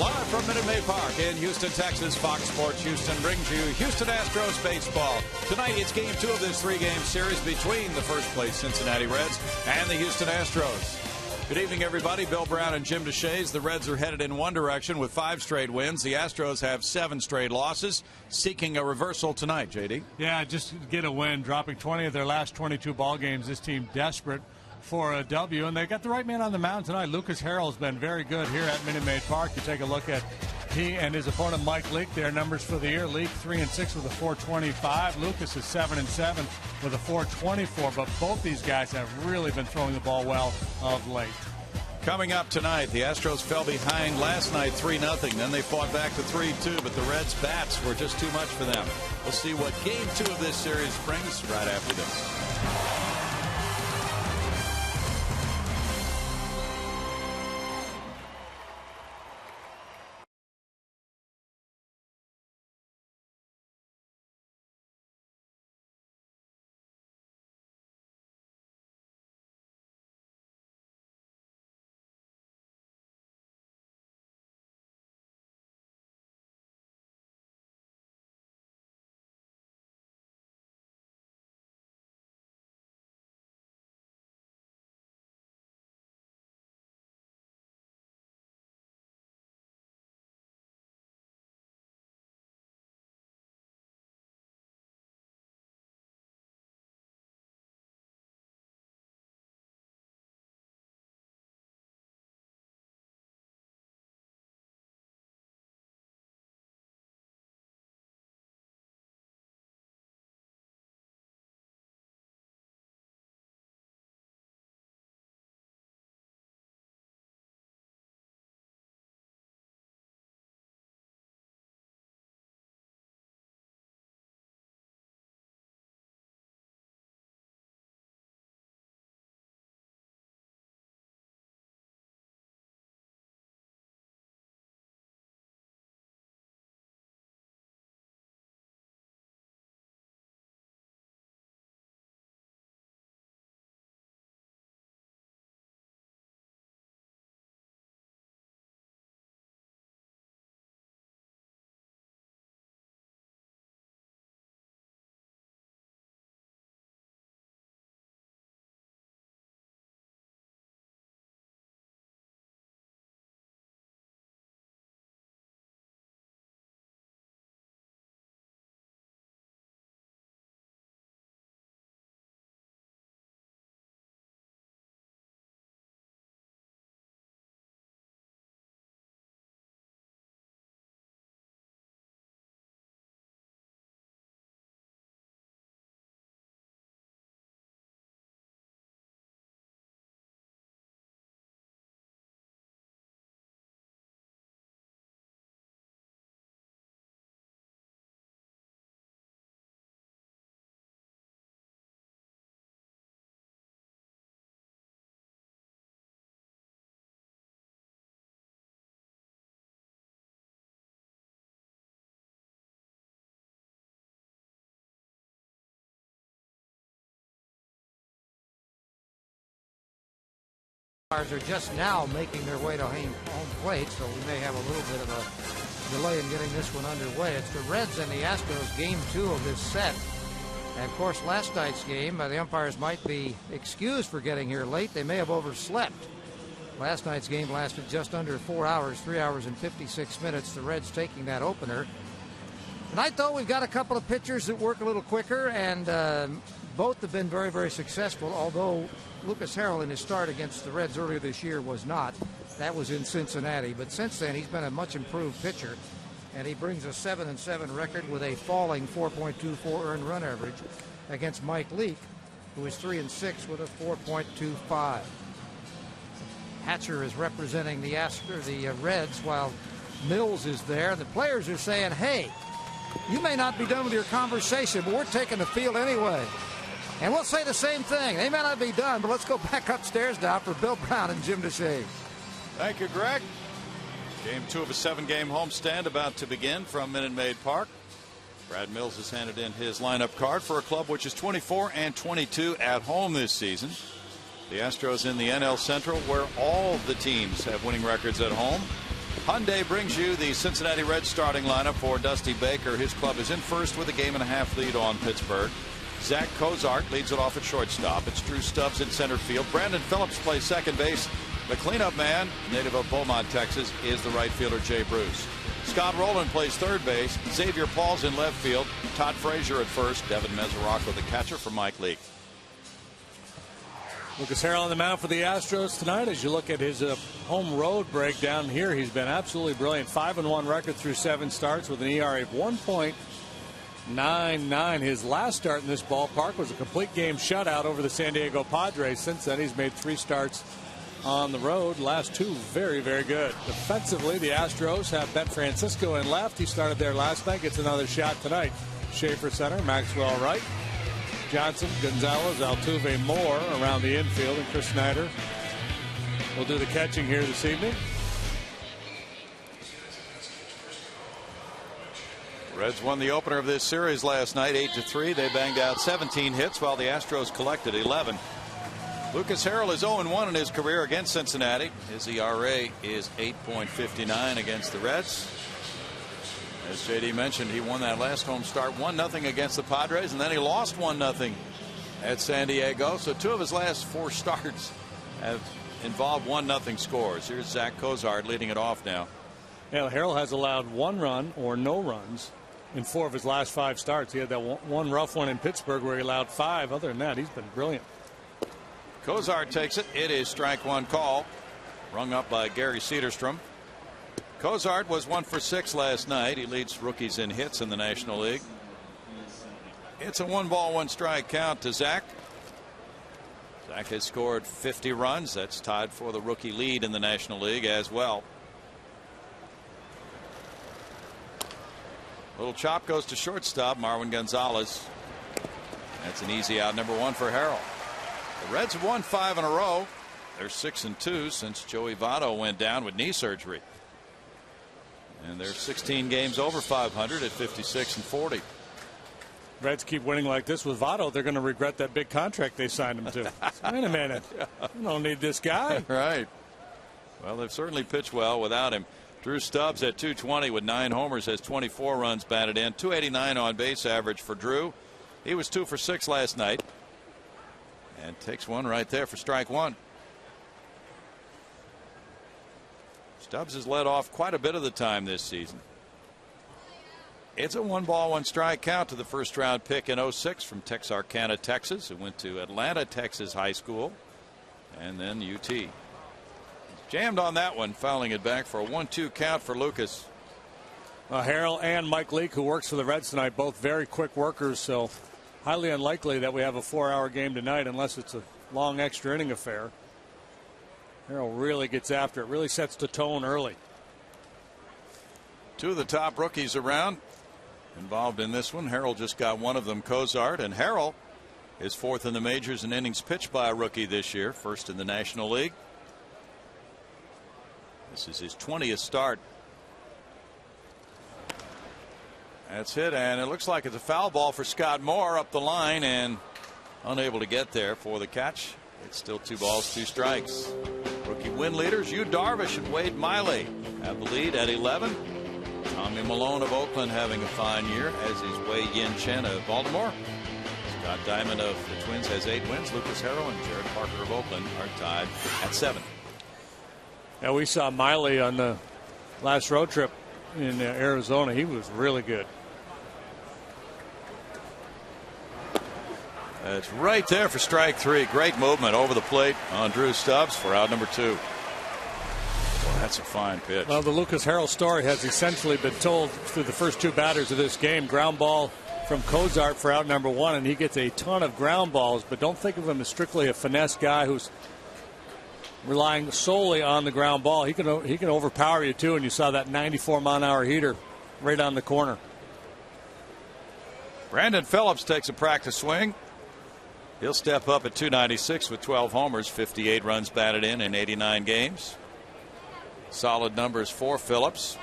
Live from Minute Maid Park in Houston, Texas, Fox Sports Houston brings you Houston Astros baseball. Tonight, it's Game 2 of this three-game series between the first-place Cincinnati Reds and the Houston Astros. Good evening, everybody. Bill Brown and Jim DeShays. The Reds are headed in one direction with 5 straight wins. The Astros have 7 straight losses, seeking a reversal tonight, JD. Yeah, just get a win, dropping 20 of their last 22 ball games. This team desperate for a W, and they got the right man on the mound tonight. Lucas Harrell's been very good here at Minute Maid Park. You take a look at he and his opponent Mike Leake, their numbers for the year. Leake 3-6 with a 4.25. Lucas is 7-7 with a 4.24. But both these guys have really been throwing the ball well of late. Coming up tonight, the Astros fell behind last night 3-0. Then they fought back to 3-2, but the Reds' bats were just too much for them. We'll see what Game 2 of this series brings right after this. Are just now making their way to home plate, so we may have a little bit of a delay in getting this one underway. It's the Reds and the Astros, Game 2 of this set. And of course, last night's game, the umpires might be excused for getting here late. They may have overslept. Last night's game lasted just under 4 hours, 3 hours and 56 minutes. The Reds taking that opener. Tonight, though, we've got a couple of pitchers that work a little quicker, and both have been very, very successful, although Lucas Harrell in his start against the Reds earlier this year was not. That was in Cincinnati. But since then, he's been a much improved pitcher, and he brings a 7-7 record with a falling 4.24 earned run average against Mike Leake, who is 3-6 with a 4.25. Hatcher is representing the Reds, while Mills is there. The players are saying, hey, you may not be done with your conversation, but we're taking the field anyway. And we'll say the same thing. They may not be done, but let's go back upstairs now for Bill Brown and Jim DeShays. Thank you, Greg. Game 2 of a 7-game homestand about to begin from Minute Maid Park. Brad Mills has handed in his lineup card for a club which is 24-22 at home this season. The Astros in the NL Central, where all the teams have winning records at home. Hyundai brings you the Cincinnati Reds starting lineup for Dusty Baker. His club is in first with a 1.5 game lead on Pittsburgh. Zach Cozart leads it off at shortstop. It's Drew Stubbs in center field. Brandon Phillips plays second base. The cleanup man, native of Beaumont, Texas, is the right fielder Jay Bruce. Scott Rowland plays third base. Xavier Paul's in left field. Todd Frazier at first. Devin Mesoraco, the catcher, for Mike Leake. Lucas Harrell on the mound for the Astros tonight. As you look at his home road breakdown here, he's been absolutely brilliant. 5-1 record through 7 starts with an ERA of 1.99. His last start in this ballpark was a complete game shutout over the San Diego Padres. Since then, he's made 3 starts on the road. Last 2 very, very good. Defensively, the Astros have Ben Francisco in left. He started there last night. Gets another shot tonight. Schaefer center, Maxwell right. Johnson, Gonzalez, Altuve, Moore around the infield, and Chris Snyder will do the catching here this evening. Reds won the opener of this series last night 8-3. They banged out 17 hits while the Astros collected 11. Lucas Harrell is 0-1 in his career against Cincinnati. His ERA is 8.59 against the Reds. As JD mentioned, he won that last home start 1-0 against the Padres, and then he lost 1-0 at San Diego. So 2 of his last 4 starts have involved 1-0 scores. Here's Zach Cozart leading it off now. Yeah, Harrell has allowed 1 run or no runs in 4 of his last 5 starts. He had that one rough one in Pittsburgh where he allowed 5. Other than that, he's been brilliant. Cozart takes it. It is strike 1 call. Rung up by Gary Cederstrom. Cozart was 1 for 6 last night. He leads rookies in hits in the National League. It's a 1-ball 1-strike count to Zach. Zach has scored 50 runs. That's tied for the rookie lead in the National League as well. Little chop goes to shortstop, Marwin Gonzalez. That's an easy out, number 1 for Harrell. The Reds have won 5 in a row. They're 6-2 since Joey Votto went down with knee surgery. And they're 16 games over 500 at 56-40. Reds keep winning like this with Votto, they're going to regret that big contract they signed him to. Wait a minute. We don't need this guy. Right. Well, they've certainly pitched well without him. Drew Stubbs at 220 with 9 homers has 24 runs batted in. 289 on base average for Drew. He was 2 for 6 last night. And takes one right there for strike 1. Stubbs has led off quite a bit of the time this season. It's a 1-ball 1-strike count to the first-round pick in 06 from Texarkana, Texas, who went to Atlanta, Texas High School, and then UT. He's jammed on that one, fouling it back for a 1-2 count for Lucas. Harrell and Mike Leake, who works for the Reds tonight, both very quick workers, so highly unlikely that we have a 4-hour game tonight unless it's a long extra inning affair. Harrell really gets after it, really sets the tone early. 2 of the top rookies around involved in this one. Harrell just got one of them, Cozart, and Harrell is 4th in the majors in innings pitched by a rookie this year, 1st in the National League. This is his 20th start. That's hit, and it looks like it's a foul ball for Scott Moore up the line and unable to get there for the catch. It's still 2 balls 2 strikes. Rookie win leaders Yu Darvish and Wade Miley have the lead at 11. Tommy Malone of Oakland having a fine year, as is Wei Yin Chen of Baltimore. Scott Diamond of the Twins has 8 wins. Lucas Harrell and Jared Parker of Oakland are tied at 7. Yeah, we saw Miley on the last road trip in Arizona. He was really good. It's right there for strike 3. Great movement over the plate on Drew Stubbs for out number 2. Well, that's a fine pitch. Well, the Lucas Harrell story has essentially been told through the first 2 batters of this game. Ground ball from Cozart for out number 1, and he gets a ton of ground balls, but don't think of him as strictly a finesse guy who's relying solely on the ground ball. He can overpower you too, and you saw that 94-mile-an-hour heater right on the corner. Brandon Phillips takes a practice swing. He'll step up at 296 with 12 homers, 58 runs batted in 89 games. Solid numbers for Phillips.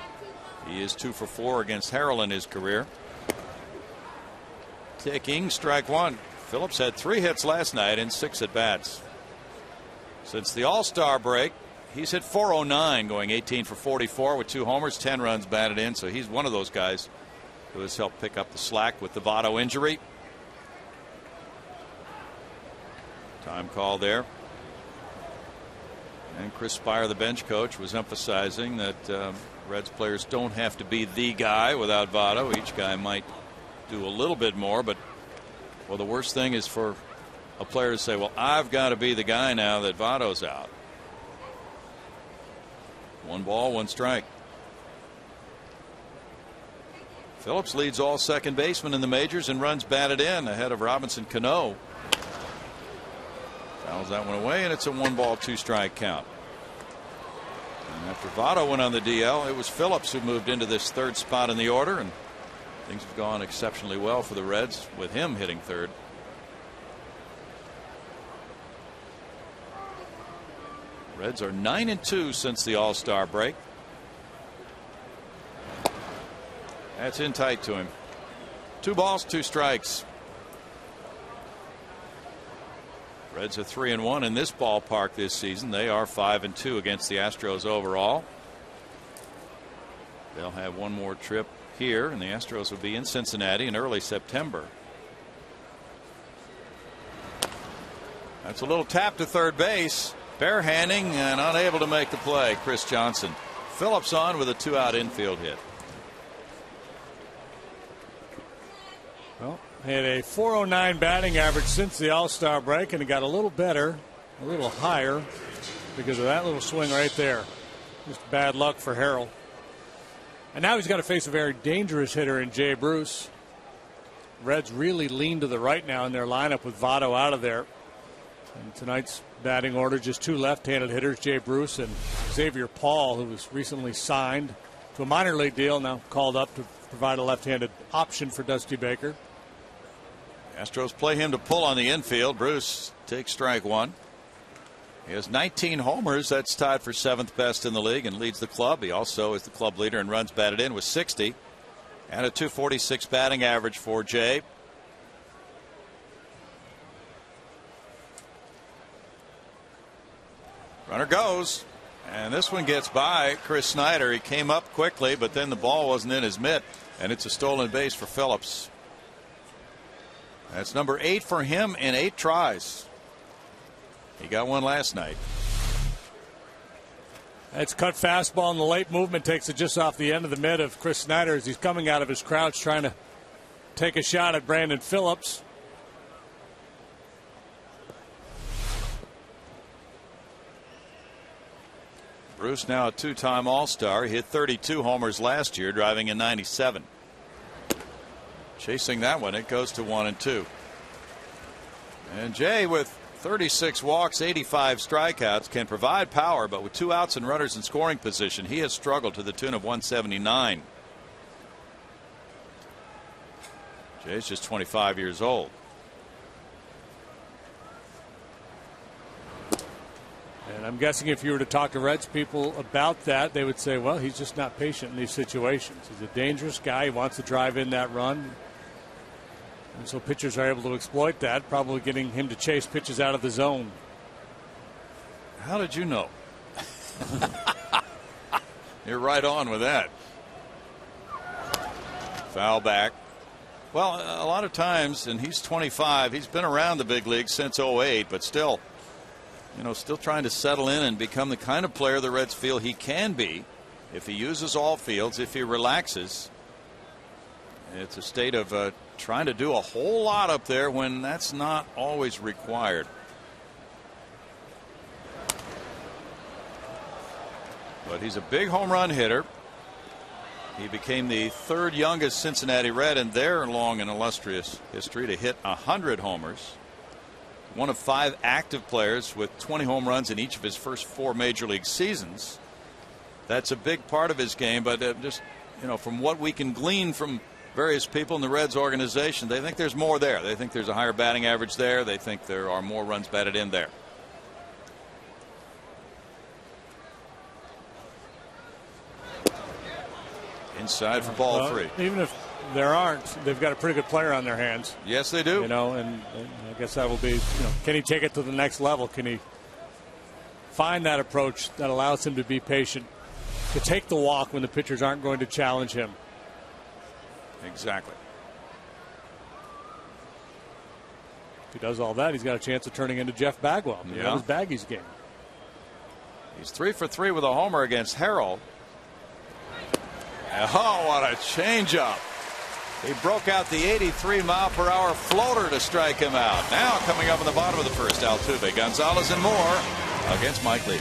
He is 2 for 4 against Harrell in his career. Taking strike 1. Phillips had 3 hits last night in 6 at bats. Since the All-Star break, He's hit .409, going 18 for 44 with 2 homers, 10 runs batted in. So he's one of those guys who has helped pick up the slack with the Votto injury. Time call there. And Chris Spire, the bench coach, was emphasizing that Reds players don't have to be the guy without Votto. Each guy might do a little bit more, but well, the worst thing is for a player to say, well, I've got to be the guy now that Votto's out. 1 ball, 1 strike. Phillips leads all second basemen in the majors in runs batted in, ahead of Robinson Cano. Fouls that one away, and it's a 1 ball, 2 strike count. And after Votto went on the DL, it was Phillips who moved into this 3rd spot in the order, and things have gone exceptionally well for the Reds with him hitting 3rd. Reds are 9-2 since the All-Star break. That's in tight to him. 2 balls, 2 strikes. Reds are 3-1 in this ballpark this season. They are 5-2 against the Astros overall. They'll have one more trip here, and the Astros will be in Cincinnati in early September. That's a little tap to third base. Barehanding and unable to make the play. Chris Johnson. Phillips on with a 2-out infield hit. Well, had a .409 batting average since the All-Star break, and it got a little better, a little higher because of that little swing right there. Just bad luck for Harrell. And now he's got to face a very dangerous hitter in Jay Bruce. Reds really lean to the right now in their lineup with Votto out of there. And tonight's batting order, just 2 left-handed hitters, Jay Bruce and Xavier Paul, who was recently signed to a minor league deal, now called up to provide a left-handed option for Dusty Baker. Astros play him to pull on the infield. Bruce takes strike 1. He has 19 homers. That's tied for 7th best in the league and leads the club. He also is the club leader in runs batted in with 60 and a .246 batting average for Jay. Runner goes, and this one gets by Chris Snyder. He came up quickly, but then the ball wasn't in his mitt, and it's a stolen base for Phillips. That's number 8 for him in 8 tries. He got one last night. That's cut fastball, and the late movement takes it just off the end of the mitt of Chris Snyder as he's coming out of his crouch trying to take a shot at Brandon Phillips. Bruce, now a 2-time All-Star. He hit 32 homers last year, driving in 97. Chasing that one, it goes to 1-2. And Jay, with 36 walks, 85 strikeouts, can provide power, but with 2 outs and runners in scoring position, he has struggled to the tune of 179. Jay's just 25 years old. And I'm guessing if you were to talk to Reds people about that, they would say, well, he's just not patient in these situations. He's a dangerous guy. He wants to drive in that run. And so pitchers are able to exploit that, probably getting him to chase pitches out of the zone. How did you know? You're right on with that. Foul back. Well, a lot of times, and he's 25, he's been around the big league since 08, but still, still trying to settle in and become the kind of player the Reds feel he can be if he uses all fields, if he relaxes. It's a state of trying to do a whole lot up there when that's not always required. But he's a big home run hitter. He became the 3rd youngest Cincinnati Red in their long and illustrious history to hit 100 homers. One of 5 active players with 20 home runs in each of his first 4 major league seasons. That's a big part of his game, but just from what we can glean from various people in the Reds organization, they think there's more there. They think there's a higher batting average there. They think there are more runs batted in there. Inside for ball 3. Even if there aren't, they've got a pretty good player on their hands. Yes, they do. And I guess that will be, can he take it to the next level? Can he find that approach that allows him to be patient, to take the walk when the pitchers aren't going to challenge him. Exactly. If he does all that, he's got a chance of turning into Jeff Bagwell. Yeah. That was Baggy's game. He's 3 for 3 with a homer against Harrell. Oh, what a changeup. He broke out the 83-mile-per-hour floater to strike him out. Now coming up in the bottom of the first, Altuve, Gonzalez, and more against Mike Lee.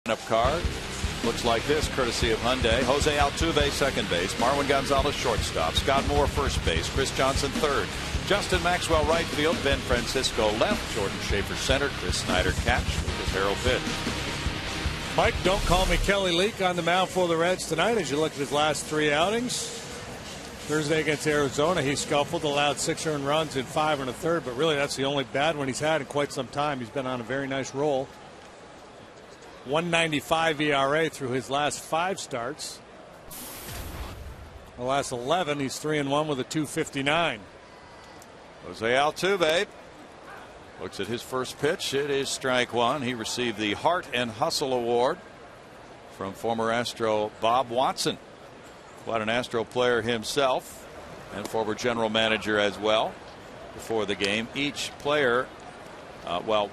Up card looks like this, courtesy of Hyundai. Jose Altuve, second base. Marwin Gonzalez, shortstop. Scott Moore, first base. Chris Johnson, third. Justin Maxwell, right field. Ben Francisco, left. Jordan Schaefer, center. Chris Snyder, catch. Lucas Harrell, pitch. Mike, don't call me Kelly Leak on the mound for the Reds tonight. As you look at his last 3 outings, Thursday against Arizona, he scuffled, allowed 6 earned runs in 5 1/3, but really that's the only bad one he's had in quite some time. He's been on a very nice roll. 1.95 ERA through his last 5 starts. The last 11, he's 3-1 with a 2.59. Jose Altuve looks at his first pitch. It is strike one. He received the Heart and Hustle Award from former Astro Bob Watson. Quite an Astro player himself and former general manager as well. Before the game, each player,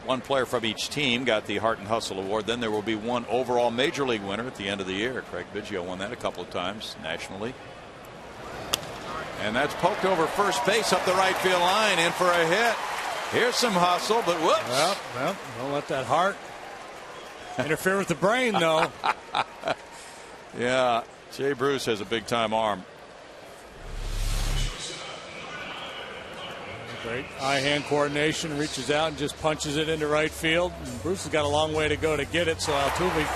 one player from each team got the Heart and Hustle Award. Then there will be one overall Major League winner at the end of the year. Craig Biggio won that a couple of times nationally. And that's poked over first base up the right field line, in for a hit. Here's some hustle, but whoops. Well, don't let that heart interfere with the brain, though. Yeah, Jay Bruce has a big-time arm. Great eye-hand coordination, reaches out and just punches it into right field. And Bruce has got a long way to go to get it, so Altuve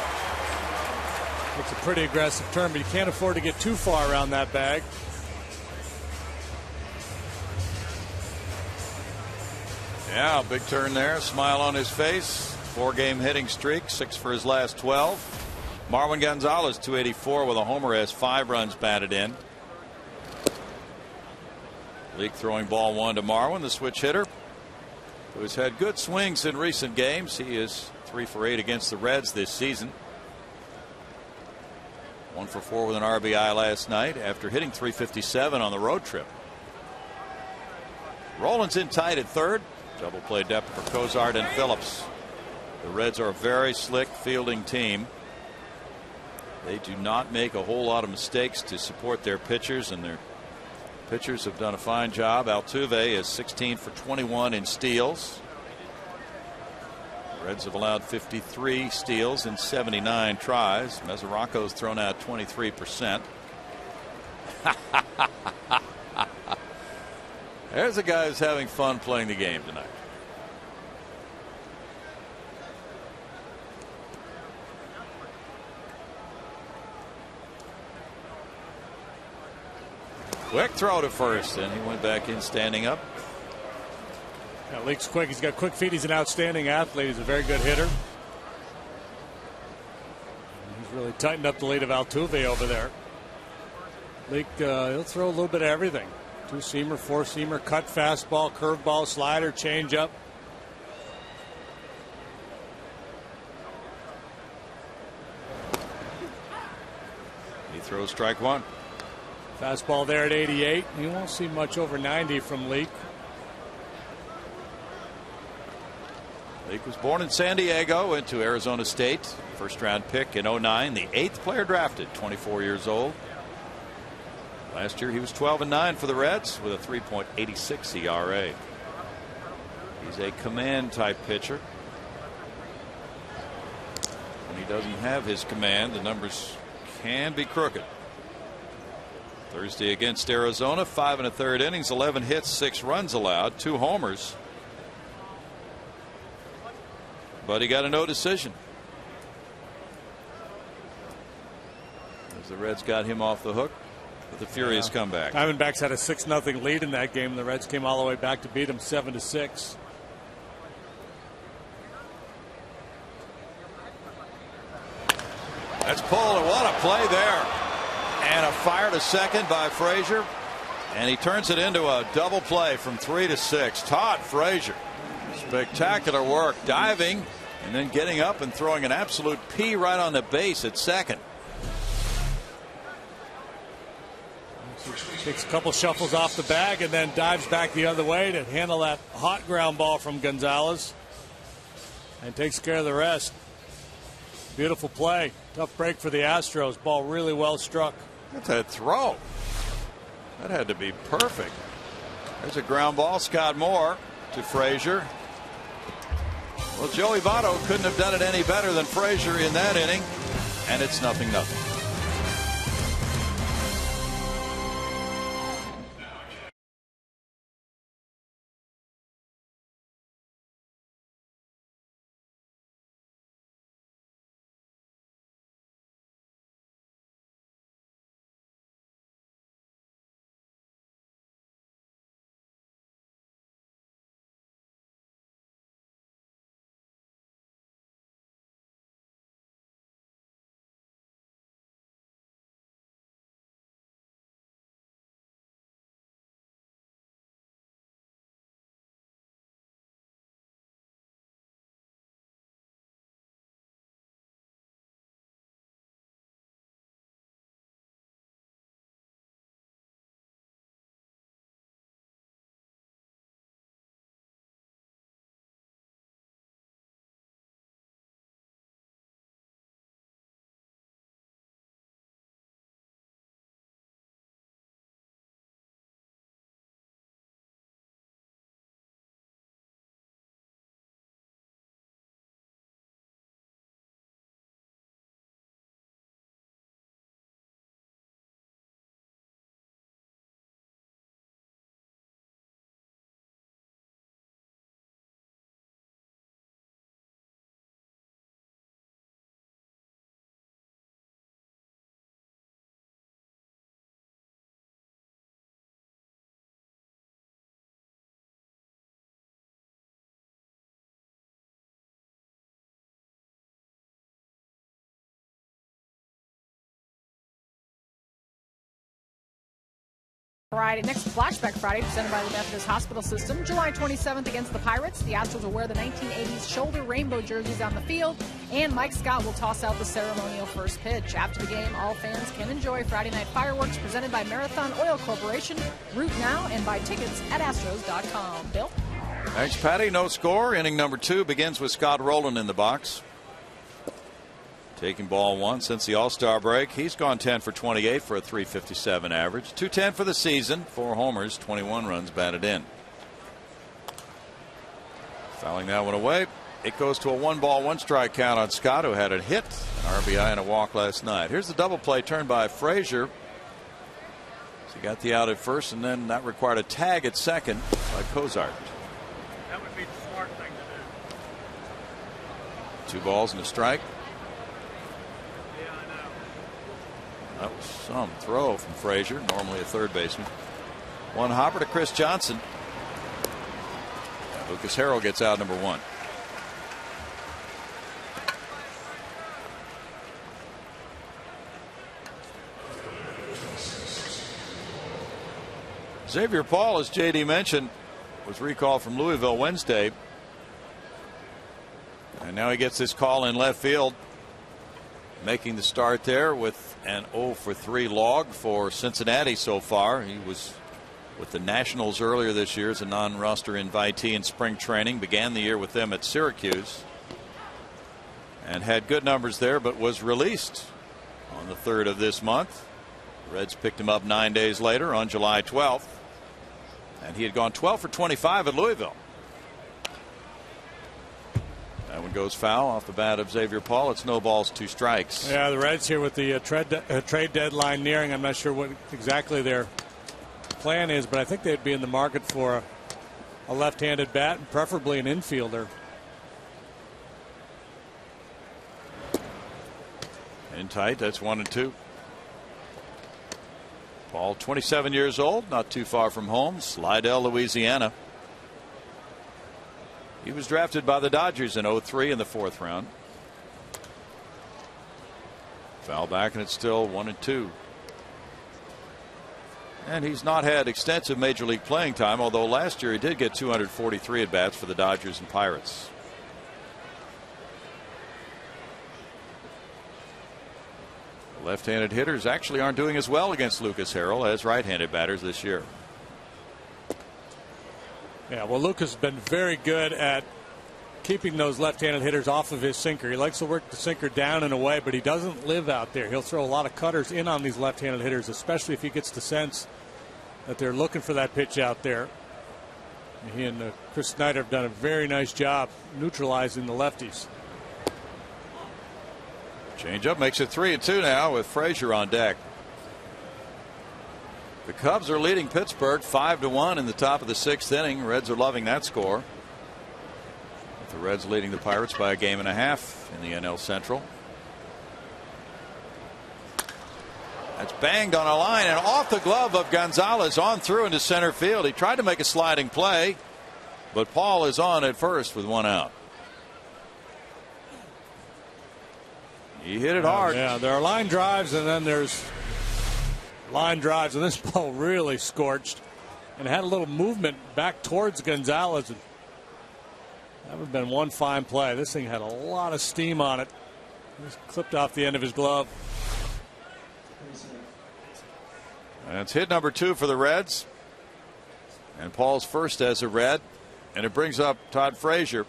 takes a pretty aggressive turn, but you can't afford to get too far around that bag. Yeah, big turn there. Smile on his face. 4-game hitting streak, 6 for his last 12. Marwin Gonzalez, 284 with a homer, has 5 runs batted in. Leak throwing ball 1 to Marwin, the switch hitter, who has had good swings in recent games. He is 3 for 8 against the Reds this season. 1 for 4 with an RBI last night after hitting .357 on the road trip. Rollins in tight at third. Double play depth for Cozart and Phillips. The Reds are a very slick fielding team. They do not make a whole lot of mistakes to support their pitchers, and their pitchers have done a fine job. Altuve is 16 for 21 in steals. The Reds have allowed 53 steals in 79 tries. Mesoraco's thrown out 23%. There's a guy who's having fun playing the game tonight. Quick throw to first, and he went back in standing up. Yeah, Leake's quick. He's got quick feet. He's an outstanding athlete. He's a very good hitter. He's really tightened up the lead of Altuve over there. Leake, he'll throw a little bit of everything. Two-seamer, four-seamer, cut fastball, curveball, slider, changeup. He throws strike one. Fastball there at 88. You won't see much over 90 from Leake. Leake was born in San Diego, went to Arizona State. First-round pick in 09. The 8th player drafted, 24 years old. Last year he was 12-9 for the Reds with a 3.86 ERA. He's a command-type pitcher. When he doesn't have his command, the numbers can be crooked. Thursday against Arizona, 5 1/3 innings, 11 hits, 6 runs allowed, 2 homers. But he got a no decision. As the Reds got him off the hook with a furious comeback. Diamondbacks had a 6-0 lead in that game. The Reds came all the way back to beat them 7-6. That's pulled, and what a play there. And a fire to second by Frazier. And he turns it into a double play from 3 to 6. Todd Frazier. Spectacular work, diving and then getting up and throwing an absolute P right on the base at second. Takes a couple shuffles off the bag and then dives back the other way to handle that hot ground ball from Gonzalez and takes care of the rest. Beautiful play. Tough break for the Astros. Ball really well struck. That's a throw. That had to be perfect. There's a ground ball. Scott Moore to Frazier. Well, Joey Votto couldn't have done it any better than Frazier in that inning, and it's 0-0. Friday, next Flashback Friday, presented by the Methodist Hospital System, July 27th against the Pirates. The Astros will wear the 1980s shoulder rainbow jerseys on the field, and Mike Scott will toss out the ceremonial first pitch. After the game, all fans can enjoy Friday night fireworks presented by Marathon Oil Corporation. Root now and buy tickets at Astros.com. Bill? Thanks, Patty. No score. Inning number 2 begins with Scott Rowland in the box. Taking ball 1 since the All-Star break. He's gone 10 for 28 for a .357 average. .210 for the season. 4 homers, 21 runs batted in. Fouling that one away. It goes to a 1-ball, 1-strike count on Scott, who had a hit, an RBI, and a walk last night. Here's the double play turned by Frazier. So he got the out at first, and then that required a tag at second by Cozart. That would be the smart thing to do. 2 balls and a strike. That was some throw from Frazier, normally a third baseman. One hopper to Chris Johnson. Lucas Harrell gets out number 1. Xavier Paul, as JD mentioned, was recalled from Louisville Wednesday. And now he gets this call in left field. Making the start there with an 0-for-3 log for Cincinnati so far. He was with the Nationals earlier this year as a non-roster invitee in spring training. Began the year with them at Syracuse. And had good numbers there, but was released on the 3rd of this month. The Reds picked him up 9 days later on July 12th. And he had gone 12 for 25 at Louisville. That one goes foul off the bat of Xavier Paul. It's no balls, 2 strikes. Yeah, the Reds here with the trade deadline nearing. I'm not sure what exactly their plan is, but I think they'd be in the market for a left-handed bat and preferably an infielder. In tight, that's 1-2. Paul, 27 years old, not too far from home, Slidell, Louisiana. He was drafted by the Dodgers in 03 in the 4th round. Foul back, and it's still 1-2. And he's not had extensive major league playing time, although last year he did get 243 at bats for the Dodgers and Pirates. Left-handed hitters actually aren't doing as well against Lucas Harrell as right-handed batters this year. Yeah, well, Lucas has been very good at keeping those left-handed hitters off of his sinker. He likes to work the sinker down and away, but he doesn't live out there. He'll throw a lot of cutters in on these left-handed hitters, especially if he gets the sense that they're looking for that pitch out there. He and Chris Snyder have done a very nice job neutralizing the lefties. Changeup makes it 3-2 now with Frazier on deck. The Cubs are leading Pittsburgh 5-1 in the top of the 6th inning. Reds are loving that score. The Reds leading the Pirates by a game and a half in the NL Central. That's banged on a line and off the glove of Gonzalez on through into center field. He tried to make a sliding play, but Paul is on at first with 1 out. He hit it hard. Yeah, there are line drives and then there's line drives, and this ball really scorched and had a little movement back towards Gonzalez. That would have been one fine play. This thing had a lot of steam on it. Just clipped off the end of his glove. And it's hit number 2 for the Reds. And Paul's first as a Red. And it brings up Todd Frazier.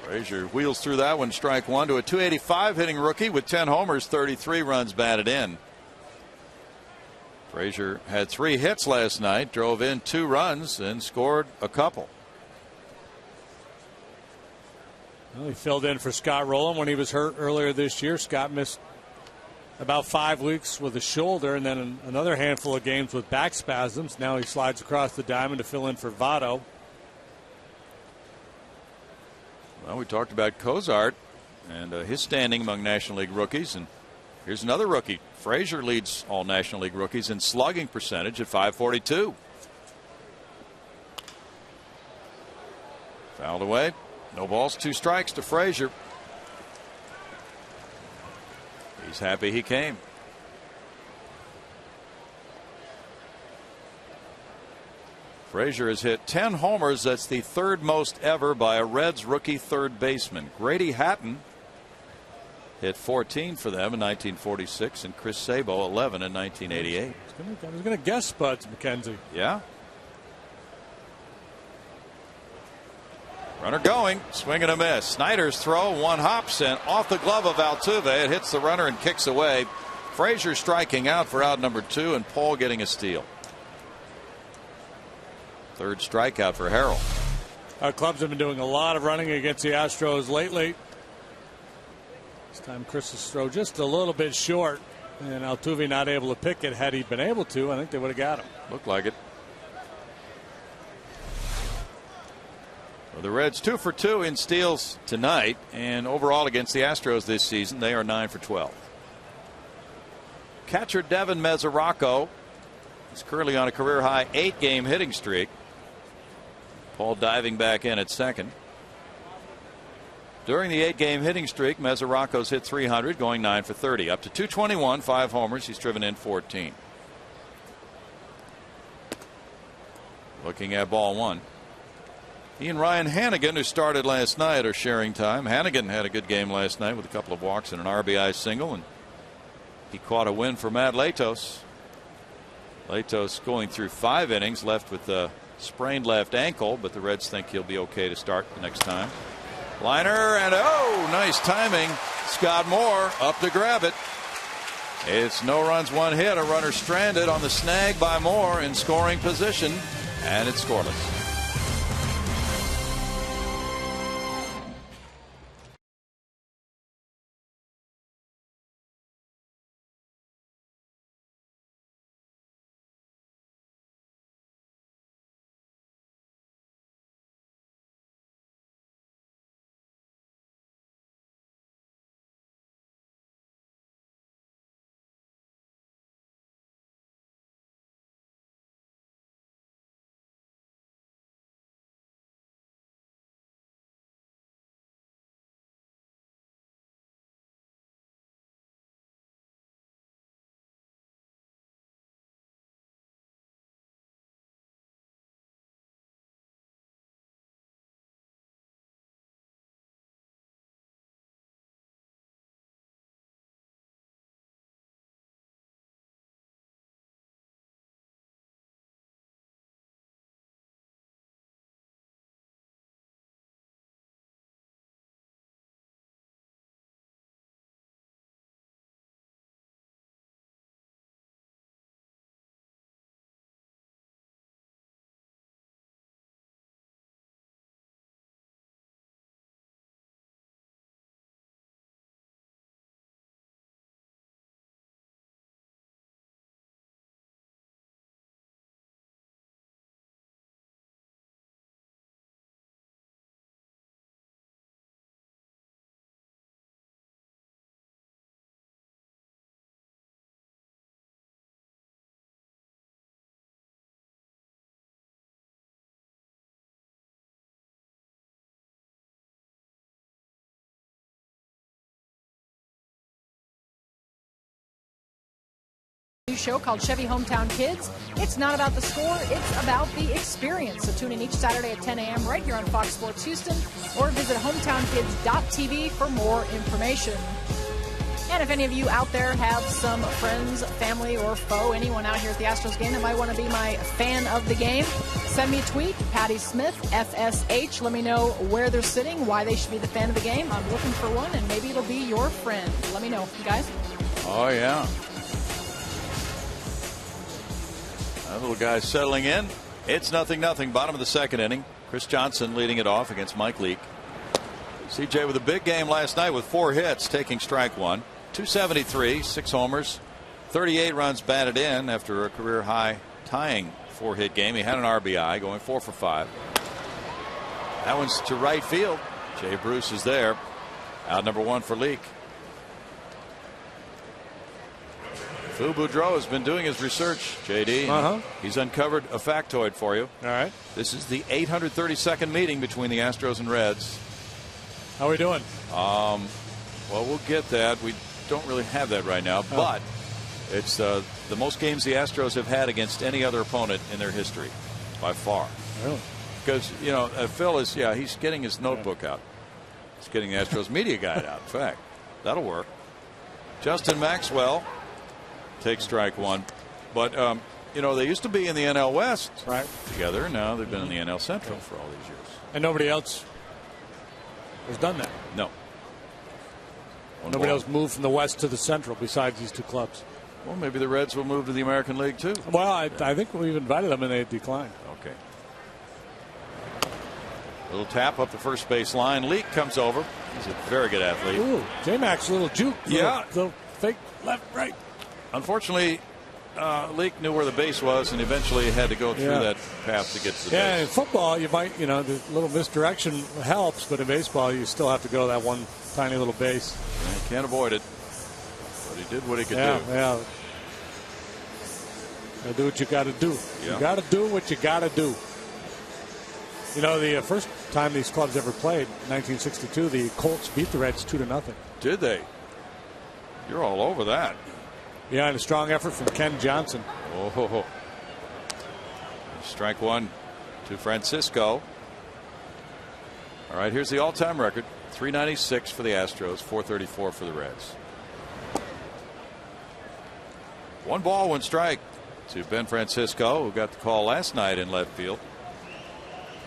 Frazier wheels through that one, strike 1 to a 285 hitting rookie with 10 homers, 33 runs batted in. Frazier had 3 hits last night, drove in 2 runs and scored a couple. Well, he filled in for Scott Rowland when he was hurt earlier this year. Scott missed about 5 weeks with a shoulder and then another handful of games with back spasms. Now he slides across the diamond to fill in for Votto. Well, we talked about Cozart and his standing among National League rookies, and here's another rookie. Frazier leads all National League rookies in slugging percentage at .542. Fouled away. No balls, 2 strikes to Frazier. He's happy he came. Frazier has hit 10 homers. That's the 3rd most ever by a Reds rookie third baseman. Grady Hatton hit 14 for them in 1946, and Chris Sabo 11 in 1988. I was going to guess Spuds McKenzie. Yeah. Runner going, swing and a miss. Snyder's throw, 1 hops and off the glove of Altuve. It hits the runner and kicks away. Frazier striking out for out number 2, and Paul getting a steal. 3rd strikeout for Harrell. Our clubs have been doing a lot of running against the Astros lately. This time Chris's throw just a little bit short, and Altuve not able to pick it. Had he been able to, I think they would have got him. Looked like it. Well, the Reds 2 for 2 in steals tonight, and overall against the Astros this season, they are 9 for 12. Catcher Devin Mesoraco is currently on a career-high 8-game hitting streak. Paul diving back in at second. During the 8-game hitting streak, Mesoraco's hit 300, going 9 for 30. Up to 221, 5 homers. He's driven in 14. Looking at ball one. He and Ryan Hannigan, who started last night, are sharing time. Hannigan had a good game last night with a couple of walks and an RBI single, and he caught a win for Matt Latos. Latos going through 5 innings, left with a sprained left ankle, but the Reds think he'll be okay to start the next time. Liner, and oh, nice timing. Scott Moore up to grab it. It's no runs, 1 hit. A runner stranded on the snag by Moore in scoring position, and it's scoreless. Show called Chevy Hometown Kids. It's not about the score, it's about the experience. So tune in each Saturday at 10 a.m. right here on Fox Sports Houston, or visit hometownkids.tv for more information. And if any of you out there have some friends, family, or foe, anyone out here at the Astros game that might want to be my fan of the game, send me a tweet, Patty Smith, FSH. Let me know where they're sitting, why they should be the fan of the game. I'm looking for one, and maybe it'll be your friend. Let me know, you guys. Oh, yeah. That little guy settling in. It's 0-0. Bottom of the second inning. Chris Johnson leading it off against Mike Leake. CJ with a big game last night with 4 hits, taking strike one. 273, 6 homers, 38 runs batted in after a career high tying 4-hit game. He had an RBI, going 4 for 5. That one's to right field. Jay Bruce is there. Out number 1 for Leake. Fu Boudreau has been doing his research, JD. He's uncovered a factoid for you. All right. This is the 832nd meeting between the Astros and Reds. How are we doing? Well, we'll get that. We don't really have that right now, but it's the most games the Astros have had against any other opponent in their history, by far. Really? Because, you know, Phil is, he's getting his notebook out. He's getting the Astros media guide out. In fact, that'll work. Justin Maxwell takes strike one. But, you know, they used to be in the NL West together. Now they've been in the NL Central for all these years. And nobody else has done that. No. Nobody else moved from the West to the Central besides these two clubs. Well, maybe the Reds will move to the American League, too. Well, I think we've invited them and they declined. Okay. Little tap up the first base line. Leake comes over. He's a very good athlete. Ooh, J-Max, a little juke. Yeah. Little fake left, right. Unfortunately, Leake knew where the base was and eventually had to go through that path to get to the base. Yeah, in football, you might, the little misdirection helps, but in baseball, you still have to go that one tiny little base. Yeah, you can't avoid it. But he did what he could do. Yeah. You do what you got to do. Yeah. You got to do what you got to do. The first time these clubs ever played, 1962, the Colts beat the Reds 2-0. Did they? You're all over that. Yeah, and a strong effort from Ken Johnson. Oh, strike one to Francisco. All right, here's the all-time record: 396 for the Astros, 434 for the Reds. 1 ball, 1 strike to Ben Francisco, who got the call last night in left field,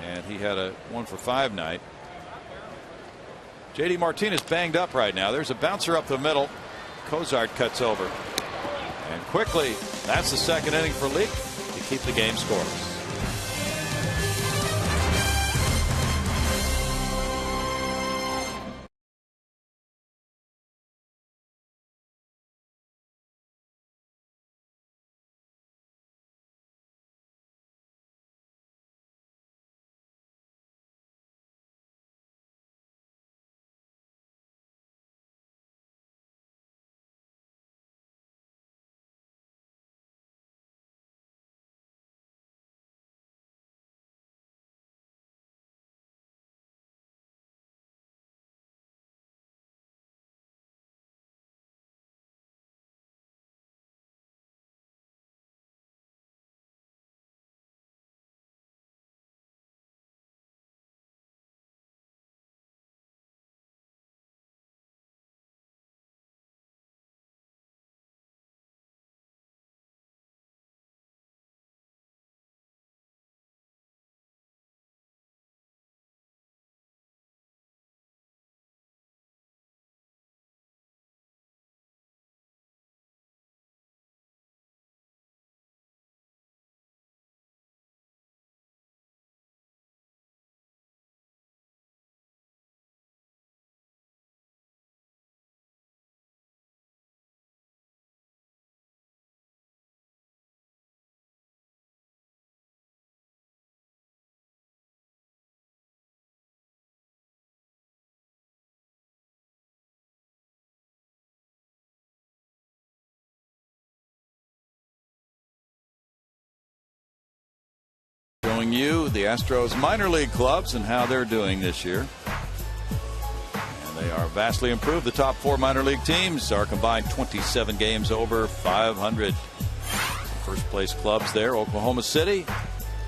and he had a 1-for-5 night. J.D. Martinez banged up right now. There's a bouncer up the middle. Cozart cuts over. And quickly, that's the second inning for Leake to keep the game scoreless. Showing you the Astros minor league clubs and how they're doing this year. And they are vastly improved. The top 4 minor league teams are combined 27 games over 500. First place clubs there: Oklahoma City,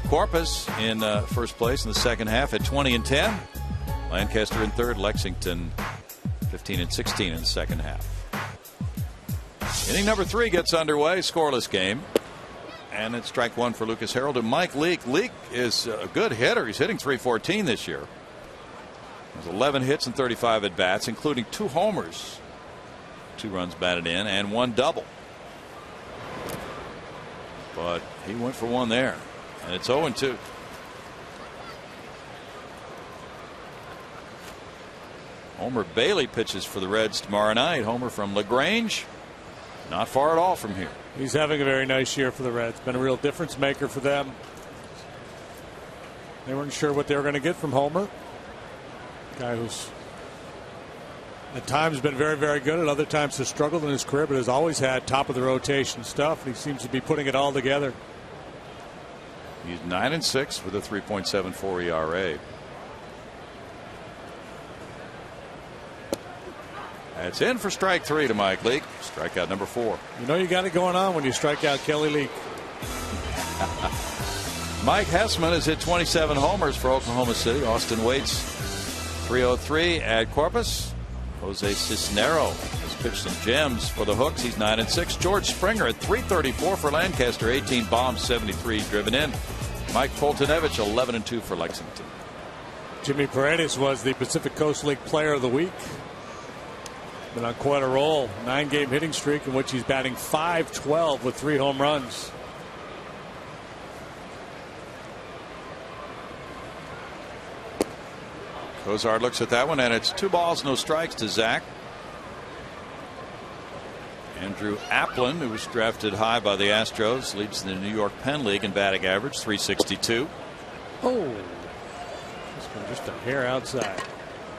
Corpus in first place in the second half at 20-10. Lancaster in third, Lexington 15-16 in the second half. Inning number 3 gets underway, scoreless game. And it's strike 1 for Lucas Harold and Mike Leake. Leake is a good hitter. He's hitting .314 this year. There's 11 hits and 35 at bats, including 2 homers, 2 runs batted in, and 1 double. But he went for 1 there, and it's 0-2. Homer Bailey pitches for the Reds tomorrow night. Homer from LaGrange, not far at all from here. He's having a very nice year for the Reds. Been a real difference maker for them. They weren't sure what they were going to get from Homer. Guy who's at times been very, very good. At other times has struggled in his career, but has always had top of the rotation stuff. And he seems to be putting it all together. He's 9-6 with a 3.74 ERA. That's in for strike 3 to Mike Leake. Strikeout number 4. You got it going on when you strike out Kelly Leake. Mike Hessman has hit 27 homers for Oklahoma City. Austin Waits .303 at Corpus. Jose Cisnero has pitched some gems for the Hooks. He's 9-6. George Springer at .334 for Lancaster. 18 bombs, 73 driven in. Mike Poltonevich 11-2 for Lexington. Jimmy Paredes was the Pacific Coast League Player of the Week. Been on quite a roll. 9-game hitting streak in which he's batting .512 with 3 home runs. Cozart looks at that one, and it's 2 balls, no strikes to Zach. Andrew Applin, who was drafted high by the Astros, leads the New York Penn League in batting average, .362. Oh, this one just a hair outside.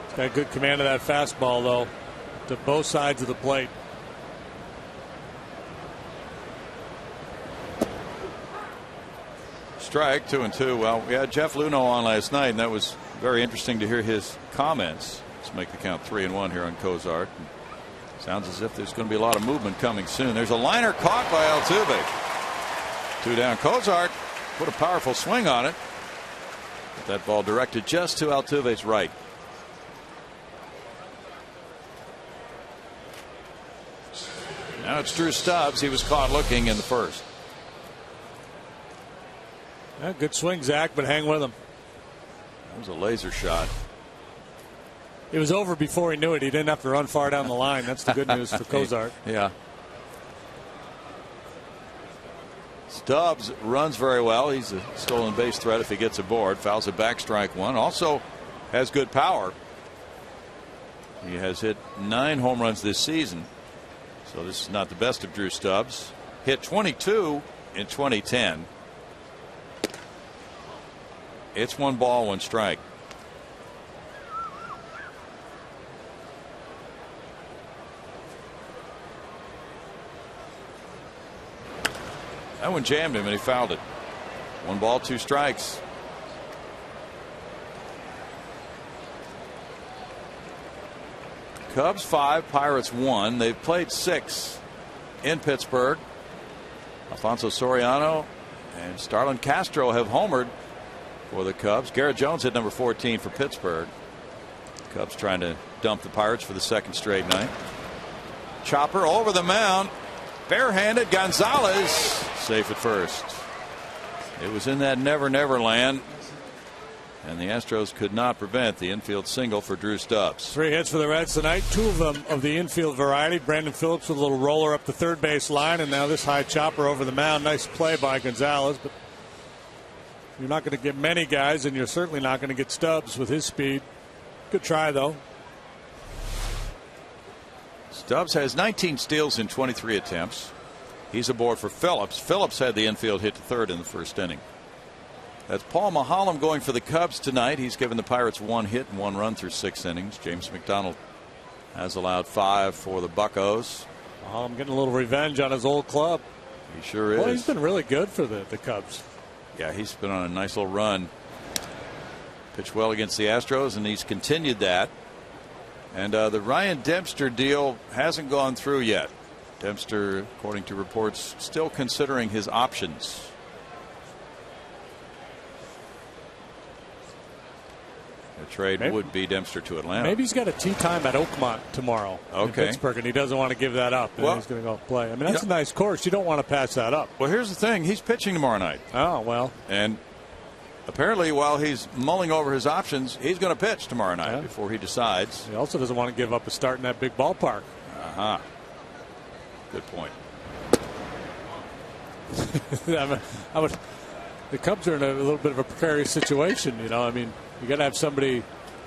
He's got good command of that fastball, though, to both sides of the plate. Strike, 2-2. Well, we had Jeff Luhnow on last night, and that was very interesting to hear his comments. Let's make the count 3-1 here on Cozart. Sounds as if there's going to be a lot of movement coming soon. There's a liner caught by Altuve. 2 down. Cozart put a powerful swing on it. But that ball directed just to Altuve's right. Now it's Drew Stubbs. He was caught looking in the first. Yeah, good swing, Zach, but hang with him. That was a laser shot. It was over before he knew it. He didn't have to run far down the line. That's the good news for Cozart. Yeah. Stubbs runs very well. He's a stolen base threat if he gets aboard. Fouls it back, strike one. Also has good power. He has hit 9 home runs this season. So this is not the best of Drew Stubbs. Hit 22 in 2010. It's 1 ball, 1 strike. That one jammed him and he fouled it. 1 ball, 2 strikes. Cubs 5, Pirates 1. They've played 6 in Pittsburgh. Alfonso Soriano and Starlin Castro have homered for the Cubs. Garrett Jones hit number 14 for Pittsburgh. Cubs trying to dump the Pirates for the 2nd straight night. Chopper over the mound. Barehanded. Gonzalez safe at first. It was in that never land. And the Astros could not prevent the infield single for Drew Stubbs. 3 hits for the Reds tonight, 2 of them of the infield variety. Brandon Phillips with a little roller up the third base line, and now this high chopper over the mound. Nice play by Gonzalez, but you're not going to get many guys, and you're certainly not going to get Stubbs with his speed. Good try, though. Stubbs has 19 steals in 23 attempts. He's aboard for Phillips. Phillips had the infield hit to third in the first inning. That's Paul Maholm going for the Cubs tonight. He's given the Pirates 1 hit and 1 run through 6 innings. James McDonald has allowed 5 for the Buccos. Maholm getting a little revenge on his old club. He sure is. Well, he's been really good for the Cubs. Yeah, he's been on a nice little run. Pitched well against the Astros, and he's continued that. And the Ryan Dempster deal hasn't gone through yet. Dempster, according to reports, still considering his options. The trade would be Dempster to Atlanta. Maybe he's got a tee time at Oakmont tomorrow in Pittsburgh, and he doesn't want to give that up. And he's going to go play. I mean, that's a nice course. You don't want to pass that up. Well, here's the thing. He's pitching tomorrow night. Oh, well. And apparently, while he's mulling over his options, he's going to pitch tomorrow night before he decides. He also doesn't want to give up a start in that big ballpark. Uh-huh. Good point. The Cubs are in a little bit of a precarious situation. You know, I mean, you got to have somebody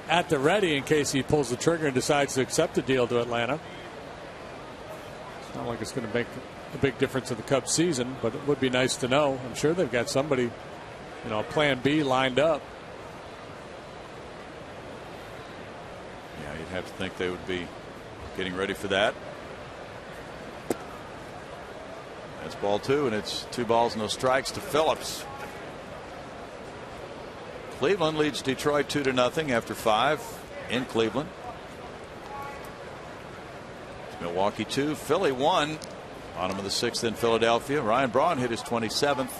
at the ready in case he pulls the trigger and decides to accept a deal to Atlanta. It's not like it's going to make a big difference in the Cubs season, but it would be nice to know. I'm sure they've got somebody, you know, plan B lined up. Yeah, you'd have to think they would be getting ready for that. That's ball 2, and it's 2 balls, no strikes to Phillips. Cleveland leads Detroit 2-0 after 5 in Cleveland. It's Milwaukee 2, Philly 1. Bottom of the 6th in Philadelphia. Ryan Braun hit his 27th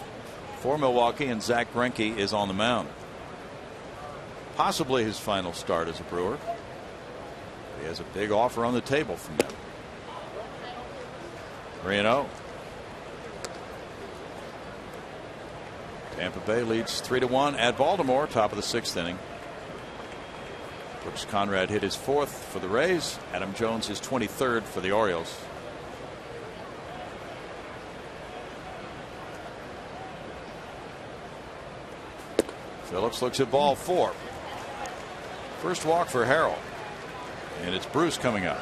for Milwaukee, and Zach Greinke is on the mound. Possibly his final start as a Brewer. He has a big offer on the table from them. 3-0. Tampa Bay leads 3-1 at Baltimore, top of the 6th inning. Brooks Conrad hit his 4th for the Rays. Adam Jones his 23rd for the Orioles. Phillips looks at ball 4. First walk for Harrell. And it's Bruce coming up.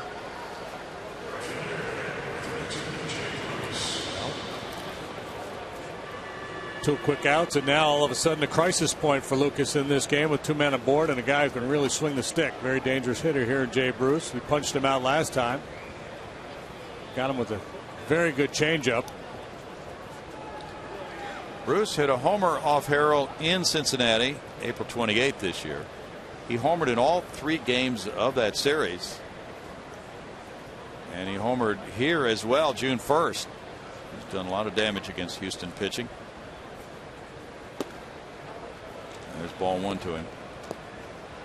2 quick outs, and now all of a sudden a crisis point for Lucas in this game with 2 men aboard and a guy who can really swing the stick. Very dangerous hitter here in Jay Bruce. We punched him out last time. Got him with a very good changeup. Bruce hit a homer off Harrell in Cincinnati April 28th this year. He homered in all 3 games of that series. And he homered here as well June 1st. He's done a lot of damage against Houston pitching. And there's ball 1 to him.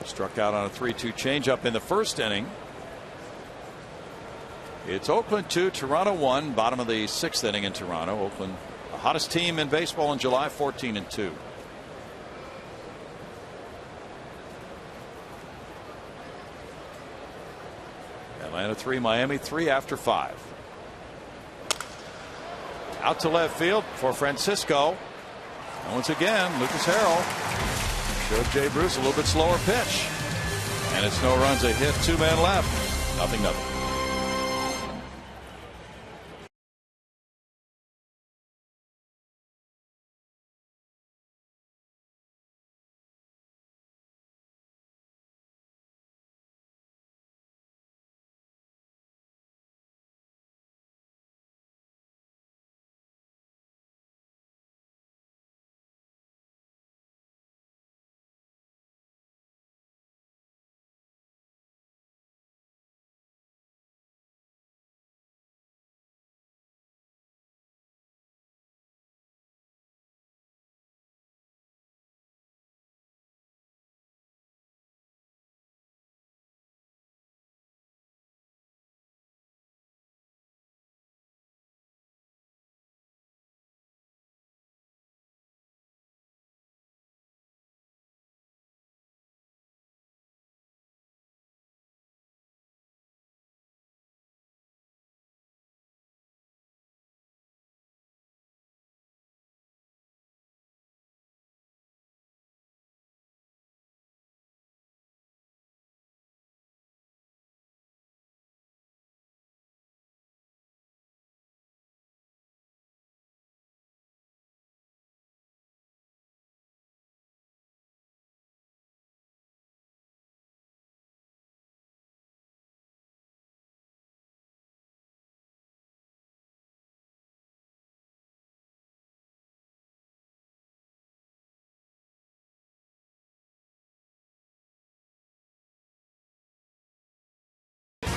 Struck out on a 3-2 changeup in the first inning. It's Oakland 2, Toronto 1, bottom of the 6th inning in Toronto. Oakland, the hottest team in baseball in July, 14-2. Atlanta 3, Miami 3 after 5. Out to left field for Francisco. And once again, Lucas Harrell showed Jay Bruce a little bit slower pitch. And it's no runs, a hit, 2 men left. 0-0.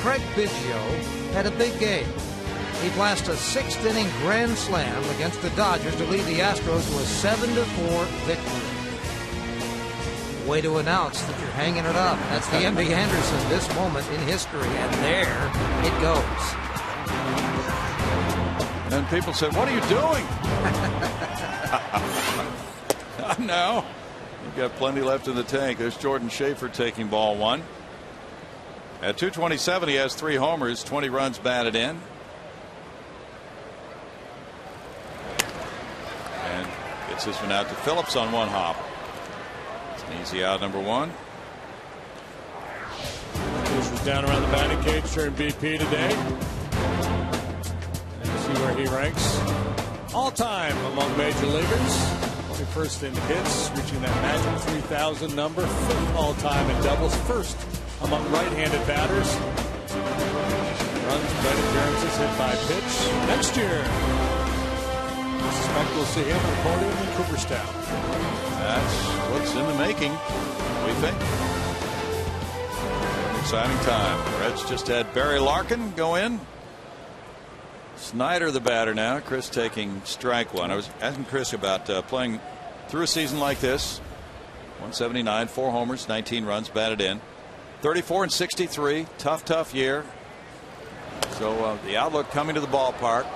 Craig Biggio had a big game. He blasted a 6th inning grand slam against the Dodgers to lead the Astros to a 7-4 victory. Way to announce that you're hanging it up. That's the M.D. Anderson, this moment in history, and there it goes. And people said, "What are you doing?" No, you've got plenty left in the tank. There's Jordan Schaefer taking ball 1. At 227, he has 3 homers, 20 runs batted in. And gets this one out to Phillips on 1 hop. It's an easy out, number 1. This was down around the batting cage during BP today. And see where he ranks. All time among major leaguers. 21st in hits, reaching that magic 3,000 number. 5th all time in doubles. 1st among right-handed batters. Runs, plate appearances, hit by pitch. Next year, I suspect we'll see him on the podium in Cooperstown. That's what's in the making, we think. An exciting time. The Reds just had Barry Larkin go in. Snyder the batter now. Chris taking strike 1. I was asking Chris about playing through a season like this. 179, 4 homers, 19 runs batted in. 34 and 63. Tough year. So the outlook coming to the ballpark.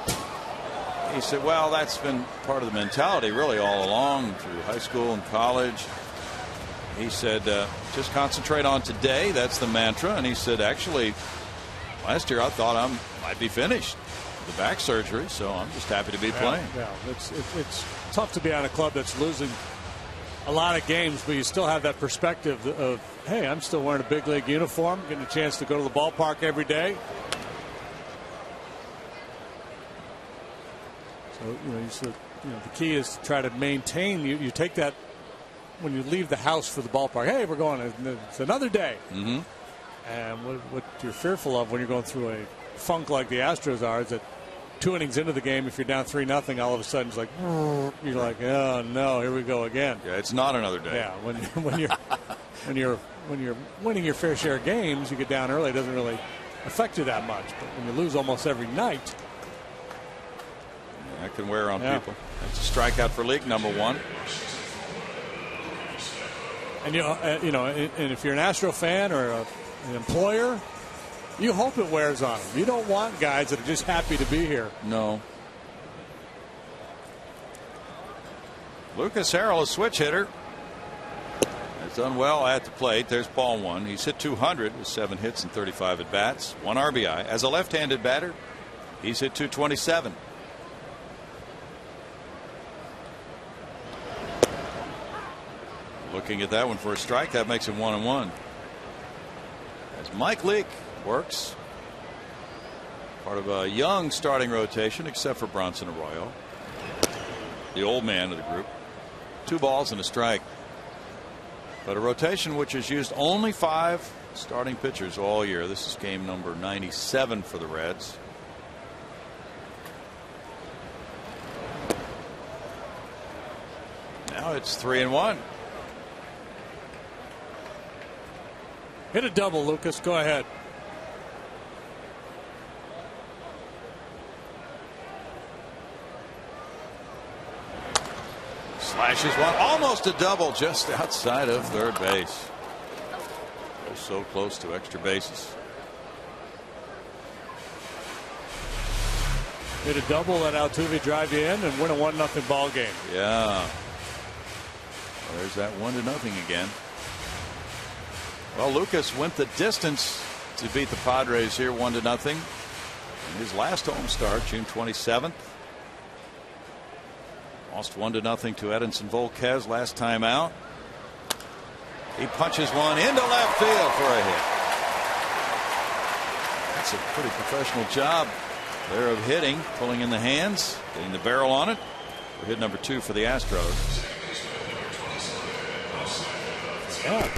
He said, well, that's been part of the mentality really all along through high school and college. He said, just concentrate on today. That's the mantra. And he said, actually, last year I thought I might be finished with the back surgery. So I'm just happy to be playing. Yeah, it's tough to be on a club that's losing a lot of games, but you still have that perspective of, hey, I'm still wearing a big league uniform, getting a chance to go to the ballpark every day. So, you know, the key is to try to maintain. You take that when you leave the house for the ballpark. Hey, we're going. It's another day. Mm-hmm. And what you're fearful of when you're going through a funk like the Astros are is that 2 innings into the game, if you're down 3-0, all of a sudden it's like you're like, oh no, here we go again. Yeah, it's not another day. Yeah, when you're winning your fair share of games, you get down early. It doesn't really affect you that much. But when you lose almost every night, that can wear on people. That's a strikeout for Leake, number 1. And and if you're an Astro fan or an employer, you hope it wears on them. You don't want guys that are just happy to be here. No. Lucas Harrell, a switch hitter, has done well at the plate. There's ball 1. He's hit 200 with 7 hits and 35 at bats, 1 RBI. As a left-handed batter, he's hit 227. Looking at that one for a strike, that makes him 1-1. As Mike Leake works, part of a young starting rotation, except for Bronson Arroyo, the old man of the group. 2 balls and a strike. But a rotation which has used only 5 starting pitchers all year. This is game number 97 for the Reds. Now it's 3-1. Hit a double, Lucas. Go ahead. Slashes one, almost a double, just outside of third base. So close to extra bases. Hit a double, let Altuve drive you in and win a 1-0 ball game. Yeah. Well, there's that 1-0 again. Well, Lucas went the distance to beat the Padres here 1-0 in his last home start, June 27th. Lost 1-0 to Edinson Volquez last time out. He punches one into left field for a hit. That's a pretty professional job there of hitting, pulling in the hands, getting the barrel on it. For hit number 2 for the Astros. Yeah.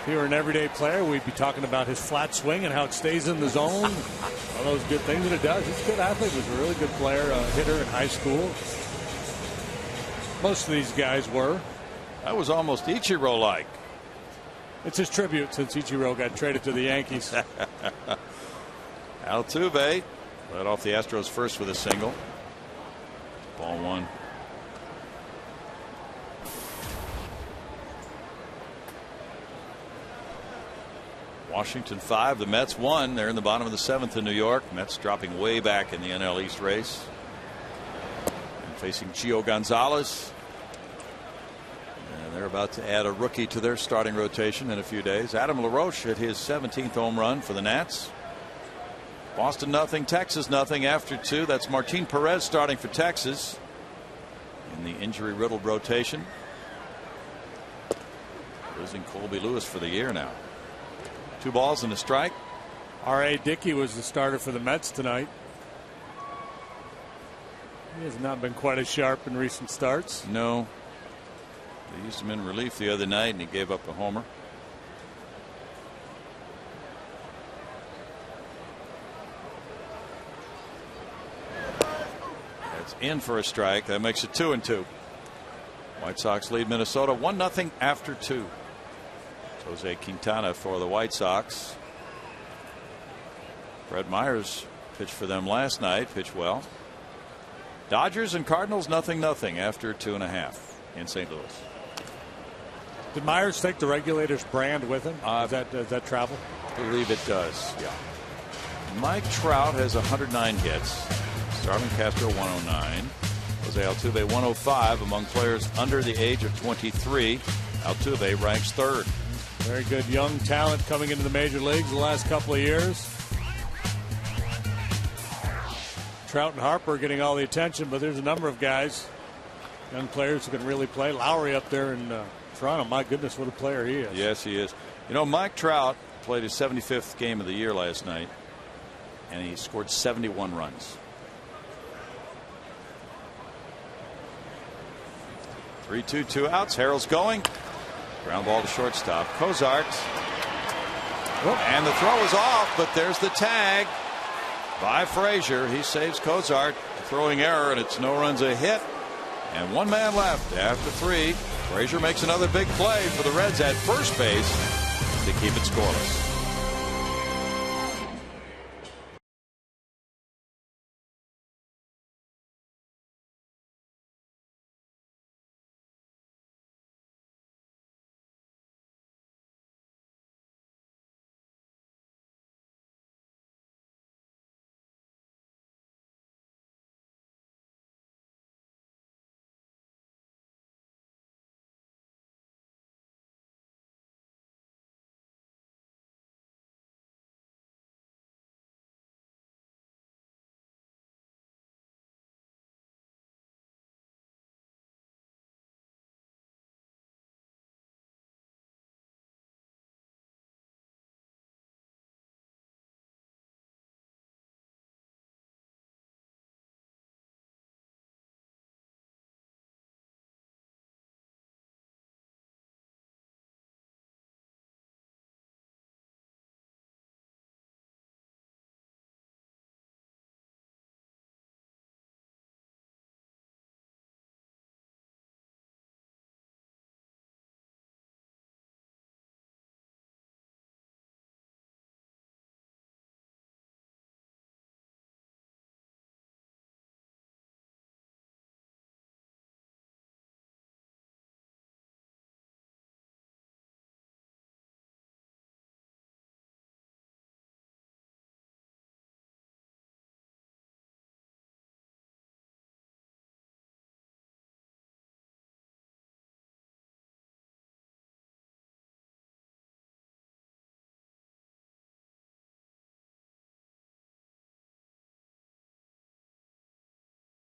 If he were an everyday player, we'd be talking about his flat swing and how it stays in the zone. All those good things that it does. He's a good athlete. He was a really good player, hitter in high school. Most of these guys were. That was almost Ichiro-like. It's his tribute since Ichiro got traded to the Yankees. Altuve led off the Astros first with a single. Ball 1. Washington 5, the Mets 1. They're in the bottom of the 7th in New York. Mets dropping way back in the NL East race. And facing Gio Gonzalez. And they're about to add a rookie to their starting rotation in a few days. Adam LaRoche hit his 17th home run for the Nats. Boston nothing, Texas nothing after 2. That's Martin Perez starting for Texas in the injury-riddled rotation. Losing Colby Lewis for the year now. 2 balls and a strike. R.A. Dickey was the starter for the Mets tonight. He has not been quite as sharp in recent starts. No. They used him in relief the other night and he gave up a homer. That's in for a strike. That makes it 2-2. White Sox lead Minnesota 1-0 after 2. Jose Quintana for the White Sox. Fred Myers pitched for them last night, pitched well. Dodgers and Cardinals 0-0 after 2.5 in St. Louis. Did Myers take the Regulators brand with him? Does that travel? I believe it does. Yeah. Mike Trout has 109 hits. Starvin Castro 109. Jose Altuve 105 among players under the age of 23. Altuve ranks 3rd. Very good young talent coming into the major leagues the last couple of years. Trout and Harper getting all the attention, but there's a number of guys, young players who can really play. Lowry up there in Toronto, my goodness, what a player he is. Yes, he is. You know, Mike Trout played his 75th game of the year last night, and he scored 71 runs. 3-2, 2 outs. Harrell's going. Ground ball to shortstop. Cozart. And the throw is off, but there's the tag by Frazier. He saves Cozart. Throwing error, and it's no runs, a hit. And one man left after 3. Frazier makes another big play for the Reds at first base to keep it scoreless.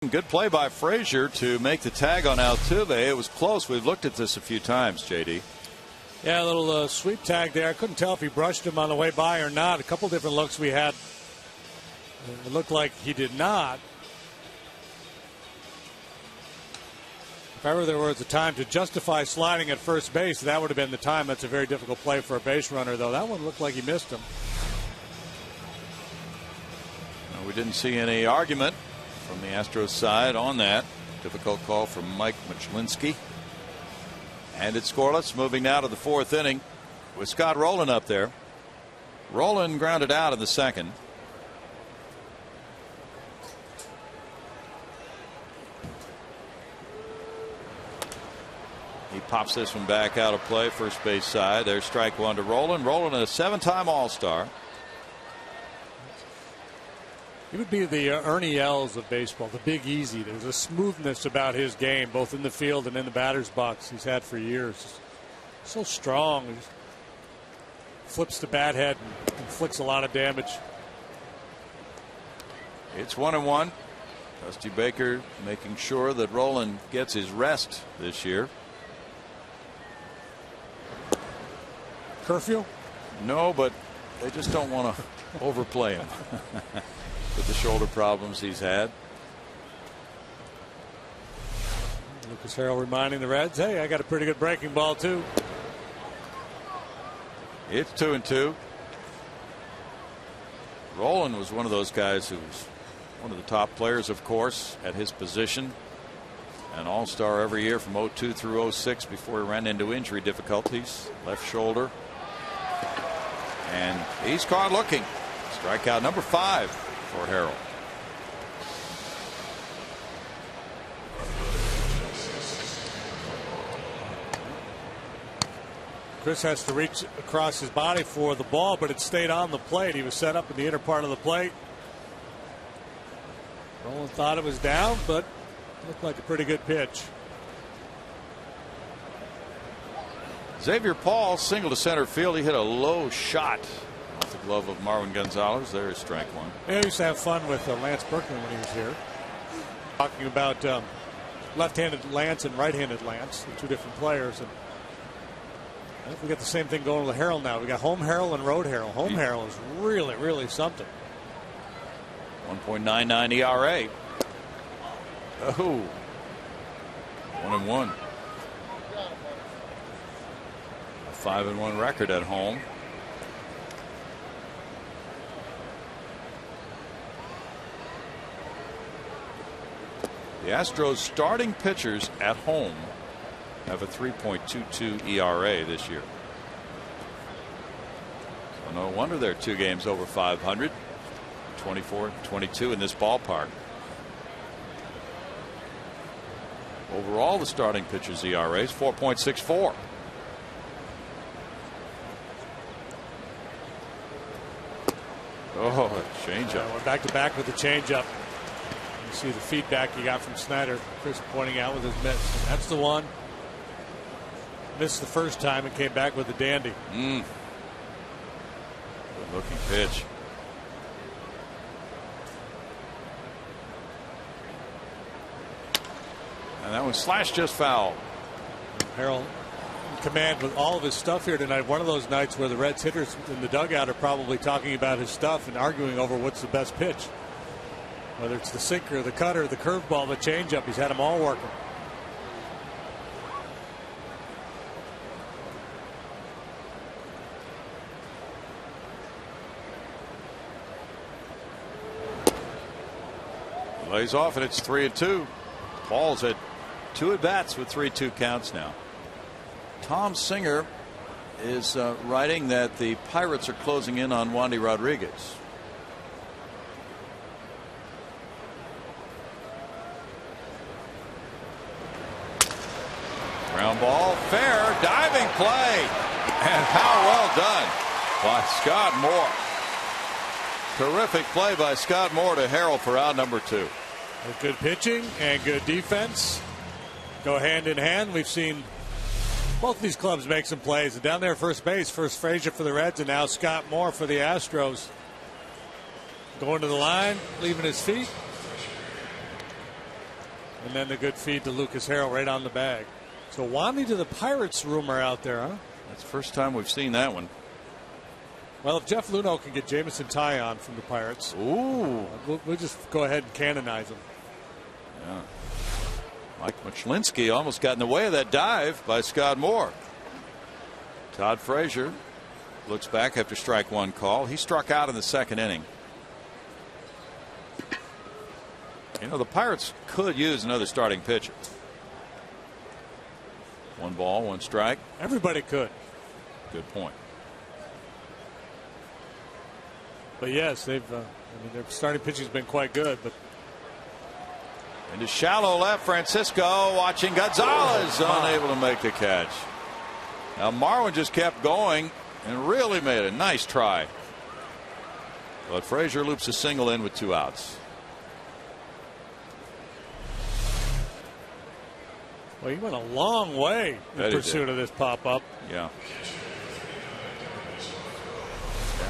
Good play by Frazier to make the tag on Altuve. It was close. We've looked at this a few times, JD. Yeah, a little sweep tag there. I couldn't tell if he brushed him on the way by or not. A couple different looks we had. It looked like he did not. If ever there was a time to justify sliding at first base, that would have been the time. That's a very difficult play for a base runner, though. That one looked like he missed him. We didn't see any argument from the Astros side on that. Difficult call from Mike Mchlinski. And it's scoreless. Moving now to the 4th inning with Scott Rowland up there. Rowland grounded out in the 2nd. He pops this one back out of play, first base side. There's strike 1 to Rowland. Rowland, a 7-time All-Star. He would be the Ernie Els of baseball, the Big Easy. There's a smoothness about his game, both in the field and in the batter's box. He's had for years. So strong. He flips the bat head and inflicts a lot of damage. It's 1-1. Dusty Baker making sure that Rowland gets his rest this year. Curfew? No, but they just don't want to overplay him. With the shoulder problems he's had. Lucas Harrell reminding the Reds, hey, I got a pretty good breaking ball too. It's 2-2. Rowland was one of those guys who was one of the top players, of course, at his position. An All-Star every year from 02 through 06 before he ran into injury difficulties. Left shoulder. And he's caught looking. Strikeout number 5 for Harrell. Chris has to reach across his body for the ball, but it stayed on the plate. He was set up in the inner part of the plate. Rowland thought it was down, but looked like a pretty good pitch. Xavier Paul single to center field. He hit a low shot off the glove of Marwin Gonzalez. There's strike 1. Yeah, I used to have fun with Lance Berkman when he was here. Talking about left-handed Lance and right-handed Lance, the 2 different players. And I think we got the same thing going with Harrell now. We got home Harrell and road Harrell. Home Harrell is really, really something. 1.99 ERA. Oh. 1-1. 5-1 record at home. The Astros starting pitchers at home have a 3.22 ERA this year. So no wonder they're 2 games over 500. 24-22 in this ballpark. Overall, the starting pitchers' ERA is 4.64. Oh, a changeup. We're back to back with the changeup. You see the feedback he got from Snyder. Chris pointing out with his mitts. That's the one. Missed the first time and came back with a dandy. Good looking pitch. And that one slashed just foul. Harrell in command with all of his stuff here tonight. One of those nights where the Reds hitters in the dugout are probably talking about his stuff and arguing over what's the best pitch. Whether it's the sinker, the cutter, the curveball, the changeup, he's had them all working. Lays off and it's 3-2. Paul's at 2 at bats with 3-2 counts now. Tom Singer is writing that the Pirates are closing in on Wandy Rodriguez. Ground ball, fair, diving play, and how well done by Scott Moore. Terrific play by Scott Moore to Harrell for out number 2. With good pitching and good defense go hand in hand. We've seen both of these clubs make some plays. And down there at first base, first Frazier for the Reds and now Scott Moore for the Astros. Going to the line, leaving his feet. And then the good feed to Lucas Harrell right on the bag. So Wandy to the Pirates rumor out there, huh? That's the first time we've seen that one. Well, if Jeff Luhnow can get Jamison Tyon from the Pirates, ooh, we'll just go ahead and canonize him. Yeah. Mike Machlinsky almost got in the way of that dive by Scott Moore. Todd Frazier looks back after strike 1 call. He struck out in the 2nd inning. You know, the Pirates could use another starting pitcher. 1 ball, 1 strike. Everybody could. Good point. But yes, they've. I mean, their starting pitching has been quite good. But into shallow left, Francisco watching Gonzalez unable to make the catch. Now Marwin just kept going and really made a nice try. But Frazier loops a single in with 2 outs. Well, he went a long way in pursuit of this pop-up. Yeah.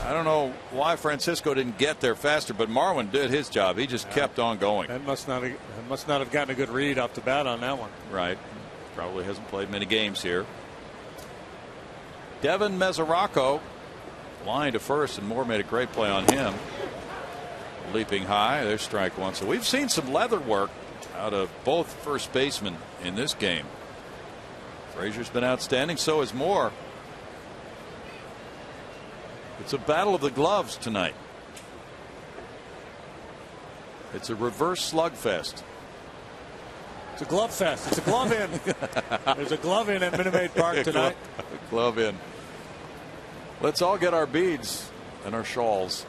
I don't know why Francisco didn't get there faster, but Marwin did his job. He just kept on going. That must not have gotten a good read off the bat on that one. Right. Probably hasn't played many games here. Devin Mesoraco line to first, and Moore made a great play on him. Leaping high. There's strike 1. So we've seen some leather work out of both first basemen in this game. Frazier's been outstanding. So is Moore. It's a battle of the gloves tonight. It's a reverse slugfest. It's a glove fest. It's a glove in. There's a glove in at Minute Maid Park tonight. Glove in. Let's all get our beads and our shawls.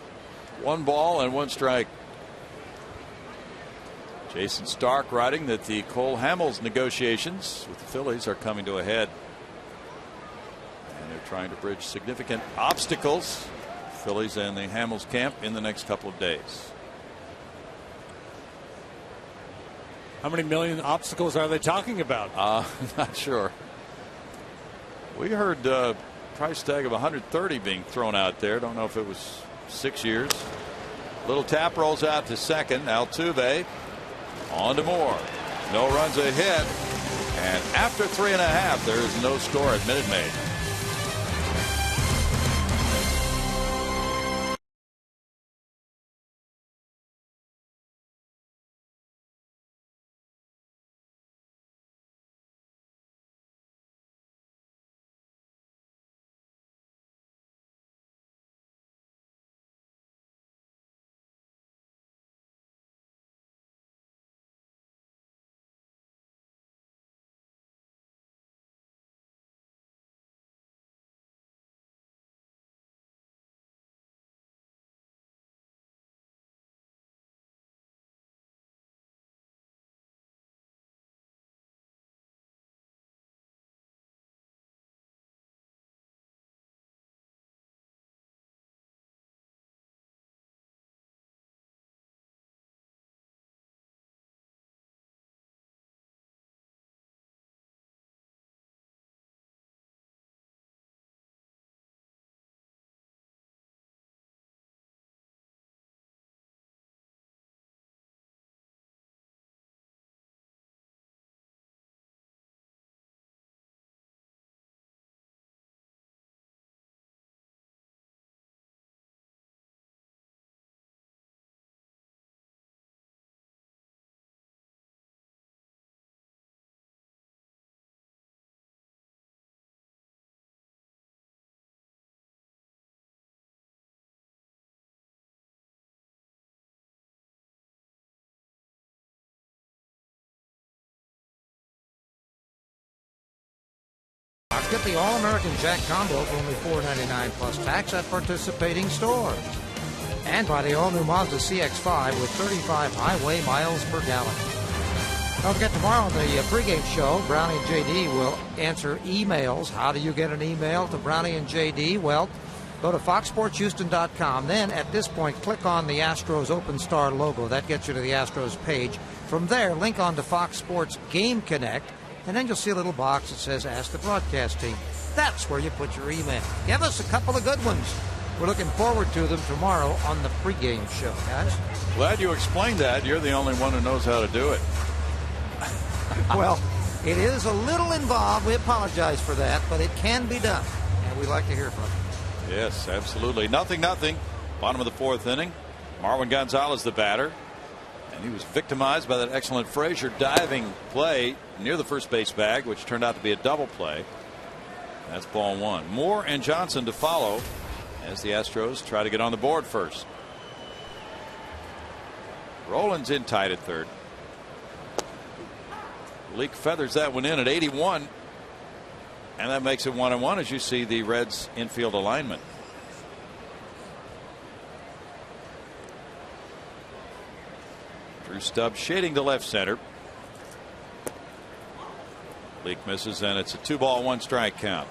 1 ball and 1 strike. Jason Stark writing that the Cole Hamels negotiations with the Phillies are coming to a head. They're trying to bridge significant obstacles. Phillies and the Hamels camp in the next couple of days. How many million obstacles are they talking about? Not sure. We heard price tag of 130 being thrown out there. Don't know if it was 6 years. Little tap rolls out to second. Altuve on to Moore. No runs, a hit. And after 3.5, there is no score at Minute Maid. get the All-American Jack Combo for only $4.99 plus tax at participating stores. And by the all-new Mazda CX-5 with 35 highway miles per gallon. Don't forget, tomorrow on the pregame show, Brownie and JD will answer emails. How do you get an email to Brownie and JD? Well, go to foxsportshouston.com. Then, at this point, click on the Astros Open Star logo. That gets you to the Astros page. From there, link on to Fox Sports Game Connect, and then you'll see a little box that says Ask the Broadcast Team. That's where you put your email. Give us a couple of good ones. We're looking forward to them tomorrow on the pregame show, guys. Glad you explained that. You're the only one who knows how to do it. Well, it is a little involved. We apologize for that, but it can be done, and we'd like to hear from you. Yes, absolutely. 0-0. Bottom of the fourth inning. Marwin Gonzalez, the batter. And he was victimized by that excellent Frazier diving play near the first base bag, which turned out to be a double play. That's ball one. Moore and Johnson to follow as the Astros try to get on the board first. Rollins in tight at third. Leake feathers that one in at 81. And that makes it 1-1 as you see the Reds infield alignment. Drew Stubbs shading to left center. Leake misses, and it's a 2-ball 1-strike count.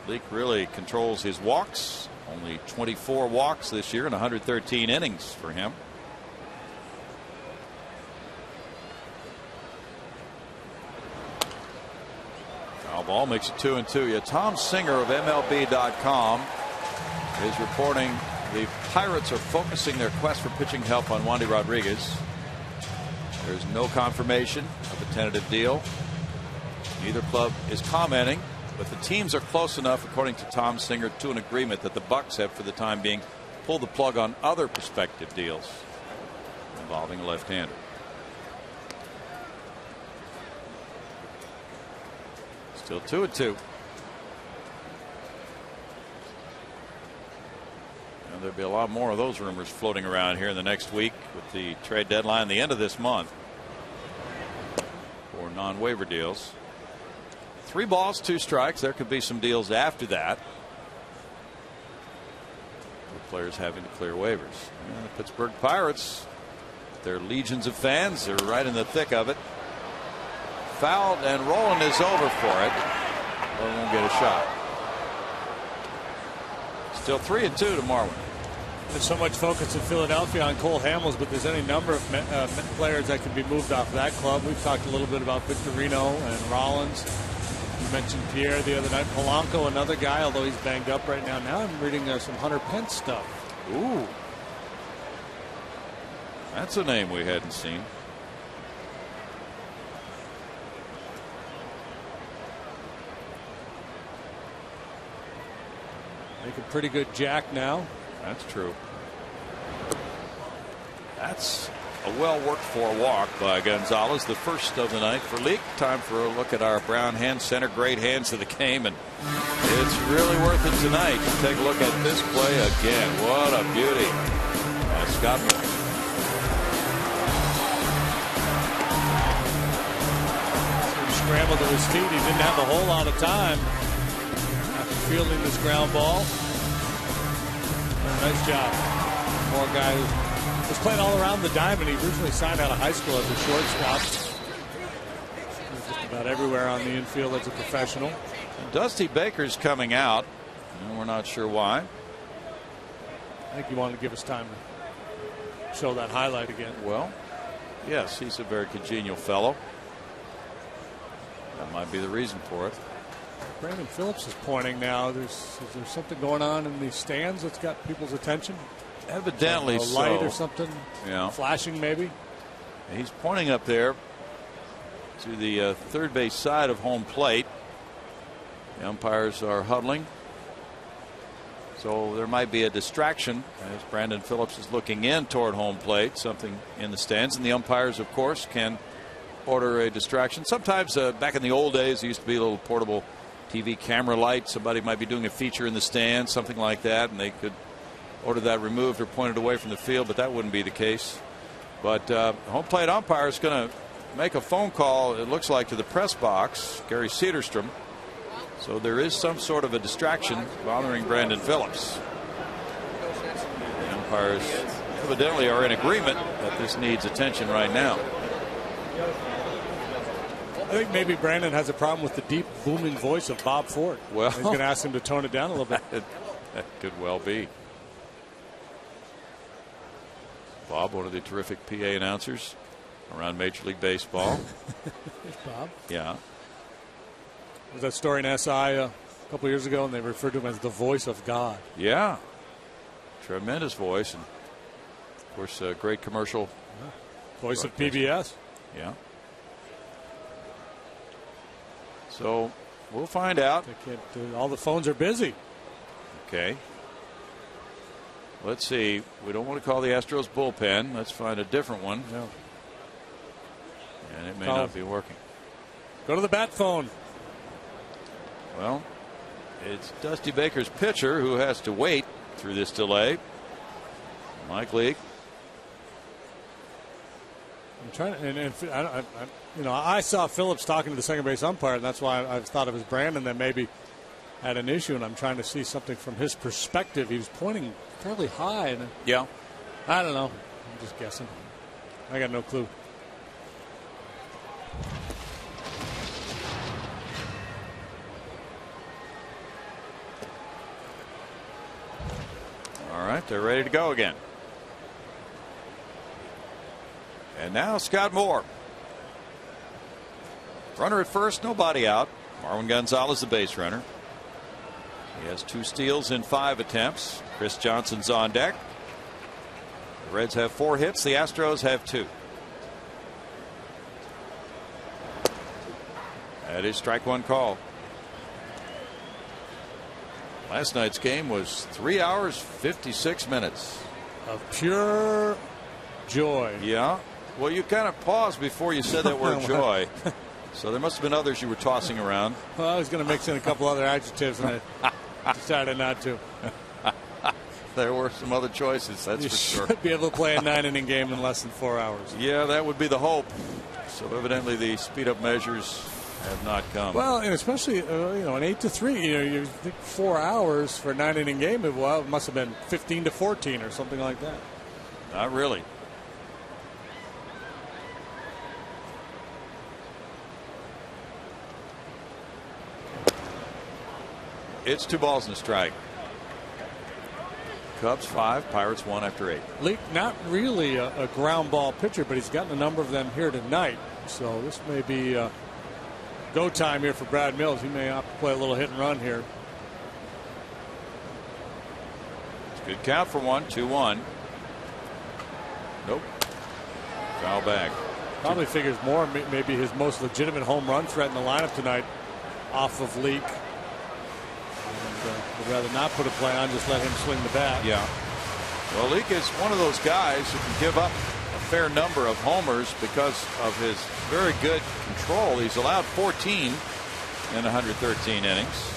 Leake really controls his walks. Only 24 walks this year in 113 innings for him. Foul ball makes it 2-2. Yeah, Tom Singer of MLB.com is reporting the Pirates are focusing their quest for pitching help on Wandy Rodriguez. There's no confirmation of a tentative deal. Neither club is commenting, but the teams are close enough, according to Tom Singer, to an agreement that the Bucks have, for the time being, pulled the plug on other prospective deals involving a left-hander. Still 2-2. And there'll be a lot more of those rumors floating around here in the next week with the trade deadline the end of this month for non-waiver deals. 3 balls, 2 strikes. There could be some deals after that. The players having to clear waivers. And the Pittsburgh Pirates, their legions of fans, are right in the thick of it. Fouled, and Roland is over for it. But won't get a shot. Still 3-2 to Marwin. There's so much focus in Philadelphia on Cole Hamels, but there's any number of players that can be moved off of that club. We've talked a little bit about Victorino and Rollins. You mentioned Pierre the other night. Polanco, another guy, although he's banged up right now. Now I'm reading some Hunter Pence stuff. Ooh. That's a name we hadn't seen. Making pretty good jack now. That's true. That's a well worked for walk by Gonzalez, the first of the night for Leake. Time for a look at our Brown hand center. Great hands of the game, and it's really worth it tonight. Take a look at this play again. What a beauty. That's Scott Moore. Scrambled to his feet. He didn't have a whole lot of time after fielding this ground ball. Nice job. More guy who was playing all around the diamond. He originally signed out of high school as a shortstop. He was just about everywhere on the infield as a professional. And Dusty Baker's coming out, and we're not sure why. I think he wanted to give us time to show that highlight again. Well, yes, he's a very congenial fellow. That might be the reason for it. Brandon Phillips is pointing now. Is there something going on in these stands that's got people's attention? Evidently a light or something. Yeah. Flashing maybe. He's pointing up there to the third base side of home plate. The umpires are huddling. So there might be a distraction as Brandon Phillips is looking in toward home plate. Something in the stands. And the umpires, of course, can order a distraction. Sometimes back in the old days, there used to be a little portable TV camera light. Somebody might be doing a feature in the stands, something like that, and they could order that removed or pointed away from the field, but that wouldn't be the case. But home plate umpire is going to make a phone call, it looks like, to the press box, Gary Cederstrom. So there is some sort of a distraction bothering Brandon Phillips. The umpires evidently are in agreement that this needs attention right now. I think maybe Brandon has a problem with the deep, booming voice of Bob Ford. Well, he's going to ask him to tone it down a little bit. That could well be. Bob, one of the terrific PA announcers around Major League Baseball. There's Bob. Yeah. Was that story in SI a couple years ago, and they referred to him as the voice of God. Yeah. Tremendous voice. And, of course, a great commercial. Voice of PBS. Yeah. So we'll find out. All the phones are busy. Okay. Let's see. We don't want to call the Astros bullpen. Let's find a different one. No. And it may not be working. Go to the bat phone. Well, it's Dusty Baker's pitcher who has to wait through this delay. Mike Leake. I'm trying, I saw Phillips talking to the second base umpire, and that's why I thought it was Brandon that maybe had an issue, and I'm trying to see something from his perspective. He was pointing fairly high, and yeah, I don't know. I'm just guessing. I got no clue. All right, they're ready to go again. And now Scott Moore. Runner at first, nobody out. Marwin Gonzalez, the base runner. He has 2 steals in 5 attempts. Chris Johnson's on deck. The Reds have 4 hits. The Astros have 2. That is strike 1 call. Last night's game was 3 hours 56 minutes of pure joy. Yeah. Well, you kind of paused before you said that word joy. So there must have been others you were tossing around. Well, I was going to mix in a couple other adjectives, and I decided not to. There were some other choices, that's for sure. You should be able to play a 9-inning game in less than 4 hours. Yeah, that would be the hope. So evidently the speed-up measures have not come. Well, and especially, an 8-3, you think 4 hours for a 9-inning game, it must have been 15-14 or something like that. Not really. It's 2 balls and a strike. Cubs 5, Pirates 1 after 8. Leake, not really a ground ball pitcher, but he's gotten a number of them here tonight. So this may be go time here for Brad Mills. He may have to play a little hit and run here. It's a good count for 1, 2-1. Nope. Foul back. Probably figures more, maybe his most legitimate home run threat in the lineup tonight off of Leake. Would rather not put a play on, just let him swing the bat. Yeah. Well, Leake is one of those guys who can give up a fair number of homers because of his very good control. He's allowed 14 in 113 innings.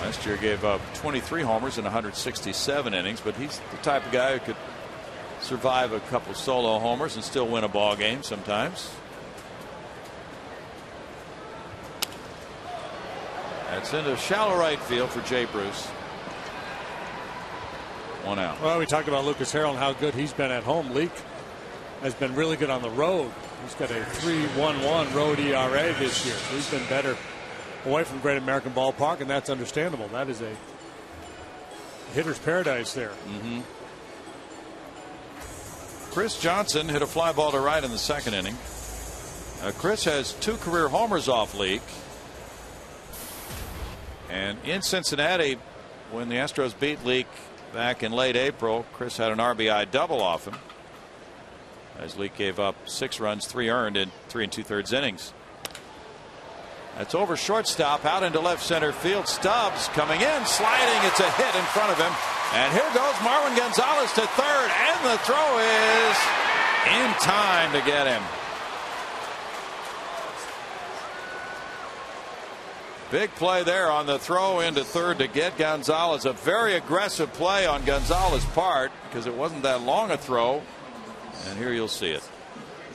Last year gave up 23 homers in 167 innings, but he's the type of guy who could survive a couple solo homers and still win a ball game sometimes. That's into shallow right field for Jay Bruce. 1 out. Well, we talked about Lucas Harrell and how good he's been at home. Leake has been really good on the road. He's got a 3.11 road ERA this year. So he's been better away from Great American Ballpark, and that's understandable. That is a hitter's paradise there. Mm-hmm. Chris Johnson hit a fly ball to right in the 2nd inning. Chris has 2 career homers off Leake. And in Cincinnati, when the Astros beat Leake back in late April, Chris had an RBI double off him, as Leake gave up 6 runs, 3 earned in 3 2/3 innings. That's over shortstop, out into left center field. Stubbs coming in, sliding. It's a hit in front of him. And here goes Marwin Gonzalez to third, and the throw is in time to get him. Big play there on the throw into third to get Gonzalez. A very aggressive play on Gonzalez's part because it wasn't that long a throw. And here you'll see it.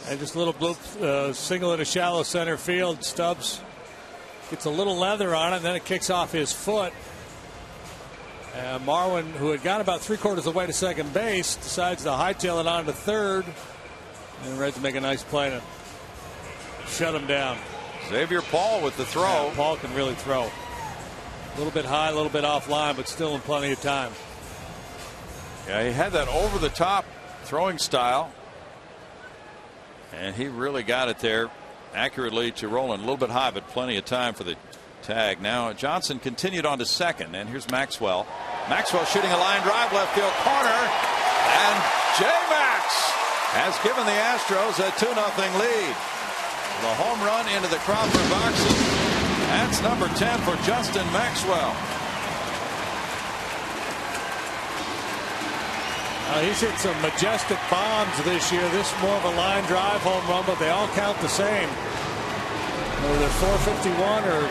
And just a little bloop, single into shallow center field. Stubbs Gets a little leather on it, and then it kicks off his foot. Marwin, who had got about 3/4 of the way to second base, decides to hightail it on to third. And the Reds make a nice play to shut him down. Xavier Paul with the throw. Yeah, Paul can really throw. A little bit high, a little bit offline, but still in plenty of time. Yeah, he had that over-the-top throwing style. And he really got it there accurately to Roland. A little bit high, but plenty of time for the tag. Now Johnson continued on to second, and here's Maxwell. Maxwell shooting a line drive left field corner, and J-Max has given the Astros a 2-0 lead. The home run into the Crawford boxes. That's number 10 for Justin Maxwell. He's hit some majestic bombs this year. This is more of a line drive home run, but they all count the same. Whether they're 451 or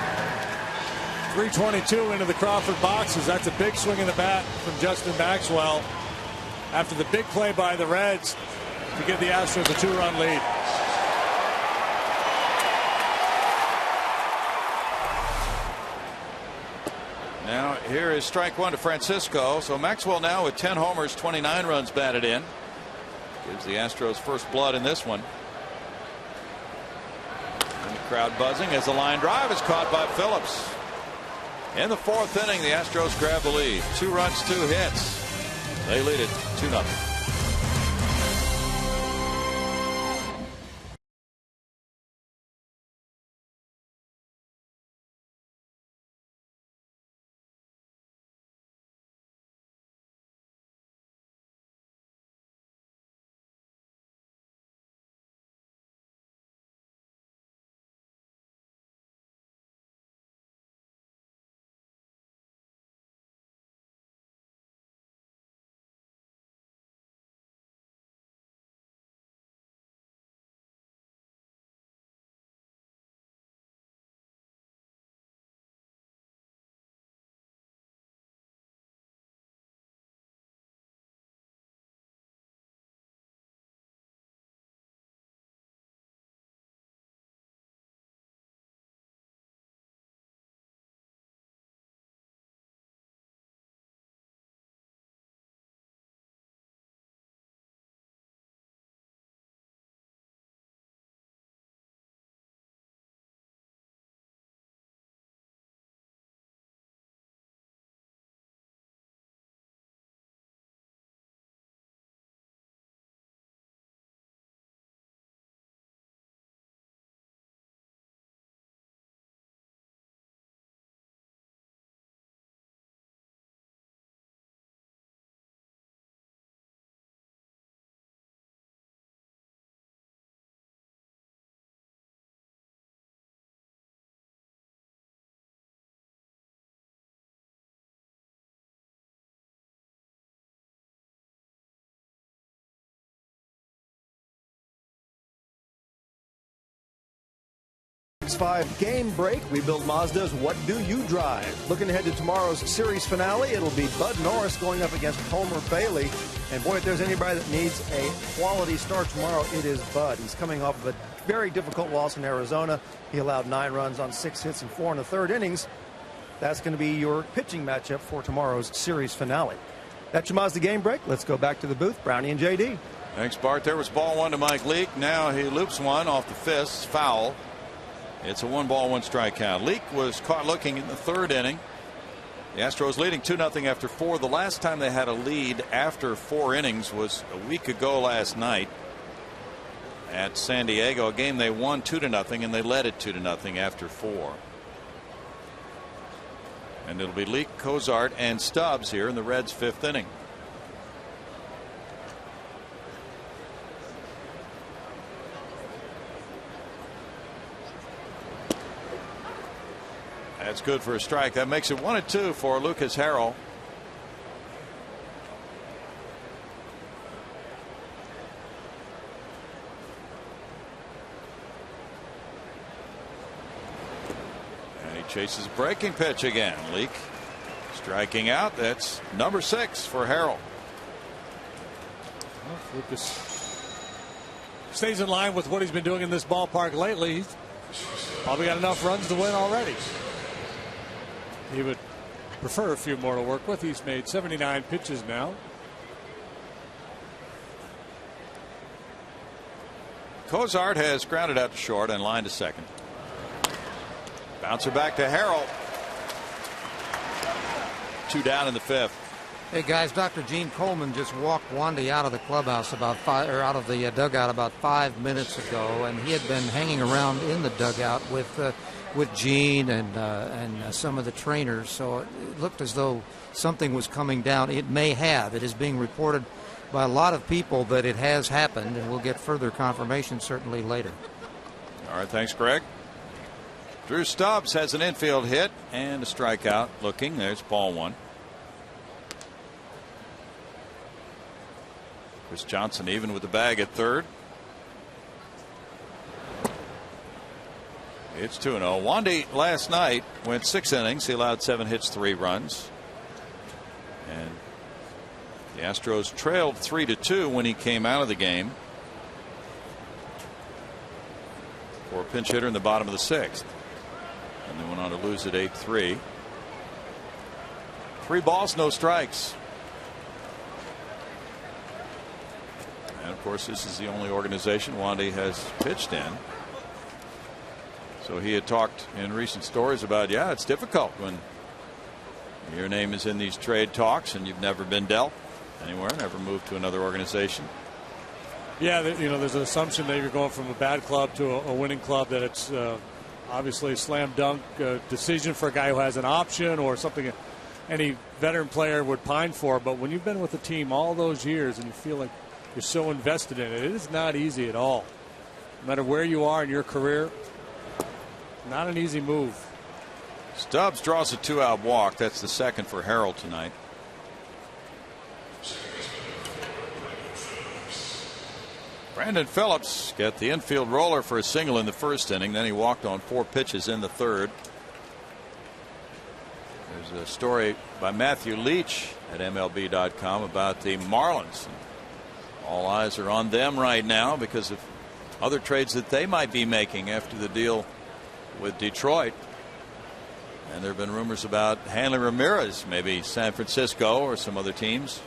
322 into the Crawford boxes. That's a big swing in the bat from Justin Maxwell after the big play by the Reds to give the Astros a 2-run lead. Now here is strike one to Francisco. So Maxwell now with 10 homers, 29 runs batted in. Gives the Astros first blood in this one. And the crowd buzzing as the line drive is caught by Phillips. In the fourth inning, the Astros grab the lead. 2 runs, 2 hits. They lead it 2-0. X5 game break. We build Mazda's What Do You Drive? Looking ahead to tomorrow's series finale, it'll be Bud Norris going up against Homer Bailey. And boy, if there's anybody that needs a quality start tomorrow, it is Bud. He's coming off of a very difficult loss in Arizona. He allowed 9 runs on 6 hits and 4 in the third innings. That's going to be your pitching matchup for tomorrow's series finale. That's your Mazda game break. Let's go back to the booth. Brownie and JD. Thanks, Bart. There was ball 1 to Mike Leake. Now he loops one off the fist. Foul. It's a 1-ball, 1-strike count. Leake was caught looking in the third inning. The Astros leading 2-0 after 4. The last time they had a lead after 4 innings was a week ago last night at San Diego, a game they won 2-0, and they led it 2-0 after 4. And it'll be Leake, Cozart, and Stubbs here in the Reds' 5th inning. That's good for a strike. That makes it 1-2 for Lucas Harrell. And he chases breaking pitch again. Leake striking out. That's number 6 for Harrell. Well, Lucas stays in line with what he's been doing in this ballpark lately. He's Probably got enough runs to win already. He would prefer a few more to work with. He's made 79 pitches now. Cozart has grounded out to short and lined to second. Bouncer back to Harrell. 2 down in the 5th. Hey guys, Dr. Gene Coleman just walked Wandy out of the clubhouse out of the dugout about 5 minutes ago, and he had been hanging around in the dugout with Gene and some of the trainers. So it looked as though something was coming down. It may have. It is being reported by a lot of people that it has happened, and we'll get further confirmation certainly later. All right, thanks, Greg. Drew Stubbs has an infield hit and a strikeout. Looking, there's ball 1. Chris Johnson even with the bag at third. It's 2-0. Wandy last night went 6 innings. He allowed 7 hits, 3 runs. And the Astros trailed 3-2 when he came out of the game for a pinch hitter in the bottom of the 6th. And they went on to lose at 8-3. 3 balls, no strikes. And of course, this is the only organization Wandy has pitched in. So he had talked in recent stories about, yeah, it's difficult when your name is in these trade talks and you've never been dealt anywhere, never moved to another organization. Yeah, there's an assumption that you're going from a bad club to a winning club, that it's obviously a slam dunk decision for a guy who has an option or something any veteran player would pine for. But when you've been with a team all those years and you feel like you're so invested in it, it is not easy at all. No matter where you are in your career, not an easy move. Stubbs draws a 2-out walk. That's the second for Harrell tonight. Brandon Phillips got the infield roller for a single in the 1st inning. Then he walked on 4 pitches in the 3rd. There's a story by Matthew Leach at MLB.com about the Marlins. All eyes are on them right now because of other trades that they might be making after the deal with Detroit. And there have been rumors about Hanley Ramirez. Maybe San Francisco or some other teams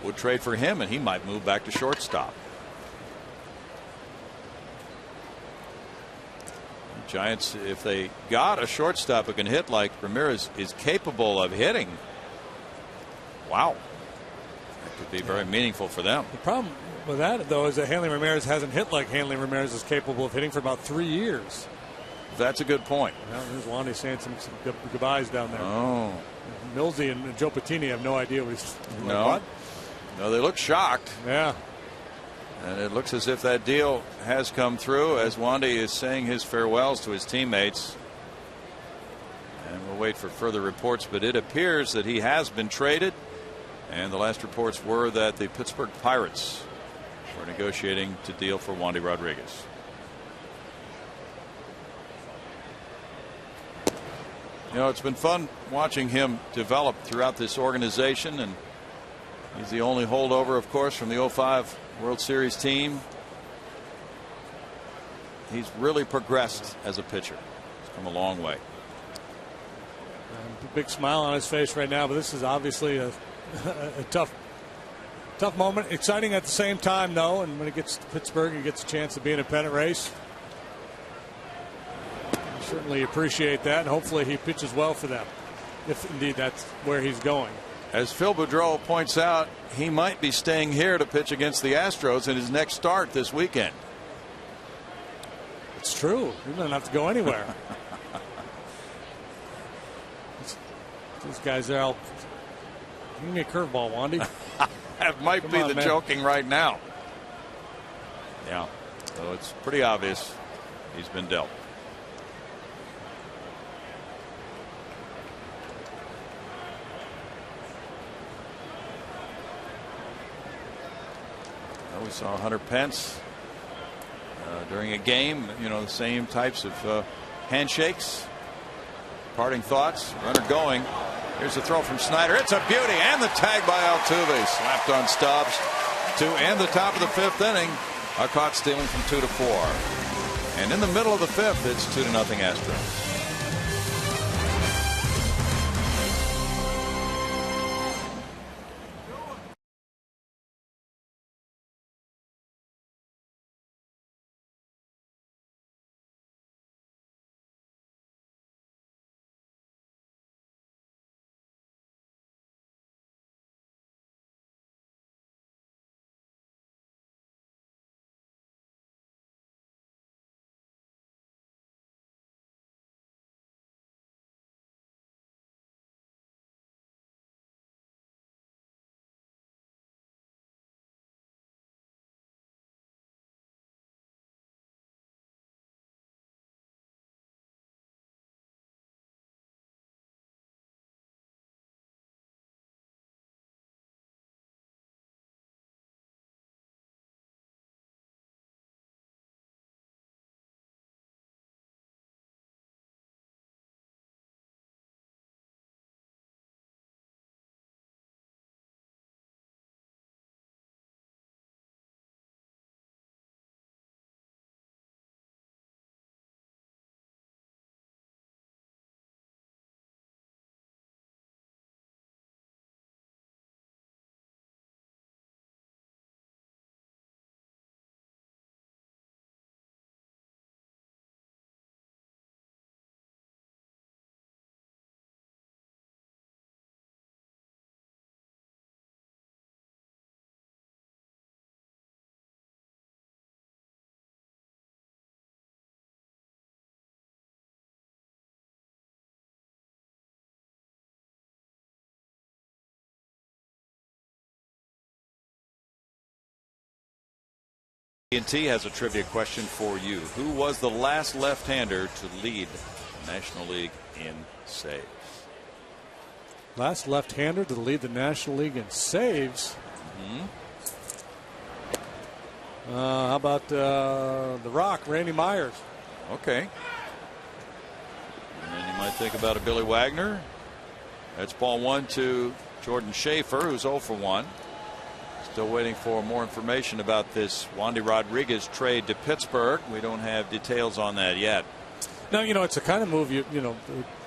would trade for him, and he might move back to shortstop. The Giants, if they got a shortstop who can hit like Ramirez is capable of hitting, wow, that could be very meaningful for them. The problem with that, though, is that Hanley Ramirez hasn't hit like Hanley Ramirez is capable of hitting for about 3 years. That's a good point. Well, there's Wandy saying some goodbyes down there. Oh. Millsy and Joe Patini have no idea what he's like. No. What? No, they look shocked. Yeah. And it looks as if that deal has come through as Wandy is saying his farewells to his teammates. And we'll wait for further reports, but it appears that he has been traded. And the last reports were that the Pittsburgh Pirates were negotiating to deal for Wandy Rodriguez. You know, it's been fun watching him develop throughout this organization, and he's the only holdover, of course, from the 2005 World Series team. He's really progressed as a pitcher. He's come a long way. A big smile on his face right now, but this is obviously a tough moment. Exciting at the same time, though, and when he gets to Pittsburgh, he gets a chance to be in a pennant race. Certainly appreciate that, and hopefully he pitches well for them, if indeed that's where he's going. As Phil Boudreau points out, he might be staying here to pitch against the Astros in his next start this weekend. It's true. He doesn't have to go anywhere. These guys are all. Give me a curveball, Wandy. That might be the joking right now. Yeah, so it's pretty obvious he's been dealt. We saw Hunter Pence during a game, you know, the same types of handshakes. Parting thoughts. Runner going. Here's the throw from Snyder. It's a beauty, and the tag by Altuve. Slapped on Stubbs to end the top of the 5th inning. A caught stealing from 2-4. And in the middle of the fifth, it's 2-0 Astros. CIN has a trivia question for you. Who was the last left-hander to lead the National League in saves? Last left-hander to lead the National League in saves? How about The Rock, Randy Myers? Okay. And then you might think about a Billy Wagner. That's ball one to Jordan Schaefer, who's 0 for 1. Still waiting for more information about this Wandy Rodriguez trade to Pittsburgh. We don't have details on that yet. No, you know, it's the kind of move you know,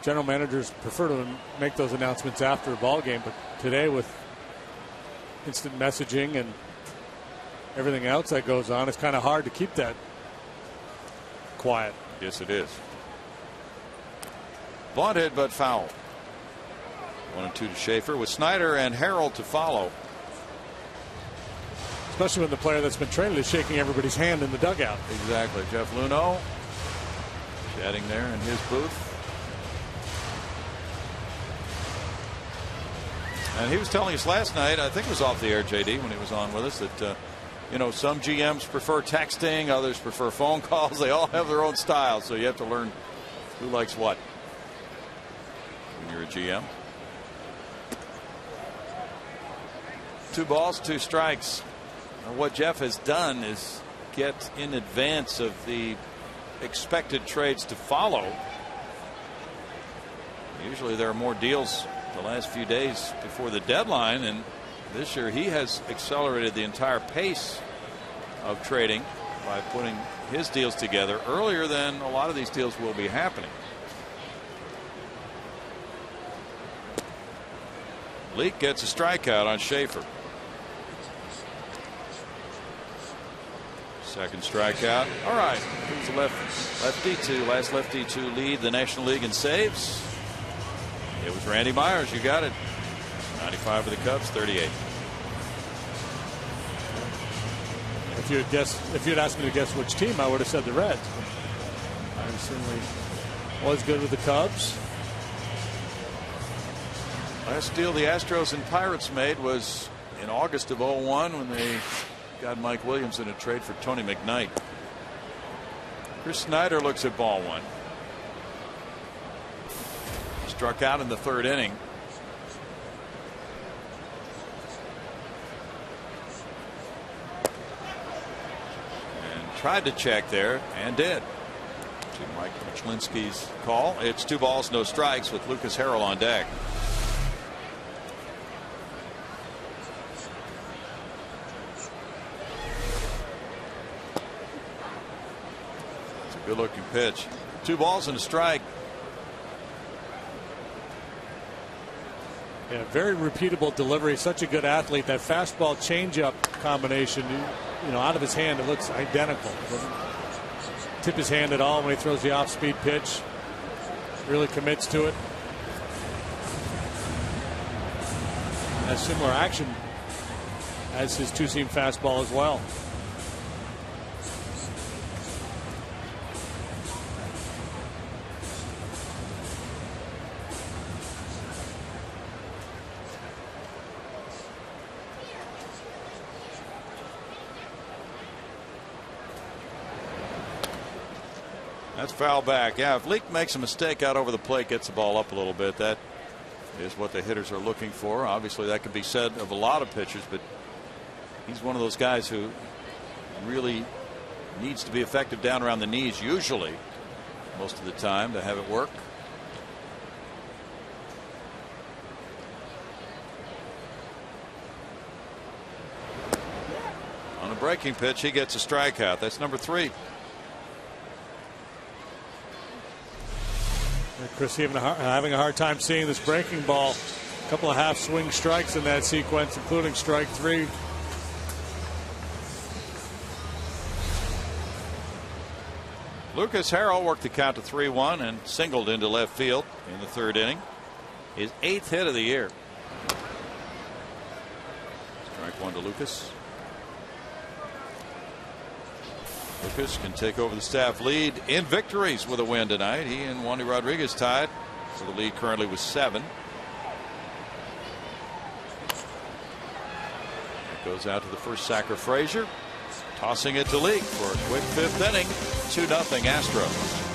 general managers prefer to make those announcements after a ball game, but today with instant messaging and everything else that goes on, it's kind of hard to keep that quiet. Yes, it is. Bunted but foul. 1-2 to Schaefer with Snyder and Harold to follow. Especially when the player that's been traded is shaking everybody's hand in the dugout. Exactly. Jeff Luhnow chatting there in his booth. And he was telling us last night, I think it was off the air, JD, when he was on with us, that you know, some GMs prefer texting, others prefer phone calls. They all have their own style, so you have to learn who likes what when you're a GM. 2 balls, 2 strikes. And what Jeff has done is get in advance of the expected trades to follow. Usually there are more deals the last few days before the deadline, and this year he has accelerated the entire pace of trading by putting his deals together earlier than a lot of these deals will be happening. Leake gets a strikeout on Schaefer. Second strikeout. All right. Who's the last lefty to lead the National League in saves? It was Randy Myers. You got it. 95 for the Cubs, 38. If you'd asked me to guess which team, I would have said the Reds. I certainly was good with the Cubs. Last deal the Astros and Pirates made was in August of 01 when they got Mike Williams in a trade for Tony McKnight. Chris Snyder looks at ball one. Struck out in the 3rd inning. And tried to check there and did. To Mike Machlinski's call. It's 2 balls, no strikes with Lucas Harrell on deck. Good looking pitch. 2 balls and a strike. Yeah, very repeatable delivery. Such a good athlete. That fastball changeup combination, out of his hand, it looks identical. Doesn't tip his hand at all when he throws the off-speed pitch. Really commits to it. Has similar action as his two-seam fastball as well. That's foul back. Yeah, if Leake makes a mistake out over the plate, gets the ball up a little bit, that is what the hitters are looking for. Obviously, that could be said of a lot of pitchers, but he's one of those guys who really needs to be effective down around the knees, usually, most of the time, to have it work. On a breaking pitch, he gets a strikeout. That's number 3. Chris having a hard time seeing this breaking ball. A couple of half swing strikes in that sequence, including strike 3. Lucas Harrell worked the count to 3-1 and singled into left field in the 3rd inning. His 8th hit of the year. Strike 1 to Lucas. Lucas can take over the staff lead in victories with a win tonight. He and Wandy Rodriguez tied for the lead currently with 7. It goes out to the first sacker, Frazier, tossing it to Leake for a quick 5th inning. 2-0 Astros.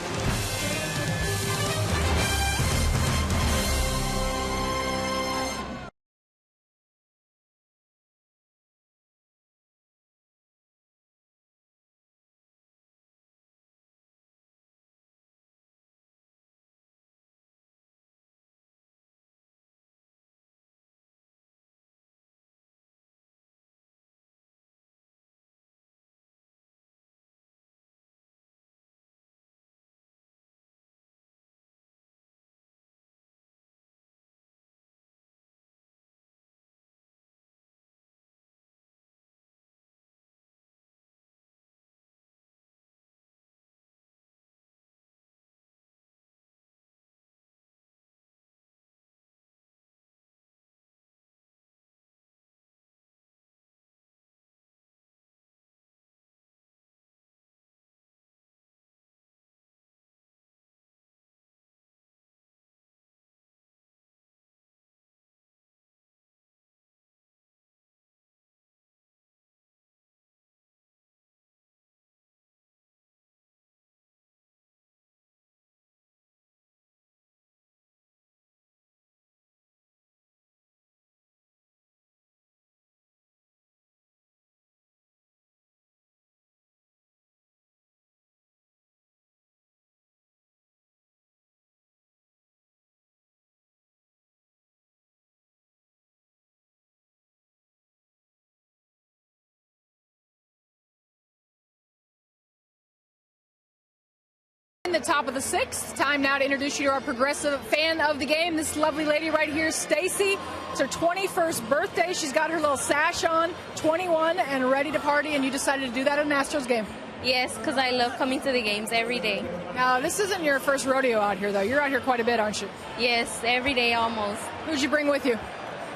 In the top of the 6th, time now to introduce you to our progressive fan of the game. This lovely lady right here, Stacy. It's her 21st birthday. She's got her little sash on, 21 and ready to party, and you decided to do that at an Astros game. Yes, because I love coming to the games every day. Now, this isn't your first rodeo out here, though. You're out here quite a bit, aren't you? Yes, every day almost. Who'd you bring with you?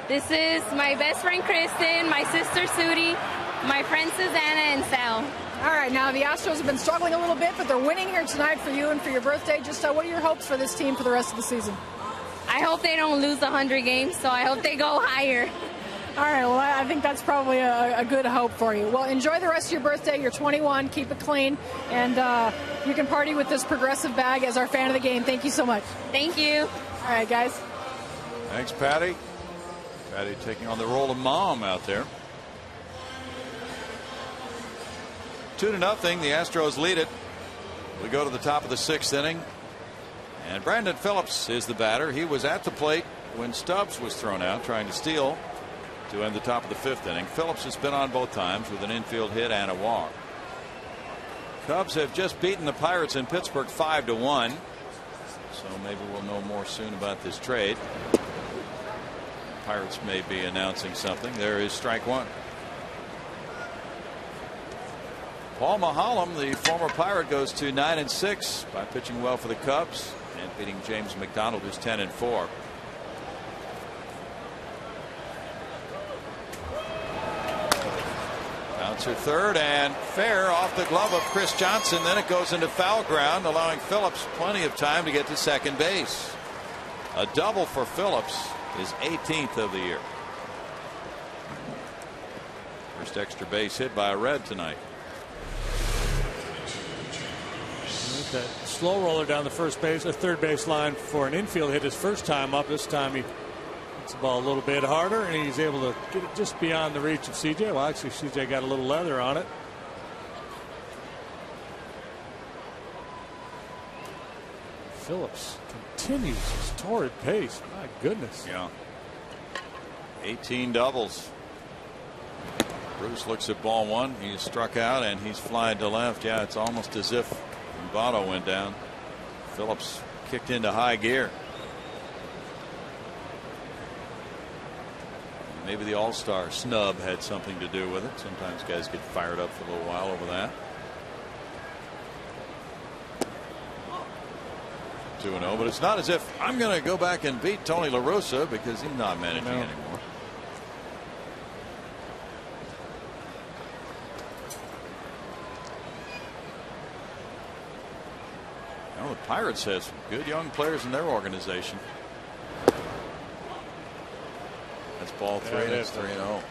This is my best friend, Kristen, my sister, Sudi, my friends, Susanna, and Sal. All right, now the Astros have been struggling a little bit, but they're winning here tonight for you and for your birthday. Just what are your hopes for this team for the rest of the season? I hope they don't lose 100 games, so I hope they go higher. All right, well, I think that's probably a good hope for you. Well, enjoy the rest of your birthday. You're 21. Keep it clean, and you can party with this progressive bag as our fan of the game. Thank you so much. Thank you. All right, guys. Thanks, Patty. Patty taking on the role of mom out there. 2-0. The Astros lead it. We go to the top of the 6th inning. And Brandon Phillips is the batter. He was at the plate when Stubbs was thrown out trying to steal to end the top of the 5th inning. Phillips has been on both times with an infield hit and a walk. Cubs have just beaten the Pirates in Pittsburgh 5-1. So maybe we'll know more soon about this trade. Pirates may be announcing something. There is strike one. Paul Maholm, the former Pirate, goes to 9-6 by pitching well for the Cubs and beating James McDonald, who's 10-4. Bouncer third and fair off the glove of Chris Johnson. Then it goes into foul ground, allowing Phillips plenty of time to get to second base. A double for Phillips, his 18th of the year. First extra base hit by a Red tonight. That slow roller down the first base or third base line for an infield hit his first time up. This time he hits the ball a little bit harder and he's able to get it just beyond the reach of CJ. Well, actually CJ got a little leather on it. Phillips continues his torrid pace. My goodness. Yeah. 18 doubles. Bruce looks at ball one. He's struck out and he's flying to left. Yeah, it's almost as if Votto went down. Phillips kicked into high gear. Maybe the All-Star snub had something to do with it. Sometimes guys get fired up for a little while over that. 2-0, but it's not as if I'm going to go back and beat Tony La Russa because he's not managing anymore. The Pirates have some good young players in their organization. That's ball three. That's 3-0.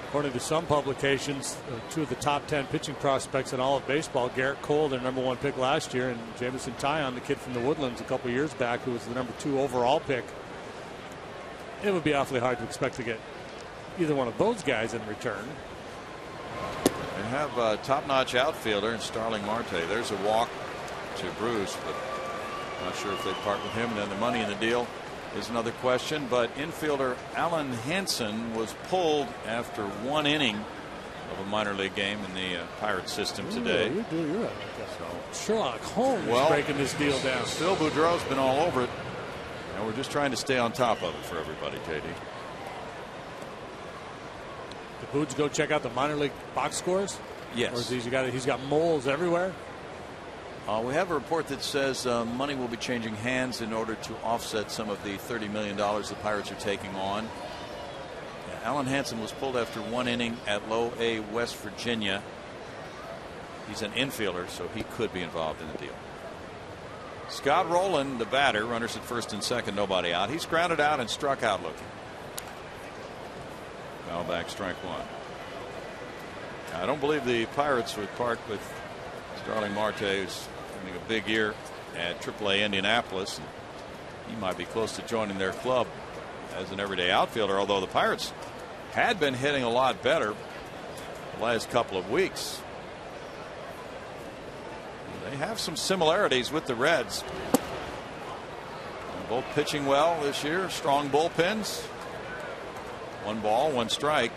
According to some publications, two of the top 10 pitching prospects in all of baseball, Garrett Cole, their #1 pick last year, and Jamison Tyon, the kid from the Woodlands a couple years back, who was the #2 overall pick. It would be awfully hard to expect to get either one of those guys in return. They have a top-notch outfielder in Starling Marte. There's a walk to Bruce, but not sure if they part with him. And then the money in the deal is another question. But infielder Alan Hansen was pulled after 1 inning of a minor league game in the Pirate system today. You're right. So Sherlock Holmes breaking this deal down. Phil Boudreau's been all over it, and we're just trying to stay on top of it for everybody. JD. Did Boods go check out the minor league box scores? Yes. Or is he's got moles everywhere? We have a report that says money will be changing hands in order to offset some of the $30 million the Pirates are taking on. Alan Hansen was pulled after 1 inning at Low A, West Virginia. He's an infielder, so he could be involved in the deal. Scott Rowland, the batter, runners at first and second, nobody out. He's grounded out and struck out looking. Foul back, strike one. I don't believe the Pirates would part with Starling Marte, who's having a big year at AAA Indianapolis. He might be close to joining their club as an everyday outfielder, although the Pirates had been hitting a lot better the last couple of weeks. They have some similarities with the Reds. They're both pitching well this year, strong bullpens. 1 ball, 1 strike.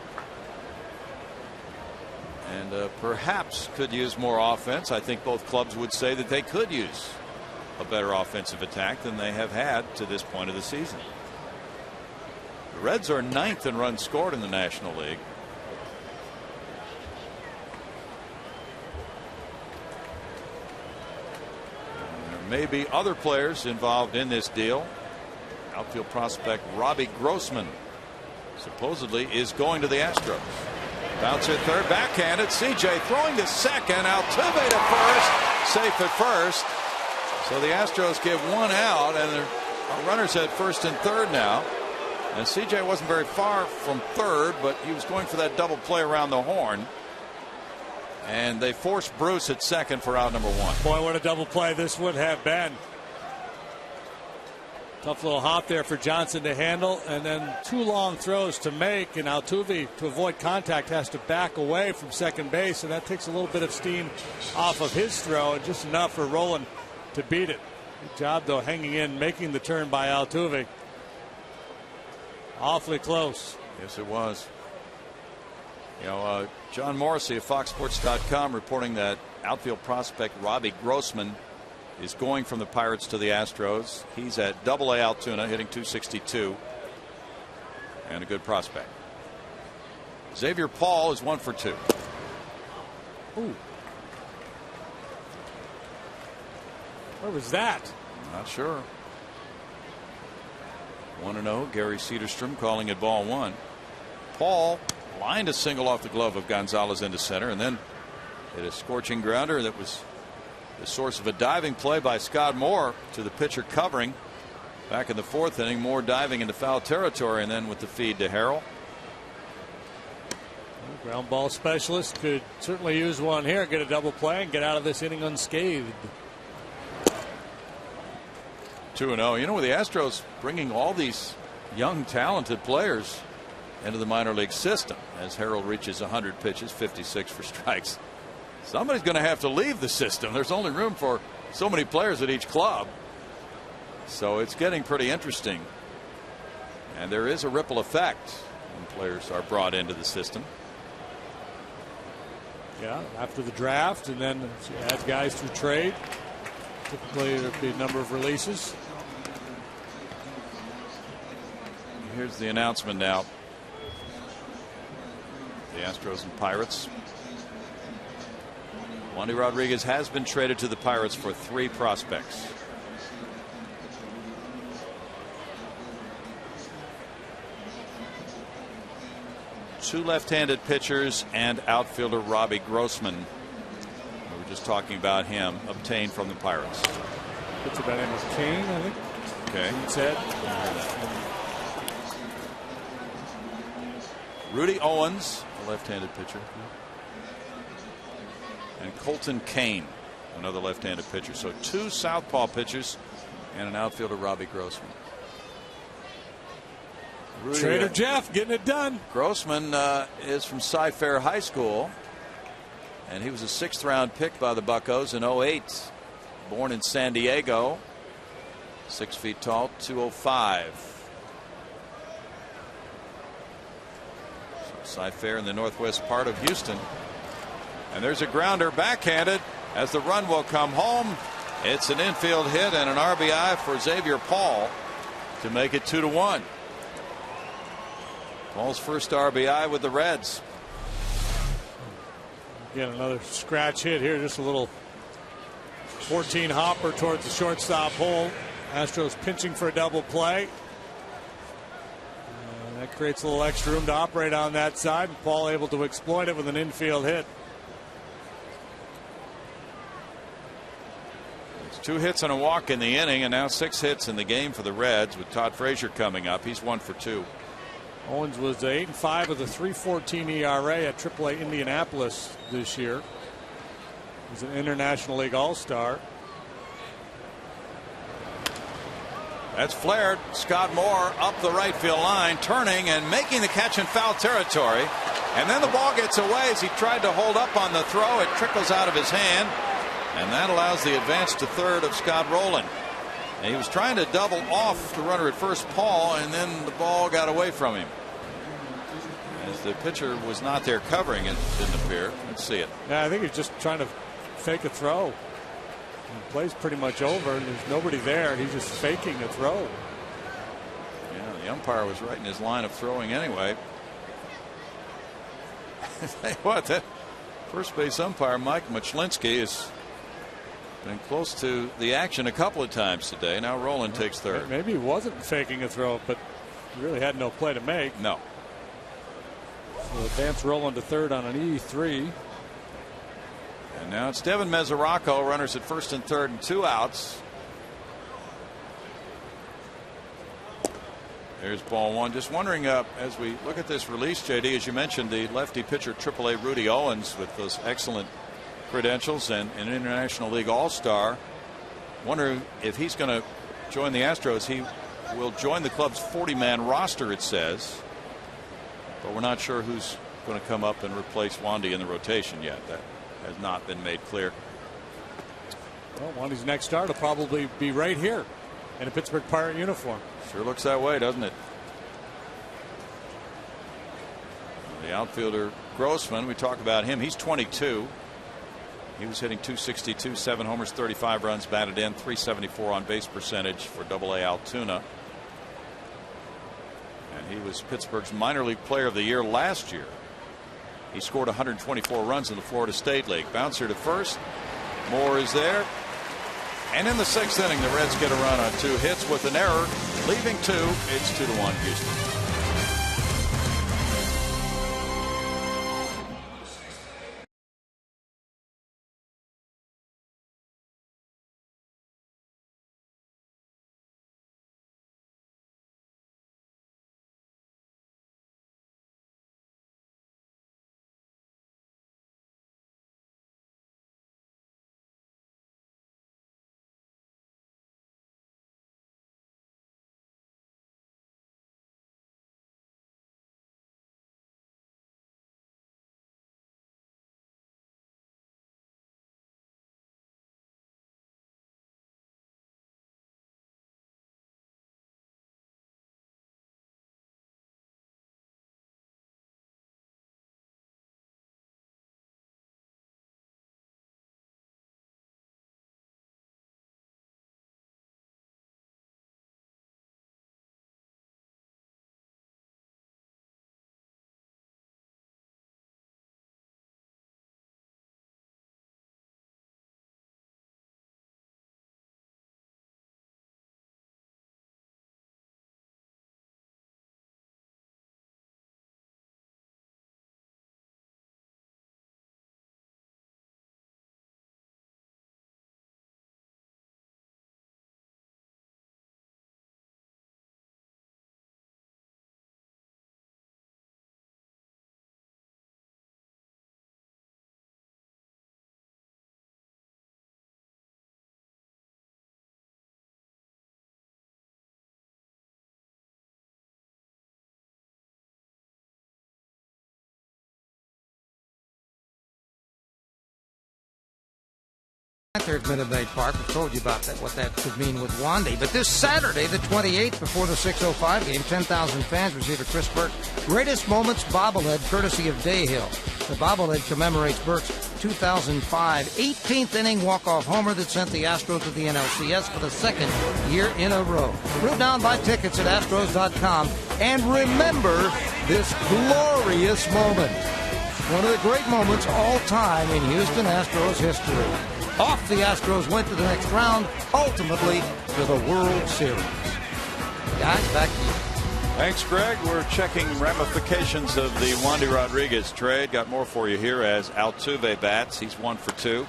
And perhaps could use more offense. I think both clubs would say that they could use a better offensive attack than they have had to this point of the season. The Reds are 9th in runs scored in the National League. And there may be other players involved in this deal. Outfield prospect Robbie Grossman supposedly is going to the Astros. Bouncer third, backhanded. CJ throwing to second. Altuve to first. Safe at first. So the Astros give 1 out, and their runners at first and third now. And CJ wasn't very far from third, but he was going for that double play around the horn. And they forced Bruce at second for out number 1. Boy, what a double play this would have been. Tough little hop there for Johnson to handle, and then 2 long throws to make, and Altuve, to avoid contact, has to back away from second base, and that takes a little bit of steam off of his throw, and just enough for Rowland to beat it. Good job, though, hanging in, making the turn by Altuve. Awfully close. Yes, it was. You know, John Morrissey of FoxSports.com reporting that outfield prospect Robbie Grossman is going from the Pirates to the Astros. He's at AA Altoona, hitting .262, and a good prospect. Xavier Paul is 1 for 2. Ooh. Where was that? Not sure. 1-0. Gary Cederstrom calling it ball 1. Paul lined a single off the glove of Gonzalez into center, and then hit a scorching grounder that was the source of a diving play by Scott Moore to the pitcher covering. Back in the 4th inning, Moore diving into foul territory, and then with the feed to Harrell. Ground ball specialist could certainly use one here, get a double play, and get out of this inning unscathed. 2-0. You know, with the Astros bringing all these young talented players into the minor league system, as Harrell reaches 100 pitches, 56 for strikes, somebody's going to have to leave the system. There's only room for so many players at each club, so it's getting pretty interesting, and there is a ripple effect when players are brought into the system. Yeah, after the draft, and then add guys through trade. Typically there'd be a number of releases. Here's the announcement now. The Astros and Pirates. Wandy Rodriguez has been traded to the Pirates for 3 prospects. Two left-handed pitchers and outfielder Robbie Grossman. We were just talking about him, obtained from the Pirates. Pitcher by the name of Kane, I think. Okay. He said. Rudy Owens, a left-handed pitcher, and Colton Kane, another left-handed pitcher. So 2 southpaw pitchers and an outfielder, Robbie Grossman. Trader Jeff getting it done. Grossman is from Cy-Fair High School, and he was a 6th round pick by the Buccos in 08. Born in San Diego, 6 feet tall, 205. So Cy-Fair in the northwest part of Houston. And there's a grounder backhanded as the run will come home. It's an infield hit and an RBI for Xavier Paul to make it 2-1. Paul's first RBI with the Reds. Again, another scratch hit here, just a little 14 hopper towards the shortstop hole. Astros pinching for a double play. That creates a little extra room to operate on that side, and Paul able to exploit it with an infield hit. It's 2 hits and a walk in the inning, and now 6 hits in the game for the Reds with Todd Frazier coming up. He's 1 for 2. Owens was 8-5 with a 3.14 ERA at AAA Indianapolis this year. He's an International League All-Star. That's flared. Scott Moore up the right field line, turning and making the catch in foul territory. And then the ball gets away as he tried to hold up on the throw. It trickles out of his hand, and that allows the advance to third of Scott Rowland. And he was trying to double off the runner at first, Paul, and then the ball got away from him. As the pitcher was not there covering it, didn't appear. Let's see it. Yeah, I think he's just trying to fake a throw. The play's pretty much over. There's nobody there. He's just faking a throw. Yeah, the umpire was right in his line of throwing anyway. Tell you what, that first base umpire Mike Machlinski has been close to the action a couple of times today. Now Rowland takes third. Maybe he wasn't faking a throw, but he really had no play to make. No. So advance Rowland to third on an E3. And now it's Devin Mesoraco, runners at first and third and 2 outs. There's ball 1. Just wondering, as we look at this release, JD, as you mentioned, the lefty pitcher AAA Rudy Owens with those excellent credentials and an International League All-Star. Wonder if he's going to join the Astros. He will join the club's 40-man roster, it says. But we're not sure who's going to come up and replace Wandy in the rotation yet. That has not been made clear. Well, Wandy's next start will probably be right here in a Pittsburgh Pirate uniform. Sure looks that way, doesn't it? The The outfielder Grossman, we talk about him. He's 22. He was hitting .262, 7 homers, 35 runs batted in, .374 on base percentage for AA Altoona. And he was Pittsburgh's minor league player of the year last year. He scored 124 runs in the Florida State League. Bouncer to first. Moore is there. And in the 6th inning, the Reds get a run on 2 hits with an error, leaving 2. It's 2-1 Houston. There at Minute Maid Park. We've told you about that, what that could mean with Wandy. But this Saturday, the 28th, before the 6:05 game, 10,000 fans receive a Chris Burke Greatest Moments bobblehead, courtesy of Dayhill. The bobblehead commemorates Burke's 2005 18th inning walk-off homer that sent the Astros to the NLCS for the 2nd year in a row. Root now and buy tickets at Astros.com. And remember this glorious moment. One of the great moments all time in Houston Astros history. Off the Astros went to the next round, ultimately to the World Series. Guys, back to you. Thanks, Greg. We're checking ramifications of the Wandy Rodriguez trade. Got more for you here as Altuve bats. He's 1 for 2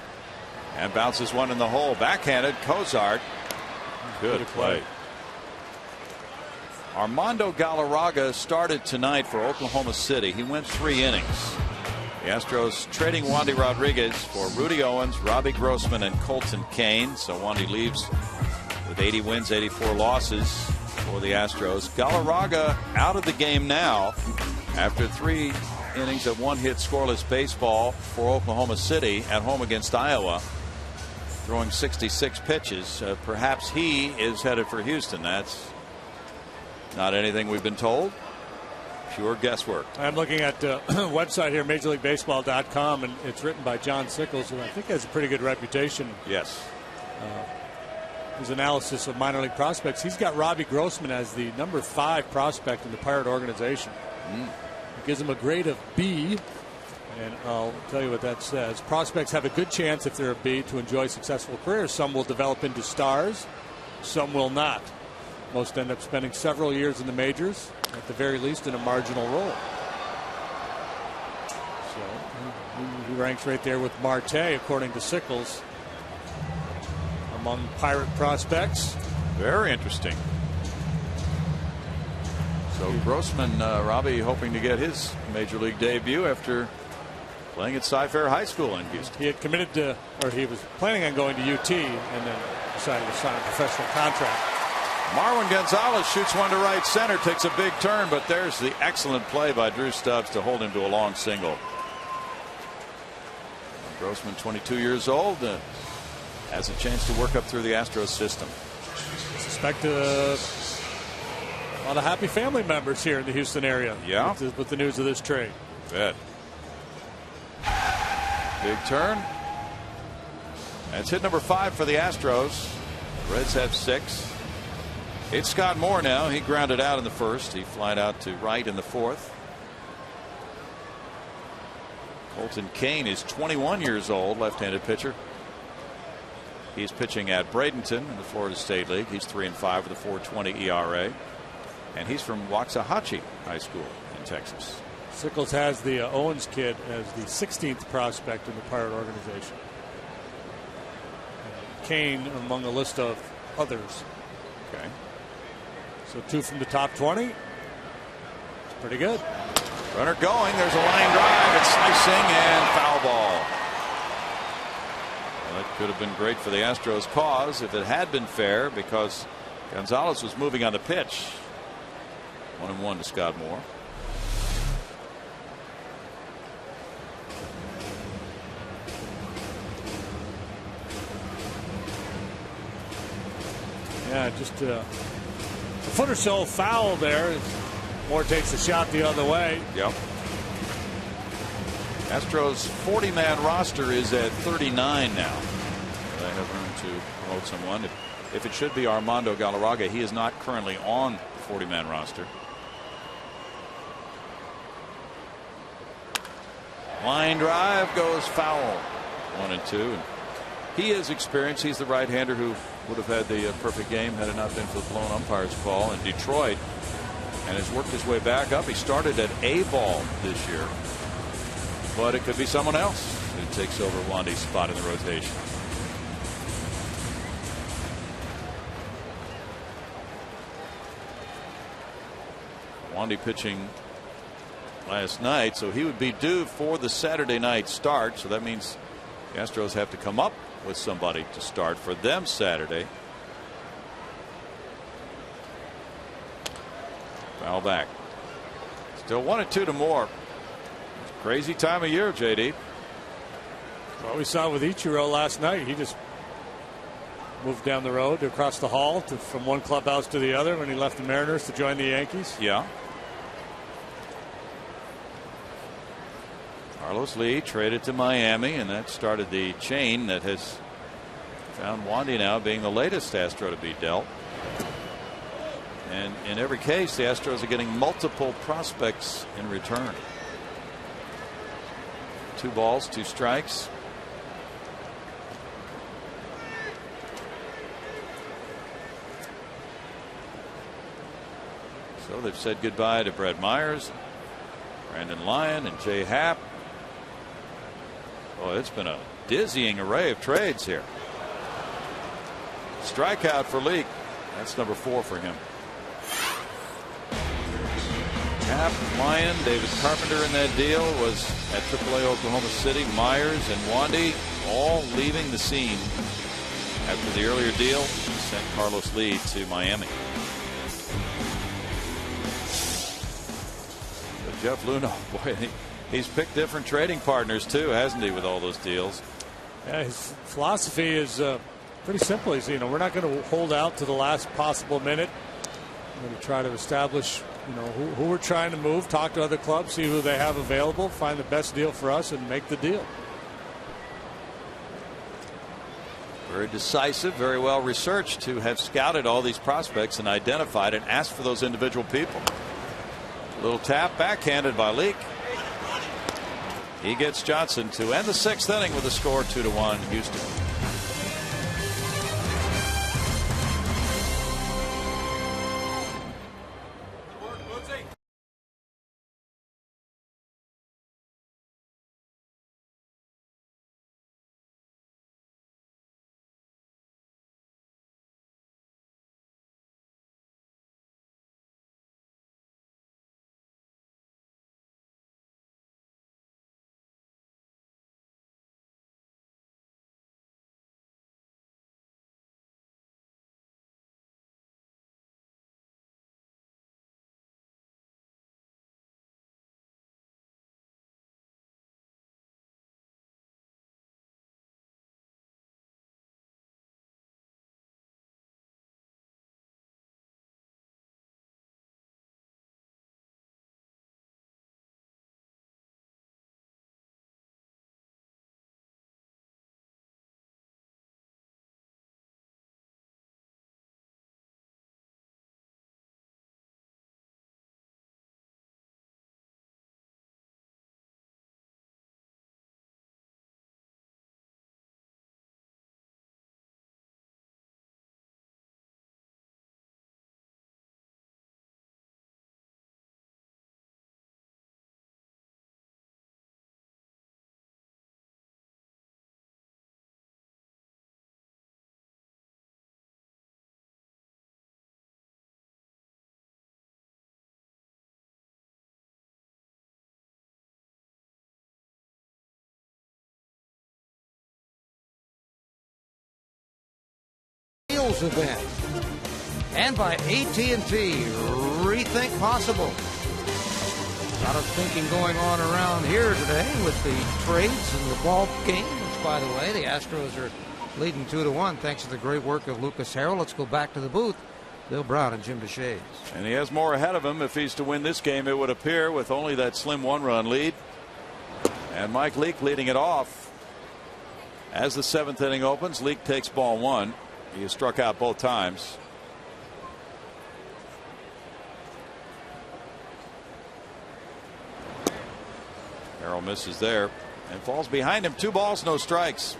and bounces one in the hole. Backhanded, Cozart. Good play. Armando Galarraga started tonight for Oklahoma City. He went 3 innings. The Astros trading Wandy Rodriguez for Rudy Owens, Robbie Grossman, and Colton Kane. So Wandy leaves with 80 wins, 84 losses for the Astros. Galarraga out of the game now after 3 innings of 1-hit scoreless baseball for Oklahoma City at home against Iowa, throwing 66 pitches. Perhaps he is headed for Houston. That's not anything we've been told. Pure guesswork. I'm looking at the website here, MajorLeagueBaseball.com, and it's written by John Sickles, who I think has a pretty good reputation. Yes. His analysis of minor league prospects. He's got Robbie Grossman as the number 5 prospect in the Pirate organization. He gives him a grade of B, and I'll tell you what that says. Prospects have a good chance, if they're a B, to enjoy successful careers. Some will develop into stars, some will not. Most end up spending several years in the majors, at the very least in a marginal role. So he ranks right there with Marte, according to Sickles, among Pirate prospects. Very interesting. So Grossman, Robbie, hoping to get his major league debut after playing at Cy-Fair High School in Houston. He had committed to, or he was planning on going to UT, and then decided to sign a professional contract. Marwin Gonzalez shoots one to right center, takes a big turn, but there's the excellent play by Drew Stubbs to hold him to a long single. Grossman, 22 years old, has a chance to work up through the Astros system. I suspect a lot of happy family members here in the Houston area. Yeah. With the news of this trade. Bet. Big turn. That's hit number 5 for the Astros. Reds have 6. It's Scott Moore now. He grounded out in the first. He flied out to right in the fourth. Colton Kane is 21 years old, left-handed pitcher. He's pitching at Bradenton in the Florida State League. He's 3-5 with a 4.20 ERA. And he's from Waxahachie High School in Texas. Sickles has the Owens kid as the 16th prospect in the Pirate organization. Kane among a list of others. Okay. So 2 from the top 20. It's pretty good. Runner going. There's a line drive. It's slicing and foul ball. Well, that could have been great for the Astros' cause if it had been fair, because Gonzalez was moving on the pitch. 1-1 to Scott Moore. Yeah, just a foot or so foul there. Moore takes a shot the other way. Yep. Astros 40-man roster is at 39 now. They have room to promote someone. If it should be Armando Galarraga, he is not currently on the 40-man roster. Line drive goes foul. 1-2. He is experienced. He's the right-hander who would have had the perfect game had it not been for the blown umpire's call in Detroit, and has worked his way back up. He started at A ball this year, but it could be someone else who takes over Wandy's spot in the rotation. Wandy pitching last night, so he would be due for the Saturday night start. So that means the Astros have to come up with somebody to start for them Saturday. Foul back. Still 1-2 to Moore. Crazy time of year, JD. Well, we saw with Ichiro last night. He just moved down the road across the hall from one clubhouse to the other when he left the Mariners to join the Yankees. Yeah. Carlos Lee traded to Miami, and that started the chain that has found Wandy now being the latest Astro to be dealt. And in every case, the Astros are getting multiple prospects in return. 2 balls, 2 strikes. So they've said goodbye to Brad Myers, Brandon Lyon, and Jay Happ. Oh, it's been a dizzying array of trades here. Strikeout for Leake. That's number 4 for him. Happ, Lyon, David Carpenter in that deal was at AAA Oklahoma City. Myers and Wandy all leaving the scene after the earlier deal sent Carlos Lee to Miami. But Jeff Luhnow, boy, he's picked different trading partners too, hasn't he, with all those deals? Yeah, his philosophy is pretty simple. He's, we're not going to hold out to the last possible minute. We're going to try to establish, who we're trying to move, talk to other clubs, see who they have available, find the best deal for us, and make the deal. Very decisive, very well researched to have scouted all these prospects and identified and asked for those individual people. Little tap backhanded by Leake. He gets Johnson to end the 6th inning with a score 2-1 Houston. Eagles event. And by AT&T, Rethink Possible. A lot of thinking going on around here today with the trades and the ball game, which, by the way, the Astros are leading 2-1 thanks to the great work of Lucas Harrell. Let's go back to the booth. Bill Brown and Jim Deshaies. And he has more ahead of him if he's to win this game, it would appear, with only that slim 1-run lead. And Mike Leake leading it off. As the 7th inning opens, Leake takes ball 1. He has struck out both times. Harrell misses there and falls behind him. 2 balls, no strikes.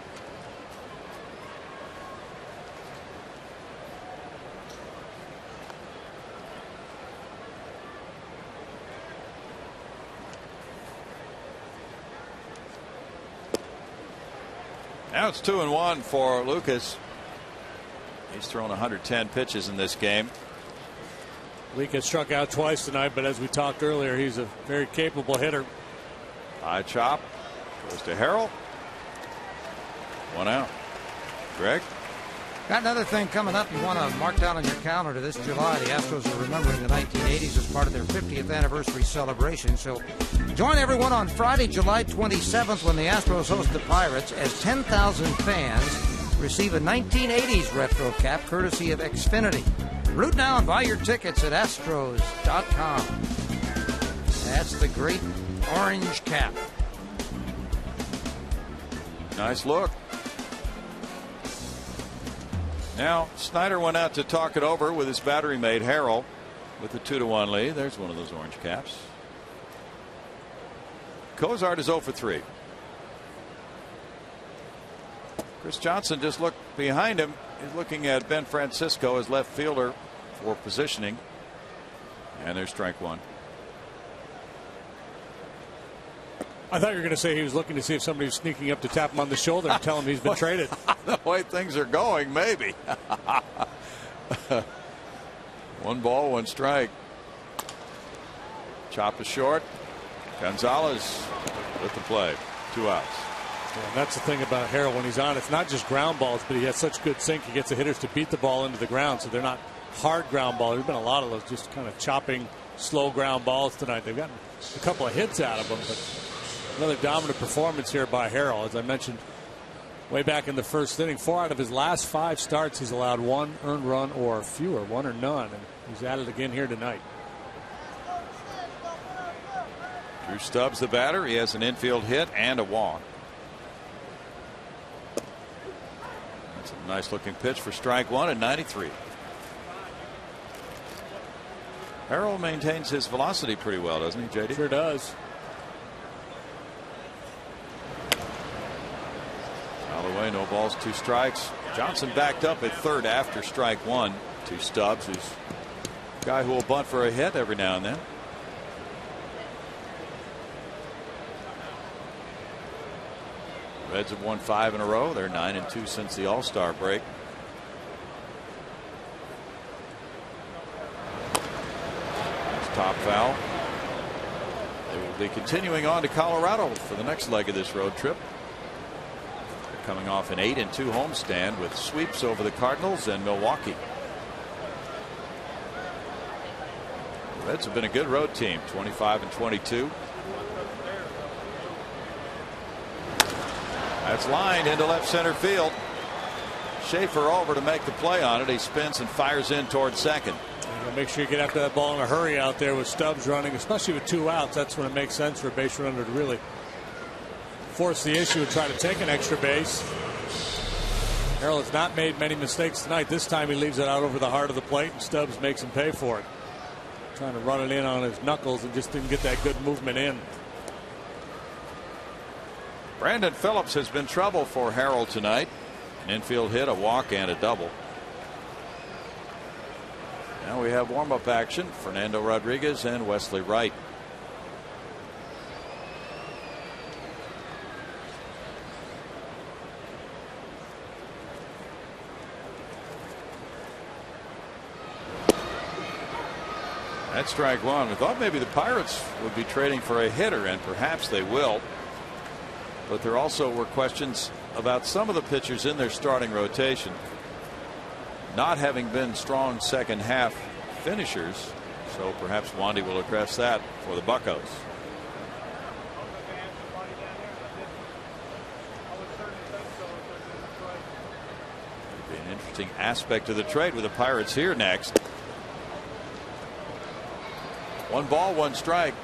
Now it's 2-1 for Lucas. He's thrown 110 pitches in this game. Leake has struck out twice tonight, but as we talked earlier, he's a very capable hitter. High chop goes to Harrell. 1 out. Greg? Got another thing coming up you want to mark down on your calendar. This July, the Astros are remembering the 1980s as part of their 50th anniversary celebration. So join everyone on Friday, July 27th, when the Astros host the Pirates, as 10,000 fans receive a 1980s retro cap courtesy of Xfinity. Root now and buy your tickets at Astros.com. That's the great orange cap. Nice look. Now Snyder went out to talk it over with his battery mate Harrell with the 2-1 lead. There's one of those orange caps. Cozart is 0 for 3. Chris Johnson just looked behind him. He's looking at Ben Francisco as left fielder for positioning. And there's strike 1. I thought you were going to say he was looking to see if somebody was sneaking up to tap him on the shoulder and tell him he's been traded. The way things are going, maybe. 1 ball, 1 strike. Chop is short. Gonzalez with the play. 2 outs. Yeah, that's the thing about Harrell when he's on. It's not just ground balls, but he has such good sink. He gets the hitters to beat the ball into the ground, so they're not hard ground balls. There's been a lot of those just kind of chopping, slow ground balls tonight. They've gotten a couple of hits out of them, but another dominant performance here by Harrell. As I mentioned way back in the first inning, 4 out of his last 5 starts, he's allowed 1 earned run or fewer, 1 or none, and he's at it again here tonight. Drew Stubbs, the batter. He has an infield hit and a walk. That's a nice looking pitch for strike 1 at 93. Harrell maintains his velocity pretty well, doesn't he, JD? Sure does. Out of the way, no balls, 2 strikes. Johnson backed up at third after strike 1 to Stubbs, who's a guy who will bunt for a hit every now and then. Reds have won 5 in a row. They're 9-2 since the All-Star break. That's top foul. They will be continuing on to Colorado for the next leg of this road trip. They're coming off an 8-2 homestand with sweeps over the Cardinals and Milwaukee. The Reds have been a good road team, 25-22. That's lined into left center field. Schaefer over to make the play on it. He spins and fires in towards second. Make sure you get after that ball in a hurry out there with Stubbs running, especially with 2 outs. That's when it makes sense for a base runner to really force the issue and try to take an extra base. Harrell has not made many mistakes tonight. This time he leaves it out over the heart of the plate, and Stubbs makes him pay for it. Trying to run it in on his knuckles and just didn't get that good movement in. Brandon Phillips has been trouble for Harrell tonight. An infield hit, a walk, and a double. Now we have warm-up action. Fernando Rodriguez and Wesley Wright. That's strike 1. I thought maybe the Pirates would be trading for a hitter, and perhaps they will. But there also were questions about some of the pitchers in their starting rotation. not having been strong second half finishers. So perhaps Wandy will address that for the Buccos. Be an interesting aspect of the trade with the Pirates here next. 1 ball, 1 strike.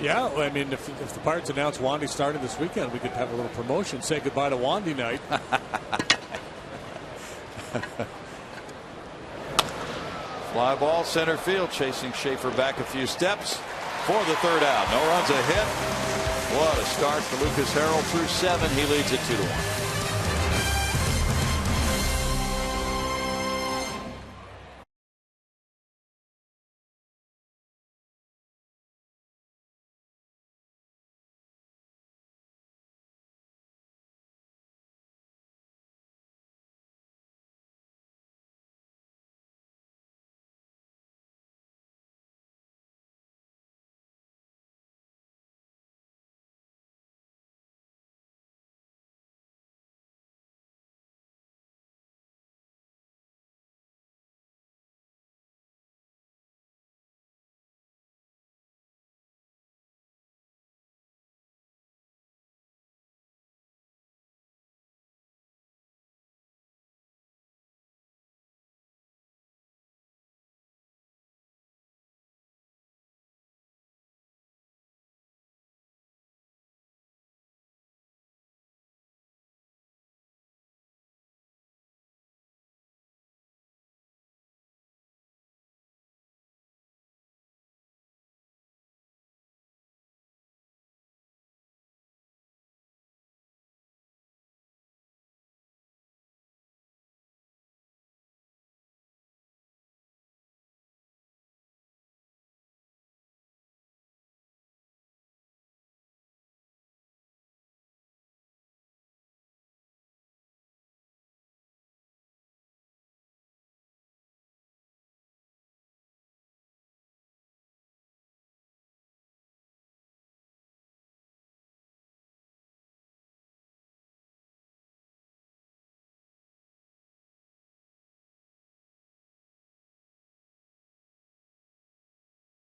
Yeah, I mean, if the Pirates announce Wandy starting this weekend, we could have a little promotion. Say goodbye to Wandy night. Fly ball center field, chasing Schaefer back a few steps for the 3rd out. No runs, a hit. What a start for Lucas Harrell through 7. He leads it 2-1.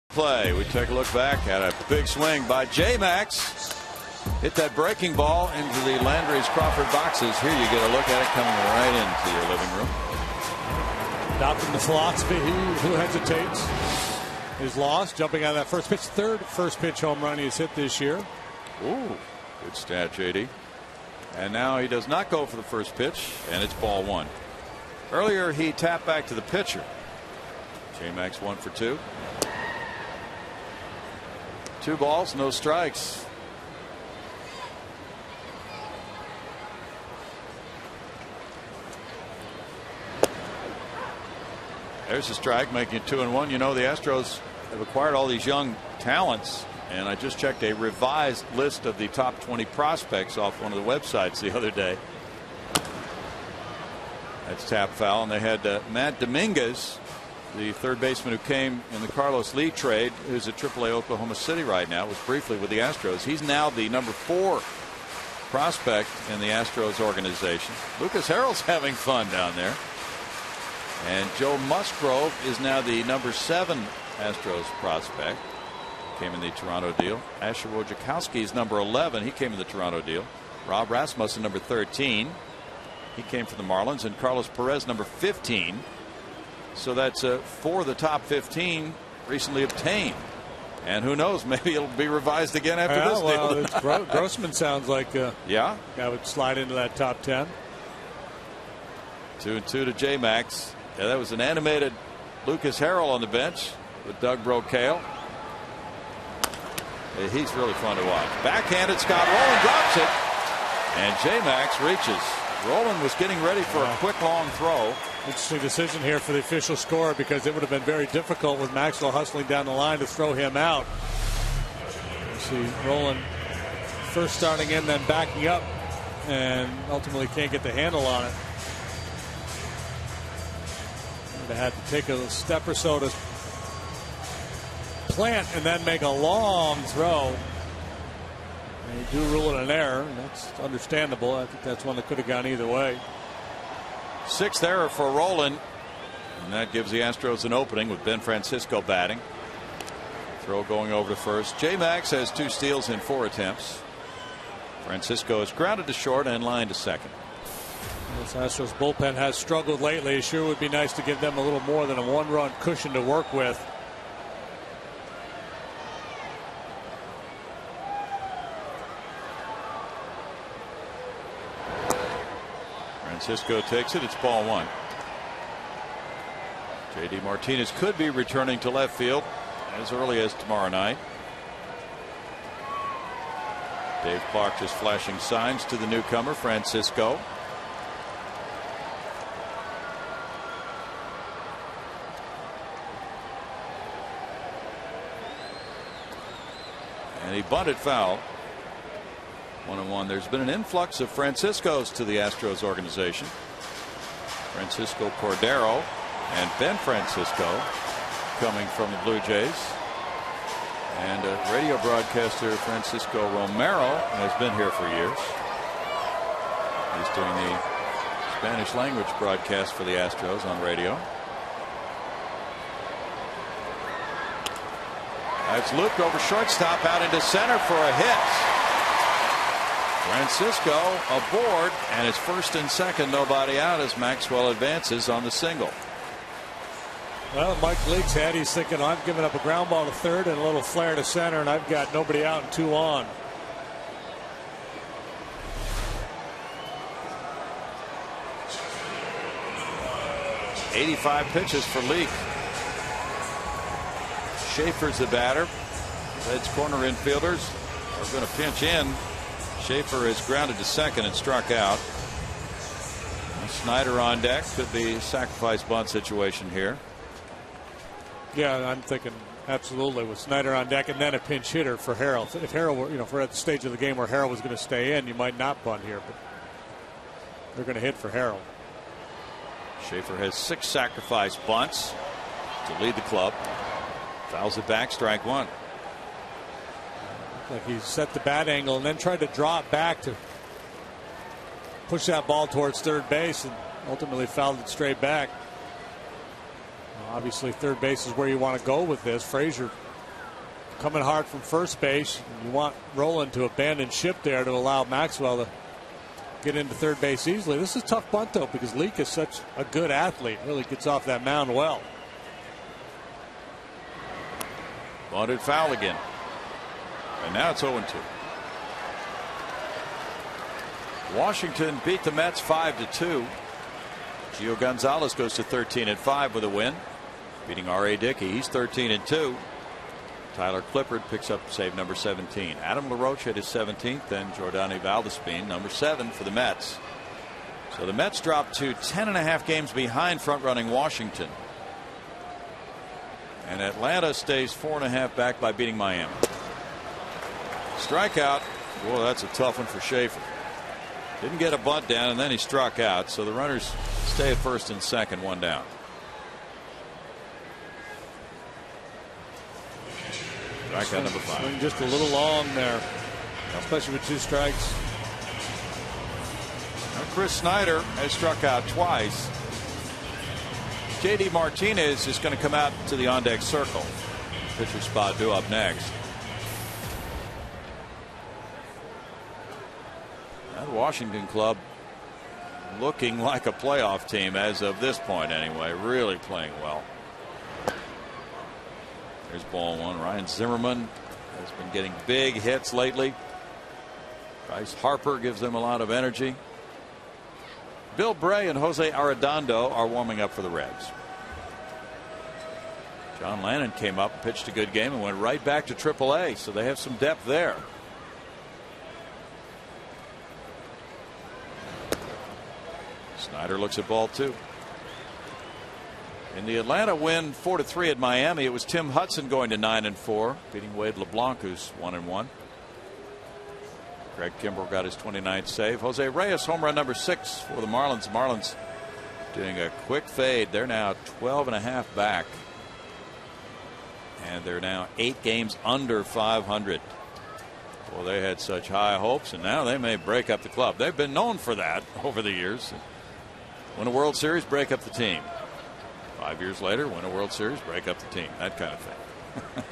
Play. We take a look back at a big swing by J-Max. Hit that breaking ball into the Landry's Crawford boxes. Here you get a look at it coming right into your living room. Adopting the philosophy, who hesitates is lost. Jumping on that first pitch, 3rd first pitch home run he's hit this year. Ooh, good stat, JD. And now he does not go for the first pitch, and it's ball 1. Earlier he tapped back to the pitcher. J-Max 1 for 2. 2 balls, no strikes. There's a strike, making it 2-1. You know, the Astros have acquired all these young talents, and I just checked a revised list of the top 20 prospects off one of the websites the other day. That's tap foul, and they had Matt Dominguez, the 3rd baseman who came in the Carlos Lee trade, who's at AAA Oklahoma City right now, was briefly with the Astros. He's now the number 4 prospect in the Astros organization. Lucas Harrell's having fun down there. And Joe Musgrove is now the number 7 Astros prospect. Came in the Toronto deal. Asher Wojciechowski is number 11. He came in the Toronto deal. Rob Rasmussen, number 13. He came from the Marlins. And Carlos Perez, number 15. So that's 4 of the top 15 recently obtained. And who knows, maybe it'll be revised again after this deal. Grossman sounds like yeah, guy would slide into that top 10. 2-2 to J-Max. Yeah, that was an animated Lucas Harrell on the bench with Doug Brocail. He's really fun to watch. Backhanded, Scott Rowland drops it. And J-Max reaches. Rowland was getting ready for a quick long throw. Interesting decision here for the official scorer, because it would have been very difficult with Maxwell hustling down the line to throw him out. You see Rowland first starting in, then backing up, and ultimately can't get the handle on it. Would have had to take a step or so to plant and then make a long throw. And you do rule it an error, and that's understandable. I think that's one that could have gone either way. 6th error for Roland, and that gives the Astros an opening with Ben Francisco batting. Throw going over to first. J. Max has 2 steals in 4 attempts. Francisco is grounded to short and lined to second. This Astros bullpen has struggled lately. It sure would be nice to give them a little more than a 1-run cushion to work with. Francisco takes it. It's ball 1. J.D. Martinez could be returning to left field as early as tomorrow night. Dave Clark just flashing signs to the newcomer, Francisco. And he bunted foul. 1-1. There's been an influx of Franciscos to the Astros organization. Francisco Cordero and Ben Francisco coming from the Blue Jays. And radio broadcaster Francisco Romero has been here for years. He's doing the Spanish language broadcast for the Astros on radio. That's looped over shortstop out into center for a hit. Francisco aboard, and it's first and second, nobody out as Maxwell advances on the single. Well, Mike Leake's head, he's thinking, I've given up a ground ball to third and a little flare to center, and I've got nobody out and 2 on. .85 pitches for Leake. Schaefer's the batter. Reds corner infielders are going to pinch in. Schaefer is grounded to second and struck out. Snyder on deck. Could be a sacrifice bunt situation here. Yeah, I'm thinking absolutely with Snyder on deck and then a pinch hitter for Harrell. If Harrell were, if we're at the stage of the game where Harrell was going to stay in, you might not bunt here, but they're going to hit for Harrell. Schaefer has 6 sacrifice bunts to lead the club. Fouls it back, strike 1. Like he set the bat angle and then tried to draw it back to push that ball towards third base and ultimately fouled it straight back. Obviously, third base is where you want to go with this. Frazier coming hard from first base. You want Roland to abandon ship there to allow Maxwell to get into third base easily. This is a tough bunt, though, because Leake is such a good athlete. Really gets off that mound well. Bunted foul again. And now it's 0-2. Washington beat the Mets 5-2. Gio Gonzalez goes to 13-5 with a win, beating R.A. Dickey. He's 13-2. Tyler Clippard picks up save number 17. Adam LaRoche hit his 17th, and Jordani Valdespin number 7 for the Mets. So the Mets dropped to 10.5 games behind front-running Washington. And Atlanta stays 4.5 back by beating Miami. Strikeout. Boy, that's a tough one for Schaefer. Didn't get a bunt down, and then he struck out. So the runners stay at first and second, 1 down. Strikeout number 5. Swing just a little long there, especially with 2 strikes. Now Chris Snyder has struck out twice. J.D. Martinez is going to come out to the on-deck circle. Pitcher spot due up next. That Washington club looking like a playoff team as of this point anyway. Really playing well. Here's ball 1. Ryan Zimmerman has been getting big hits lately. Bryce Harper gives them a lot of energy. Bill Bray and Jose Arredondo are warming up for the Reds. John Lannon came up, pitched a good game, and went right back to AAA, so they have some depth there. Snyder looks at ball 2. In the Atlanta win 4-3 at Miami, it was Tim Hudson going to 9-4, beating Wade LeBlanc, who's 1-1. Greg Kimbrell got his 29th save. Jose Reyes home run number 6 for the Marlins. Marlins doing a quick fade. They're now 12.5 back. And they're now 8 games under 500. Well, they had such high hopes, and now they may break up the club. They've been known for that over the years. Win a World Series, break up the team. 5 years later, win a World Series, break up the team. That kind of thing.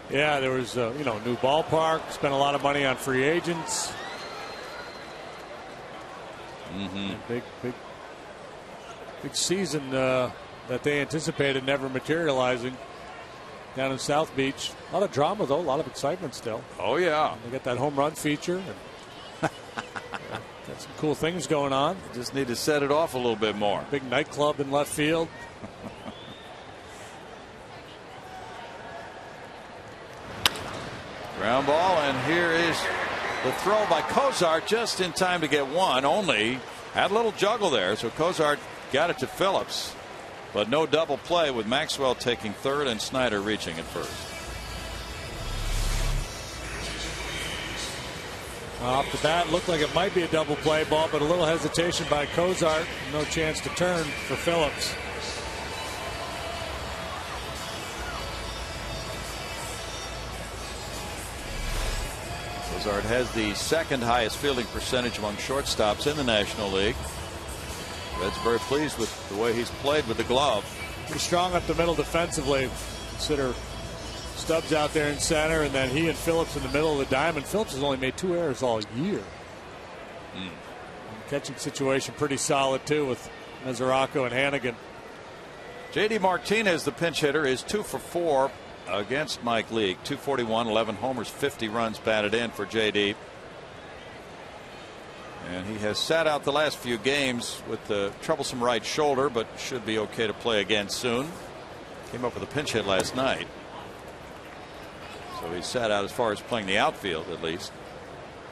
Yeah, there was new ballpark. Spent a lot of money on free agents. Big season that they anticipated never materializing down in South Beach. A lot of drama, though. A lot of excitement still. Oh, yeah. They got that home run feature. And got some cool things going on. Just need to set it off a little bit more. Big nightclub in left field. Ground ball, and here is the throw by Cozart just in time to get one. Only had a little juggle there, so Cozart got it to Phillips, but no double play with Maxwell taking third and Snyder reaching at first. Off the bat, looked like it might be a double play ball, but a little hesitation by Cozart. No chance to turn for Phillips. Cozart has the second highest fielding percentage among shortstops in the National League. Red's very pleased with the way he's played with the glove. Pretty strong up the middle defensively. Consider Stubbs out there in center, and then he and Phillips in the middle of the diamond. Phillips has only made 2 errors all year. Catching situation pretty solid too with Mesoraco and Hannigan. J.D. Martinez, the pinch hitter, is 2 for 4 against Mike Leake. 241, 11 homers, 50 runs batted in for J.D. And he has sat out the last few games with the troublesome right shoulder, but should be okay to play again soon. Came up with a pinch hit last night. So he sat out as far as playing the outfield, at least.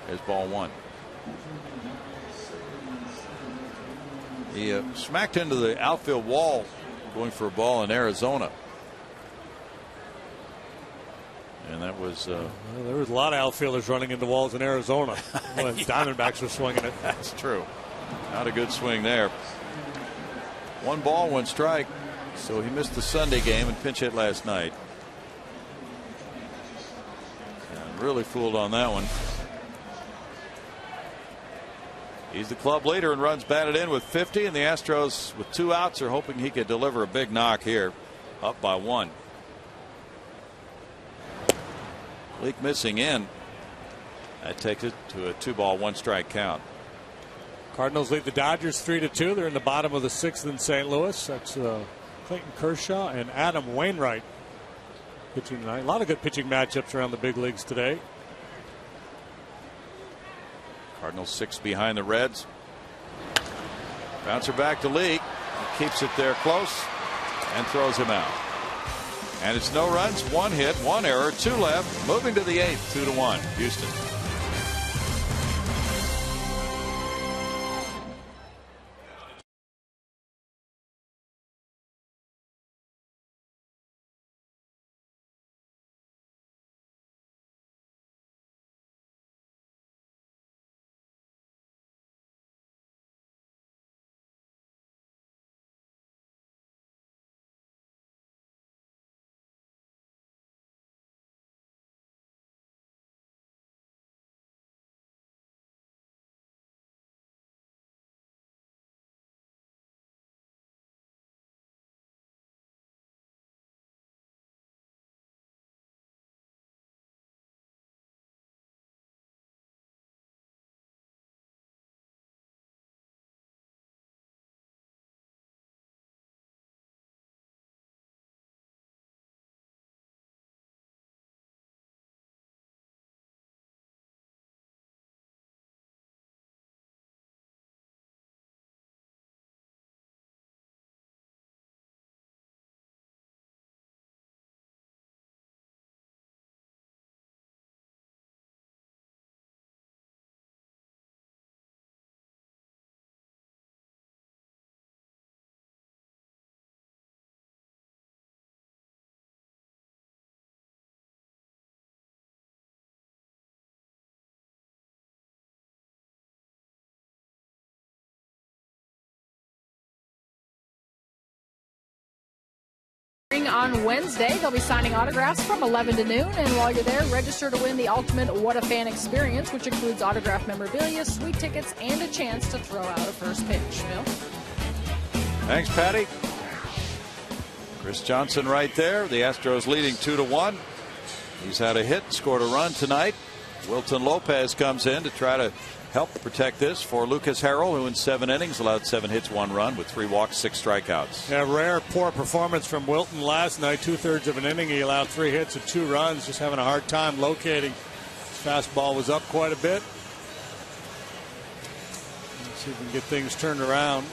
Here's ball one. He smacked into the outfield wall going for a ball in Arizona. And that was well, there was a lot of outfielders running into walls in Arizona when Diamondbacks were swinging it. That's true. Not a good swing there. 1 ball, 1 strike. So he missed the Sunday game and pinch hit last night. And really fooled on that one. He's the club leader in runs batted in with 50, and the Astros with 2 outs are hoping he could deliver a big knock here, up by 1. Leake missing in. That takes it to a 2-ball, 1-strike count. Cardinals lead the Dodgers 3-2. They're in the bottom of the 6th in St. Louis. That's Clayton Kershaw and Adam Wainwright pitching tonight. A lot of good pitching matchups around the big leagues today. Cardinals 6 behind the Reds. Bouncer back to Leake. He keeps it there close and throws him out. And it's no runs, 1 hit, 1 error, 2 left. Moving to the 8th, 2-1. Houston. on Wednesday. They'll be signing autographs from 11 to noon. And while you're there, register to win the ultimate What a Fan experience, which includes autographed memorabilia, sweet tickets, and a chance to throw out a first pitch. Phil? Thanks, Patty. Chris Johnson right there. The Astros leading 2-1. He's had a hit, scored a run tonight. Wilton Lopez comes in to try to help protect this for Lucas Harrell, who in 7 innings allowed 7 hits, 1 run with 3 walks, 6 strikeouts. Yeah, rare poor performance from Wilton last night. 2/3 of an inning, he allowed 3 hits and 2 runs. Just having a hard time locating. His fastball was up quite a bit. Let's see if we can get things turned around.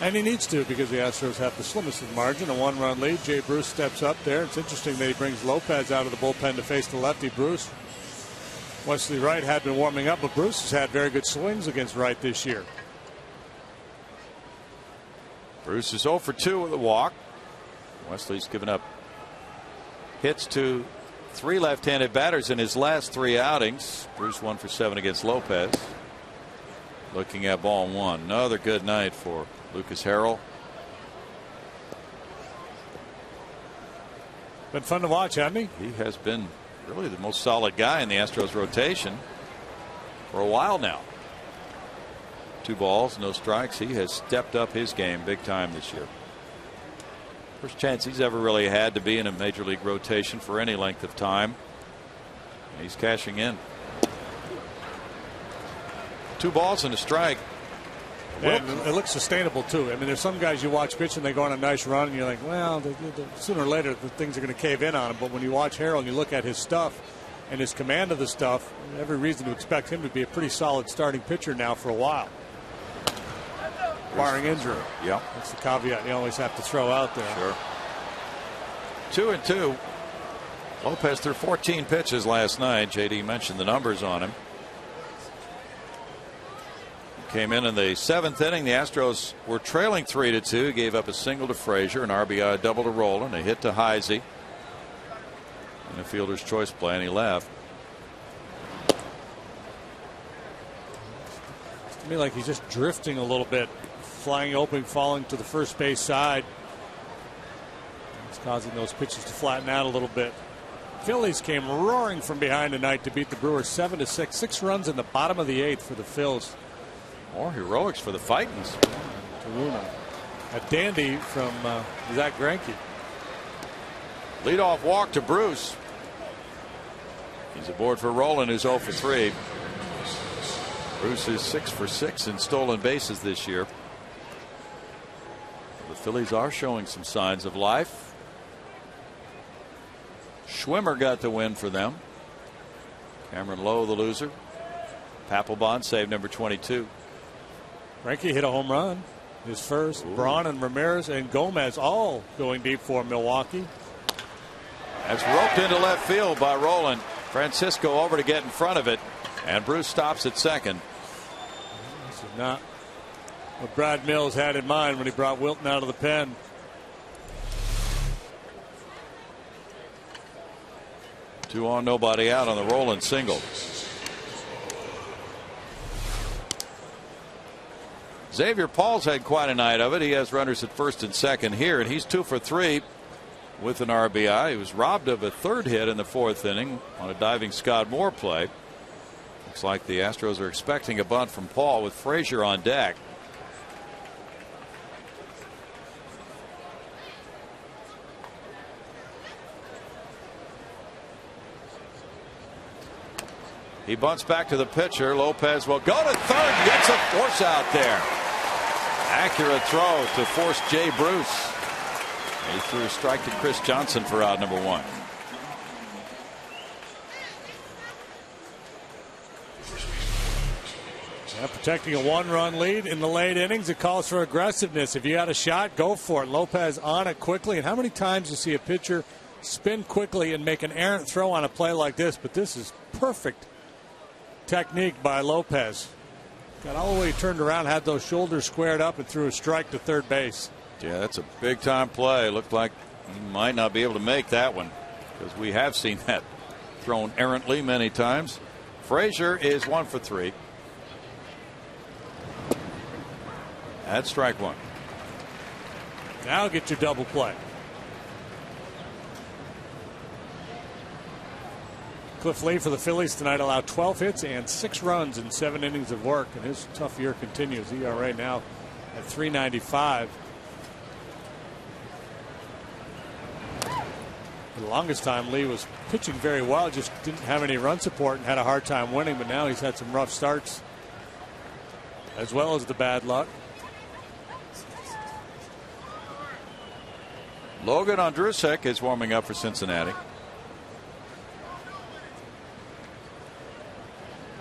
And he needs to, because the Astros have the slimmest of margin, a 1-run lead. Jay Bruce steps up there. It's interesting that he brings Lopez out of the bullpen to face the lefty. Bruce, Wesley Wright had been warming up, but Bruce has had very good swings against Wright this year. Bruce is 0 for 2 with a walk. Wesley's given up hits to 3 left-handed batters in his last 3 outings. Bruce 1 for 7 against Lopez. Looking at ball 1. Another good night for Lucas Harrell. Been fun to watch, hasn't he? He has been really the most solid guy in the Astros rotation for a while now. 2 balls, no strikes. He has stepped up his game big time this year. First chance he's ever really had to be in a major league rotation for any length of time. And he's cashing in. 2 balls and a strike. And it looks sustainable too. I mean, there's some guys you watch pitch and they go on a nice run and you're like, well, sooner or later the things are going to cave in on him. But when you watch Harrell and you look at his stuff and his command of the stuff, every reason to expect him to be a pretty solid starting pitcher now for a while, barring injury. Yeah, that's the caveat you always have to throw out there. Sure. 2-2. Lopez threw 14 pitches last night. JD mentioned the numbers on him. Came in the 7th inning. The Astros were trailing 3-2. Gave up a single to Frazier, an RBI double to Roland, a hit to Heisey, and a fielder's choice play, and he left. To me, like he's just drifting a little bit, flying open, falling to the first base side. It's causing those pitches to flatten out a little bit. Phillies came roaring from behind tonight to beat the Brewers 7-6. 6 runs in the bottom of the 8th for the Phils. More heroics for the Fightins. A dandy from Zach Greinke. Leadoff walk to Bruce. He's aboard for Roland, who's 0 for 3. Bruce is 6 for 6 in stolen bases this year. The Phillies are showing some signs of life. Schwimmer got the win for them. Cameron Lowe, the loser. Papelbon saved number 22. Greinke hit a home run, his first. Ooh. Braun and Ramirez and Gomez all going deep for Milwaukee. That's roped into left field by Roland. Francisco over to get in front of it, and Bruce stops at second. This is not what Brad Mills had in mind when he brought Wilton out of the pen. Two on, nobody out on the Roland single. Xavier Paul's had quite a night of it. He has runners at first and second here, and he's 2 for 3 with an RBI. He was robbed of a 3rd hit in the 4th inning on a diving Scott Moore play. Looks like the Astros are expecting a bunt from Paul with Frazier on deck. He bunts back to the pitcher. Lopez will go to third. Gets a force out there. Accurate throw to force Jay Bruce. He threw a strike to Chris Johnson for out number 1. Yeah, protecting a 1-run lead in the late innings. It calls for aggressiveness. If you got a shot, go for it. Lopez on it quickly. And how many times you see a pitcher spin quickly and make an errant throw on a play like this? But this is perfect technique by Lopez. Got all the way turned around, had those shoulders squared up, and threw a strike to third base. Yeah, that's a big time play. Looked like he might not be able to make that one, because we have seen that thrown errantly many times. Frazier is 1 for 3. That's strike 1. Now get your double play. Cliff Lee for the Phillies tonight allowed 12 hits and 6 runs in 7 innings of work, and his tough year continues. ERA now at 3.95. For the longest time, Lee was pitching very well, just didn't have any run support and had a hard time winning, but now he's had some rough starts as well as the bad luck. Logan Andrusek is warming up for Cincinnati.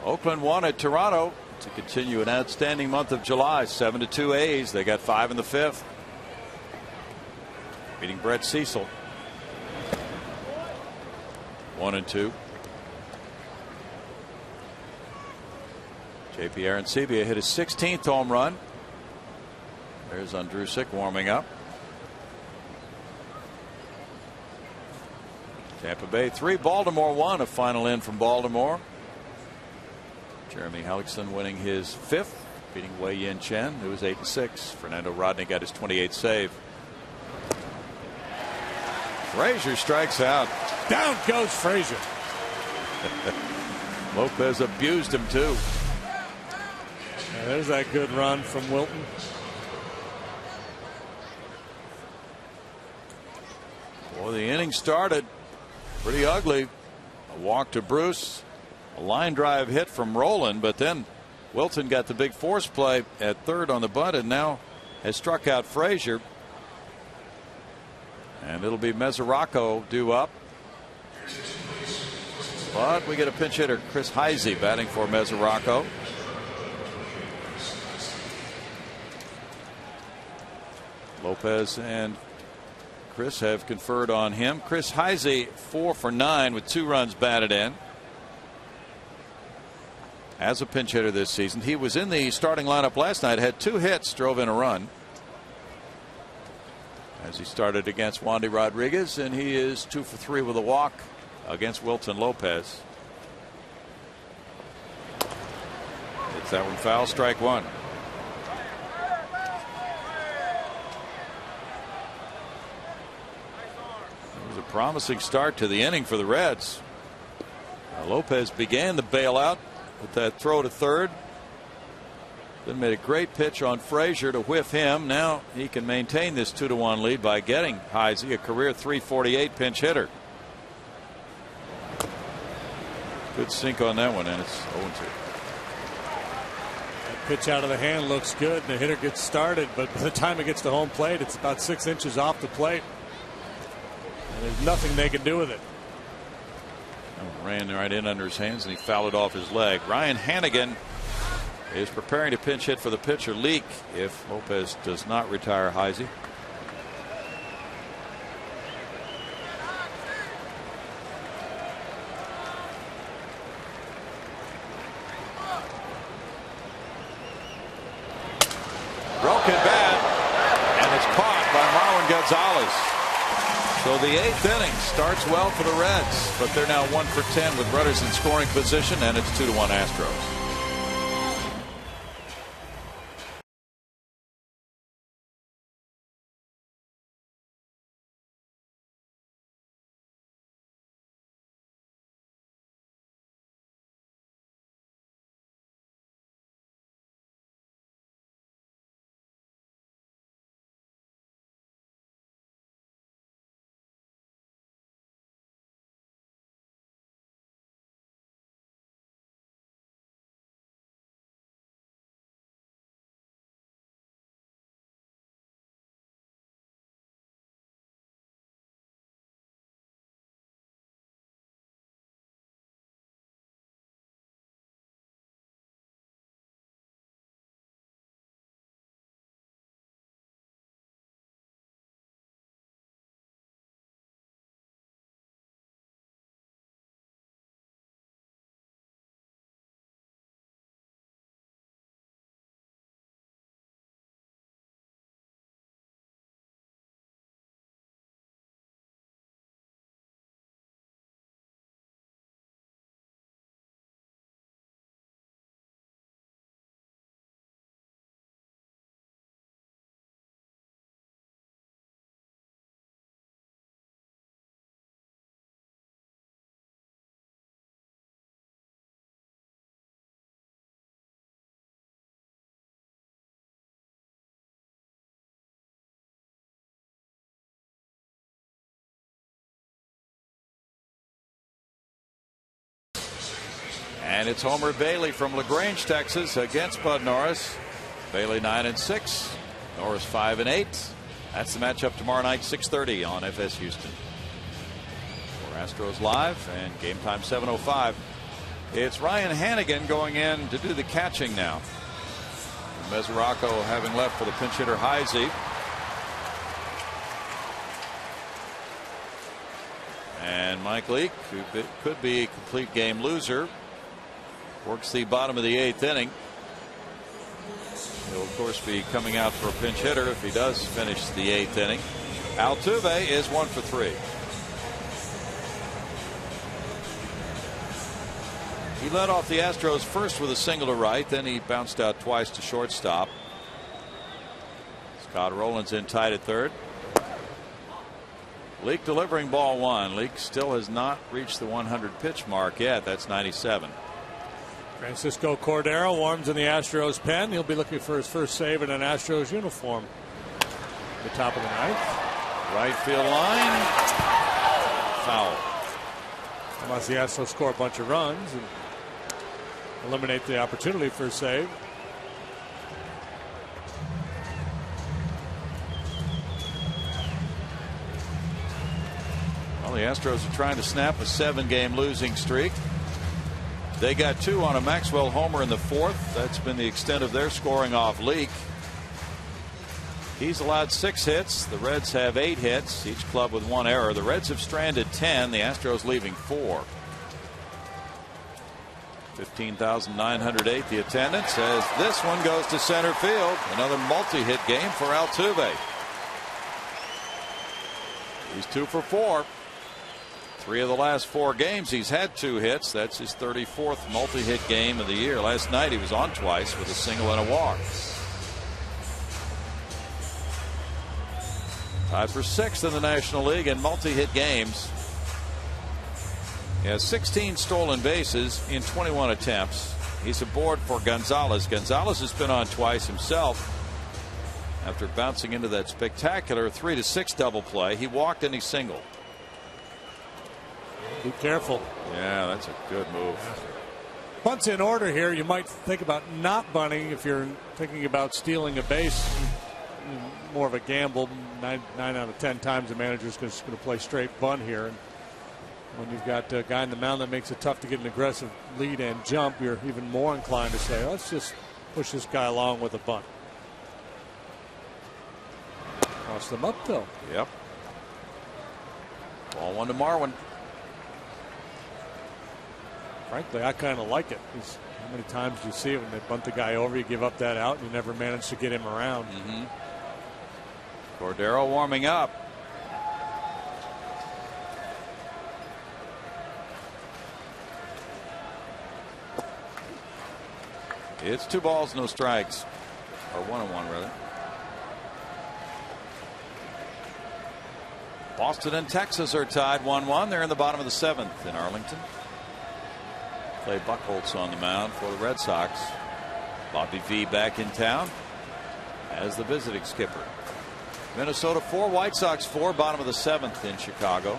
Oakland won at Toronto to continue an outstanding month of July. 7-2 A's. They got 5 in the 5th. Beating Brett Cecil. 1-2. JP Arancibia hit his 16th home run. There's Andrusek warming up. Tampa Bay 3, Baltimore 1. A final in from Baltimore. Jeremy Hellickson winning his 5th, beating Wei Yin Chen, who was 8-6. Fernando Rodney got his 28th save. Frazier strikes out. Down goes Frazier. Lopez abused him too. There's that good run from Wilton. Well, the inning started pretty ugly. A walk to Bruce. A line drive hit from Roland, but then Wilton got the big force play at third on the bunt and now has struck out Frazier. And it'll be Mesoraco due up. But we get a pinch hitter, Chris Heisey, batting for Mesoraco. Lopez and Chris have conferred on him. Chris Heisey 4 for 9 with 2 runs batted in. As a pinch hitter this season, he was in the starting lineup last night, had 2 hits, drove in a run. As he started against Wandy Rodriguez, and he is 2 for 3 with a walk against Wilton Lopez. It's that one foul, strike 1. It was a promising start to the inning for the Reds. Lopez began the bailout with that throw to third. Then made a great pitch on Frazier to whiff him. Now he can maintain this 2-1 lead by getting Heisey, a career .348 pinch hitter. Good sink on that one, and it's 0-2. That pitch out of the hand looks good, and the hitter gets started, but by the time it gets to home plate, it's about 6 inches off the plate. And there's nothing they can do with it. Ran right in under his hands, and he fouled it off his leg. Ryan Hannigan is preparing to pinch hit for the pitcher Leake if Lopez does not retire Heisey. Broken bat, and it's caught by Marwin Gonzalez. So the 8th inning starts well for the Reds, but they're now 1 for 10 with runners in scoring position, and it's 2-1 Astros. And it's Homer Bailey from LaGrange, Texas, against Bud Norris. Bailey 9-6, Norris 5-8. That's the matchup tomorrow night, 6:30 on FS Houston. For Astros Live and game time 7:05. It's Ryan Hannigan going in to do the catching now. Mesoraco having left for the pinch hitter Heisey. And Mike Leake, who could be a complete game loser, works the bottom of the 8th inning. He'll of course be coming out for a pinch hitter if he does finish the 8th inning. Altuve is 1 for 3. He led off the Astros first with a single to right, then he bounced out twice to shortstop. Scott Rowland's in tight at third. Leake delivering ball 1. Leake still has not reached the 100 pitch mark yet. That's 97. Francisco Cordero warms in the Astros pen. He'll be looking for his first save in an Astros uniform. The top of the 9th. Right field line. Foul. Unless the Astros score a bunch of runs and eliminate the opportunity for a save. Well, the Astros are trying to snap a 7-game losing streak. They got 2 on a Maxwell homer in the 4th. That's been the extent of their scoring off Leake. He's allowed 6 hits. The Reds have 8 hits, each club with 1 error. The Reds have stranded 10. The Astros leaving 4. 15,908 the attendance as this one goes to center field. Another multi-hit game for Altuve. He's 2 for 4. 3 of the last 4 games he's had 2 hits. That's his 34th multi-hit game of the year. Last night he was on twice with a single and a walk. Tied for 6th in the National League in multi-hit games. He has 16 stolen bases in 21 attempts. He's aboard for Gonzalez. Gonzalez has been on twice himself after bouncing into that spectacular 3-6 double play. He walked and he singled. Be careful. Yeah, that's a good move. Bunts in order here. You might think about not bunting if you're thinking about stealing a base. More of a gamble. 9 out of 10 times the manager's just going to play straight bunt here. And when you've got a guy in the mound that makes it tough to get an aggressive lead and jump, you're even more inclined to say, let's just push this guy along with a bunt. Cross them up though. Yep. Ball 1 to Marwin. Frankly, I kind of like it. How many times do you see it when they bunt the guy over, you give up that out, and you never manage to get him around. Cordero warming up. It's 2 balls, no strikes. Or 1-1 rather. Boston and Texas are tied 1-1. They're in the bottom of the 7th in Arlington. Clay Buchholz on the mound for the Red Sox. Bobby V back in town as the visiting skipper. Minnesota 4, White Sox 4, bottom of the 7th in Chicago.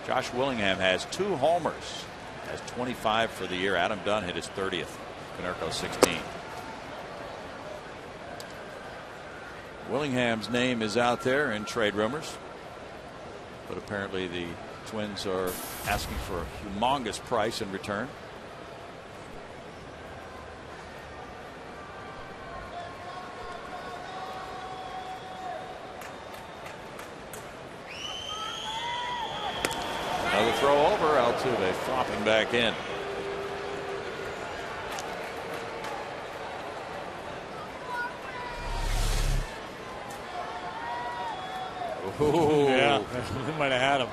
Josh Willingham has 2 homers, has 25 for the year. Adam Dunn hit his 30th. Canerco 16. Willingham's name is out there in trade rumors, but apparently the Twins are asking for a humongous price in return. Another throw over. Altuve flopping back in. Ooh. Yeah, we might have had him.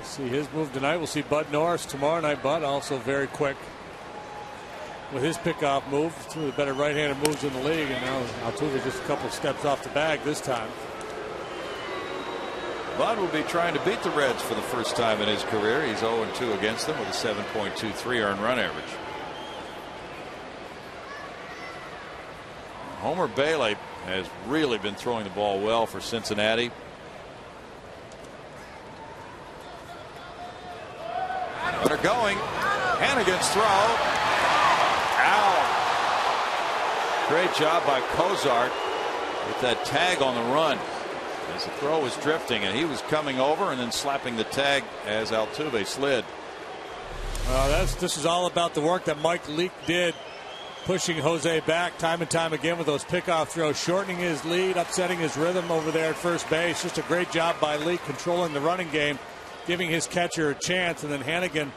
See his move tonight. We'll see Bud Norris tomorrow night. Bud also very quick with his pickoff move. Two of the better right-handed moves in the league, and now Altuve just a couple steps off the bag this time. Bud will be trying to beat the Reds for the first time in his career. He's 0-2 against them with a 7.23 earned run average. Homer Bailey has really been throwing the ball well for Cincinnati. Runner They're going. Hannigan's throw. Out. Great job by Cozart with that tag on the run. As the throw was drifting, and he was coming over and then slapping the tag as Altuve slid. This is all about the work that Mike Leake did, pushing Jose back time and time again with those pickoff throws, shortening his lead, upsetting his rhythm over there at first base. Just a great job by Leake controlling the running game, giving his catcher a chance, and then Hannigan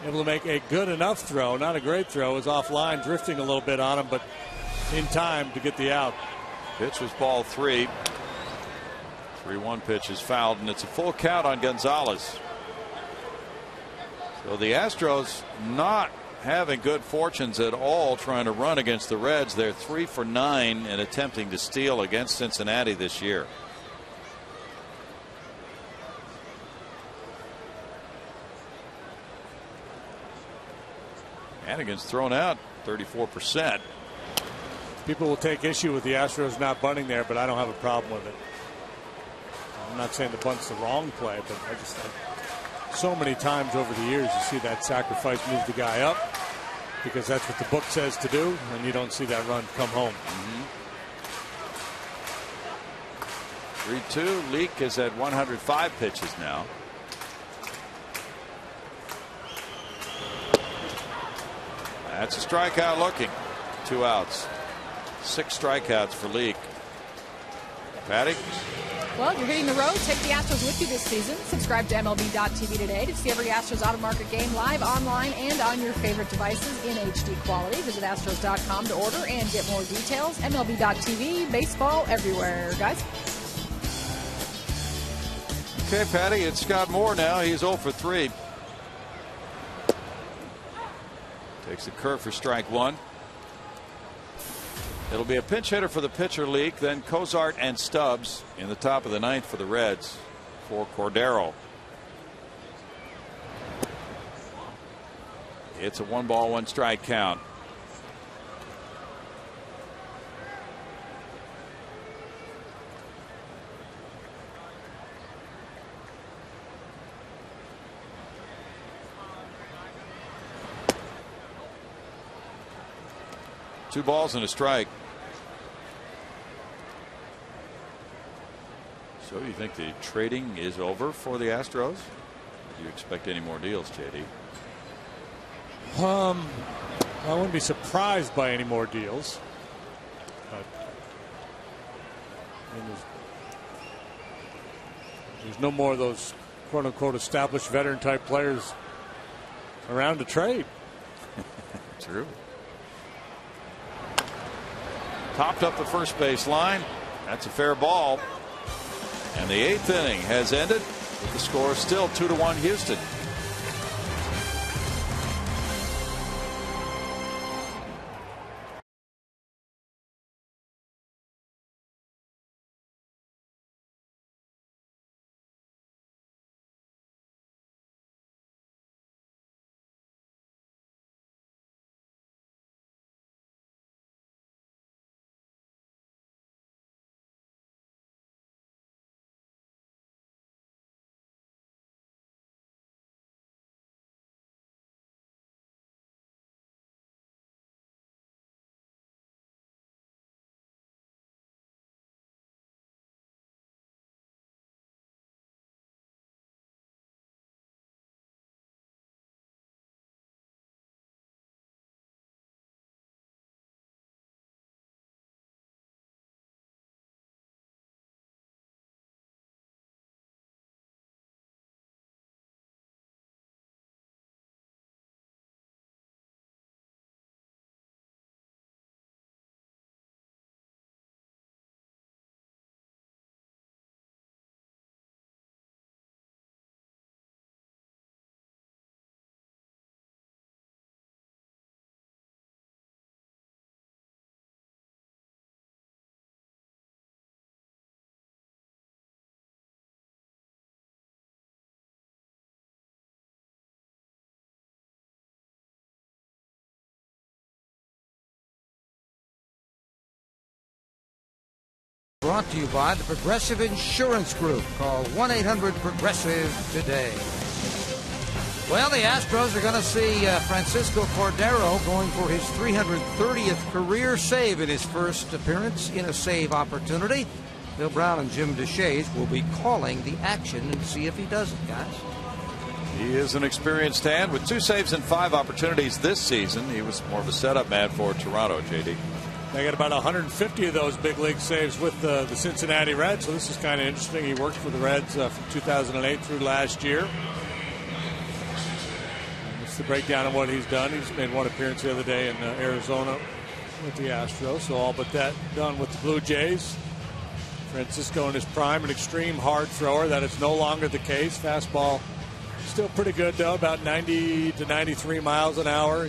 able to make a good enough throw, not a great throw, was offline, drifting a little bit on him, but in time to get the out. Pitch was ball 3. 3-1 pitch is fouled, and it's a full count on Gonzalez. So the Astros not having good fortunes at all trying to run against the Reds. They're 3 for 9 in attempting to steal against Cincinnati this year. Hannigan's thrown out 34%. People will take issue with the Astros not bunting there, but I don't have a problem with it. I'm not saying the bunt's the wrong play, but I just so many times over the years you see that sacrifice move the guy up because that's what the book says to do, and you don't see that run come home. 3-2. Leake is at 105 pitches now. That's a strikeout looking. 2 outs. 6 strikeouts for Leake. Patty? Well, you're hitting the road. Take the Astros with you this season. Subscribe to MLB.tv today to see every Astros out-of-market game live, online, and on your favorite devices in HD quality. Visit Astros.com to order and get more details. MLB.tv, baseball everywhere, guys. Okay, Patty, it's Scott Moore now. He's 0 for 3. Takes the curve for strike 1. It'll be a pinch hitter for the pitcher, Leake, then Cozart and Stubbs in the top of the 9th for the Reds for Cordero. It's a 1-ball, 1-strike count. Two balls and a strike. So you think the trading is over for the Astros? Do you expect any more deals, JD? I wouldn't be surprised by any more deals. But I mean, there's no more of those quote unquote established veteran type players around to trade. True. Topped up the first base line. That's a fair ball. And the 8th inning has ended with the score still 2-1 Houston. Brought to you by the Progressive Insurance Group. Call 1-800-PROGRESSIVE today. Well, the Astros are going to see Francisco Cordero going for his 330th career save in his first appearance in a save opportunity. Bill Brown and Jim Deshaies will be calling the action and see if he does it, guys. He is an experienced hand with 2 saves and 5 opportunities this season. He was more of a setup man for Toronto, JD. They got about 150 of those big league saves with the Cincinnati Reds, so this is kind of interesting. He worked for the Reds from 2008 through last year. The breakdown of what he's done. He's made one appearance the other day in Arizona with the Astros, so all but that done with the Blue Jays. Francisco in his prime, an extreme hard thrower. That is no longer the case. Fastball still pretty good though, about 90 to 93 miles an hour.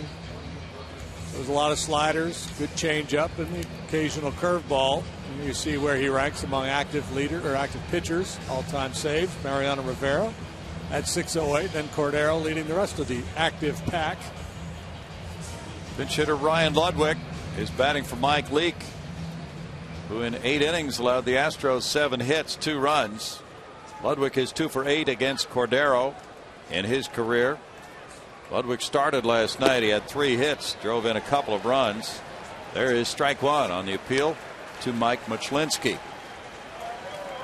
There's a lot of sliders, good changeup, and the occasional curveball. And you see where he ranks among active pitchers, all-time saves. Mariano Rivera at 608, then Cordero leading the rest of the active pack. Pinch hitter Ryan Ludwig is batting for Mike Leake, who in 8 innings allowed the Astros 7 hits, 2 runs. Ludwig is 2 for 8 against Cordero in his career. Ludwig started last night. He had 3 hits, drove in a couple of runs. There is strike 1 on the appeal to Mike Muchlinski.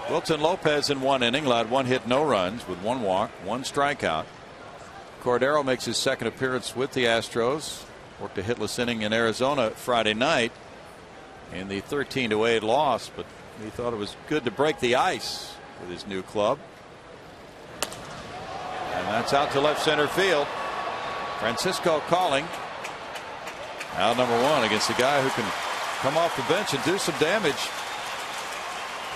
Wilton Lopez in 1 inning allowed 1 hit, no runs with 1 walk, 1 strikeout. Cordero makes his second appearance with the Astros. Worked a hitless inning in Arizona Friday night in the 13-8 loss, but he thought it was good to break the ice with his new club. And that's out to left center field. Francisco calling. Out number 1 against a guy who can come off the bench and do some damage.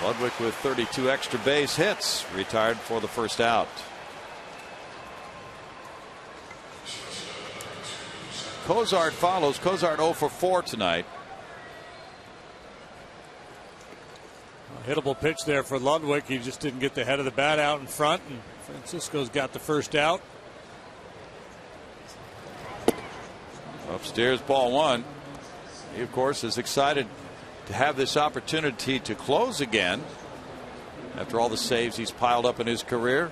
Ludwig with 32 extra base hits, retired for the first out. Cozart follows. Cozart 0 for 4 tonight. A hittable pitch there for Ludwig. He just didn't get the head of the bat out in front, and Francisco's got the first out. Upstairs, ball 1. He, of course, is excited to have this opportunity to close again after all the saves he's piled up in his career.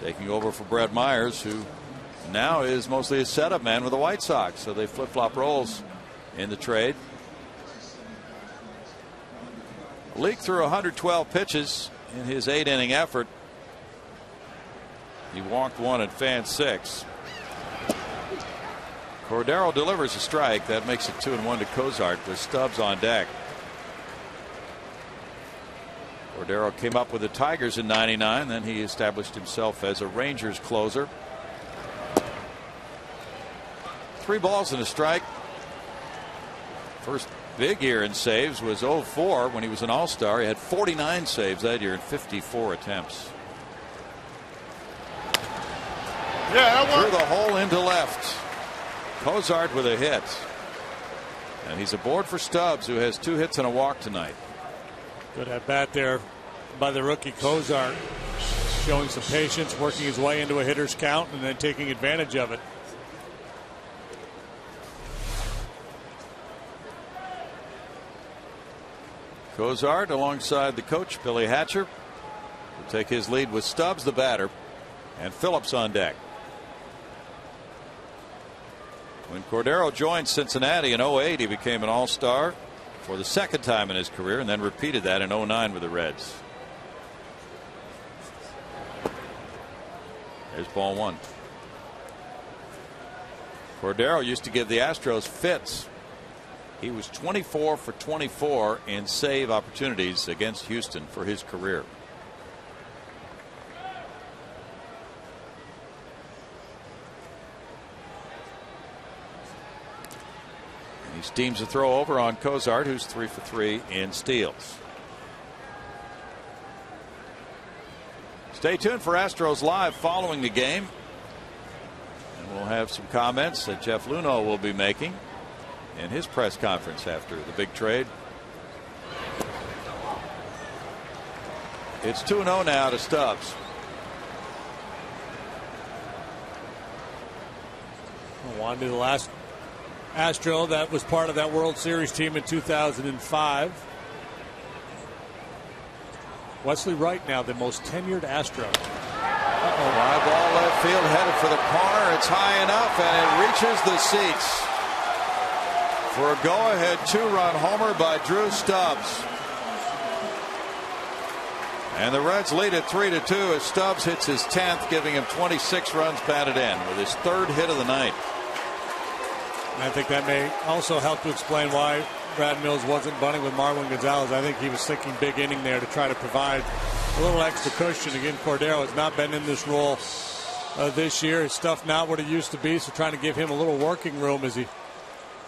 Taking over for Brett Myers, who now is mostly a setup man with the White Sox, so they flip-flop roles in the trade. Leake threw 112 pitches in his 8-inning effort. He walked 1 and fanned 6. Cordero delivers a strike. That makes it 2-1 to Cozart with Stubbs on deck. Cordero came up with the Tigers in '99. Then he established himself as a Rangers closer. 3 balls and a strike. First big year in saves was 04 when he was an All-Star. He had 49 saves that year in 54 attempts. Through the hole into left. Cozart with a hit. And he's aboard for Stubbs, who has 2 hits and a walk tonight. Good at bat there by the rookie Cozart. Showing some patience, working his way into a hitter's count, and then taking advantage of it. Cozart alongside the coach, Billy Hatcher, will take his lead with Stubbs, the batter, and Phillips on deck. When Cordero joined Cincinnati in 08, he became an All-Star for the 2nd time in his career, and then repeated that in 09 with the Reds. There's ball 1. Cordero used to give the Astros fits. He was 24 for 24 in save opportunities against Houston for his career. He steams a throw over on Cozart, who's 3 for 3 in steals. Stay tuned for Astros Live following the game. And we'll have some comments that Jeff Luhnow will be making in his press conference after the big trade. It's 2-0 now to Stubbs. On to the last Astro that was part of that World Series team in 2005. Wesley Wright now the most tenured Astro. Fly ball left field, headed for the corner. It's high enough, and it reaches the seats for a go-ahead 2-run homer by Drew Stubbs. And the Reds lead at 3-2 as Stubbs hits his 10th, giving him 26 runs batted in with his 3rd hit of the night. I think that may also help to explain why Brad Mills wasn't bunting with Marwin Gonzalez. I think he was thinking big inning there to try to provide a little extra cushion. Again, Cordero has not been in this role this year. His stuff not what it used to be, so trying to give him a little working room as he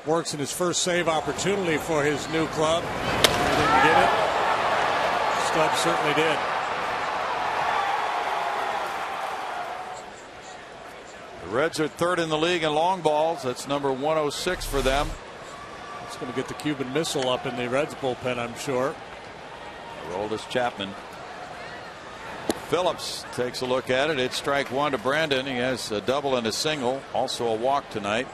works in his first save opportunity for his new club. He didn't get it. Stubbs certainly did. The Reds are 3rd in the league in long balls. That's number 106 for them. It's going to get the Cuban Missile up in the Reds bullpen, I'm sure. Aroldis Chapman. Phillips takes a look at it. It's strike 1 to Brandon. He has a double and a single. Also a walk tonight.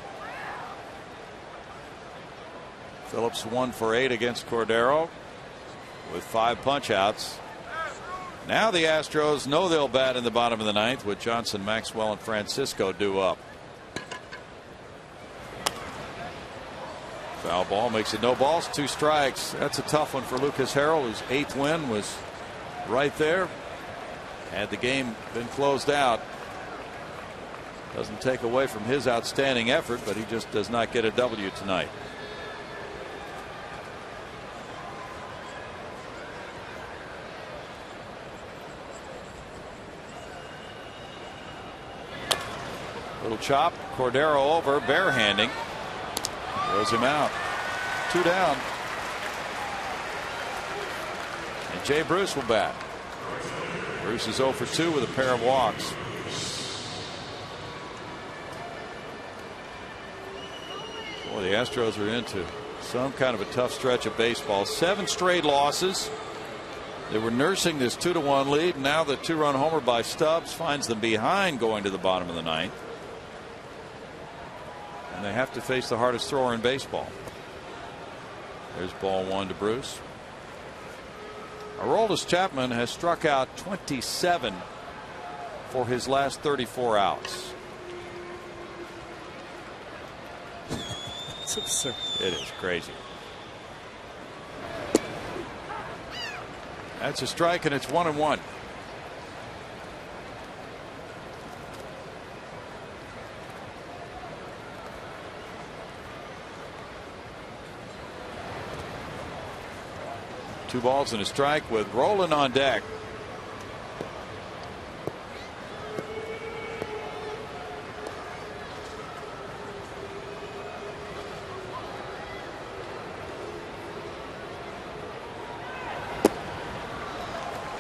Phillips 1 for 8 against Cordero with 5 punch outs. Now the Astros know they'll bat in the bottom of the 9th with Johnson, Maxwell, and Francisco due up. Foul ball makes it no balls, 2 strikes. That's a tough one for Lucas Harrell, whose 8th win was right there. Had the game been closed out, doesn't take away from his outstanding effort, but he just does not get a W tonight. Little chop, Cordero over, barehanding. Throws him out. 2 down. And Jay Bruce will bat. Bruce is 0 for 2 with a pair of walks. Boy, the Astros are into some kind of a tough stretch of baseball. 7 straight losses. They were nursing this 2-1 lead. Now the 2-run homer by Stubbs finds them behind going to the bottom of the 9th. And they have to face the hardest thrower in baseball. There's ball 1 to Bruce. Aroldis Chapman has struck out 27 for his last 34 outs. It's absurd. It is crazy. That's a strike, and it's 1-1. Two balls and a strike with Rolen on deck.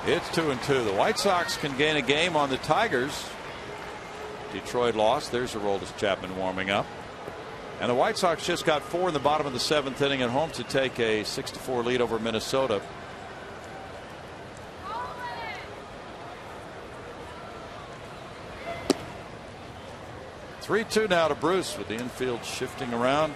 It's 2-2. The White Sox can gain a game on the Tigers. Detroit lost. There's Aroldis Chapman warming up. And the White Sox just got 4 in the bottom of the 7th inning at home to take a 6-4 lead over Minnesota. Three-2 now to Bruce with the infield shifting around.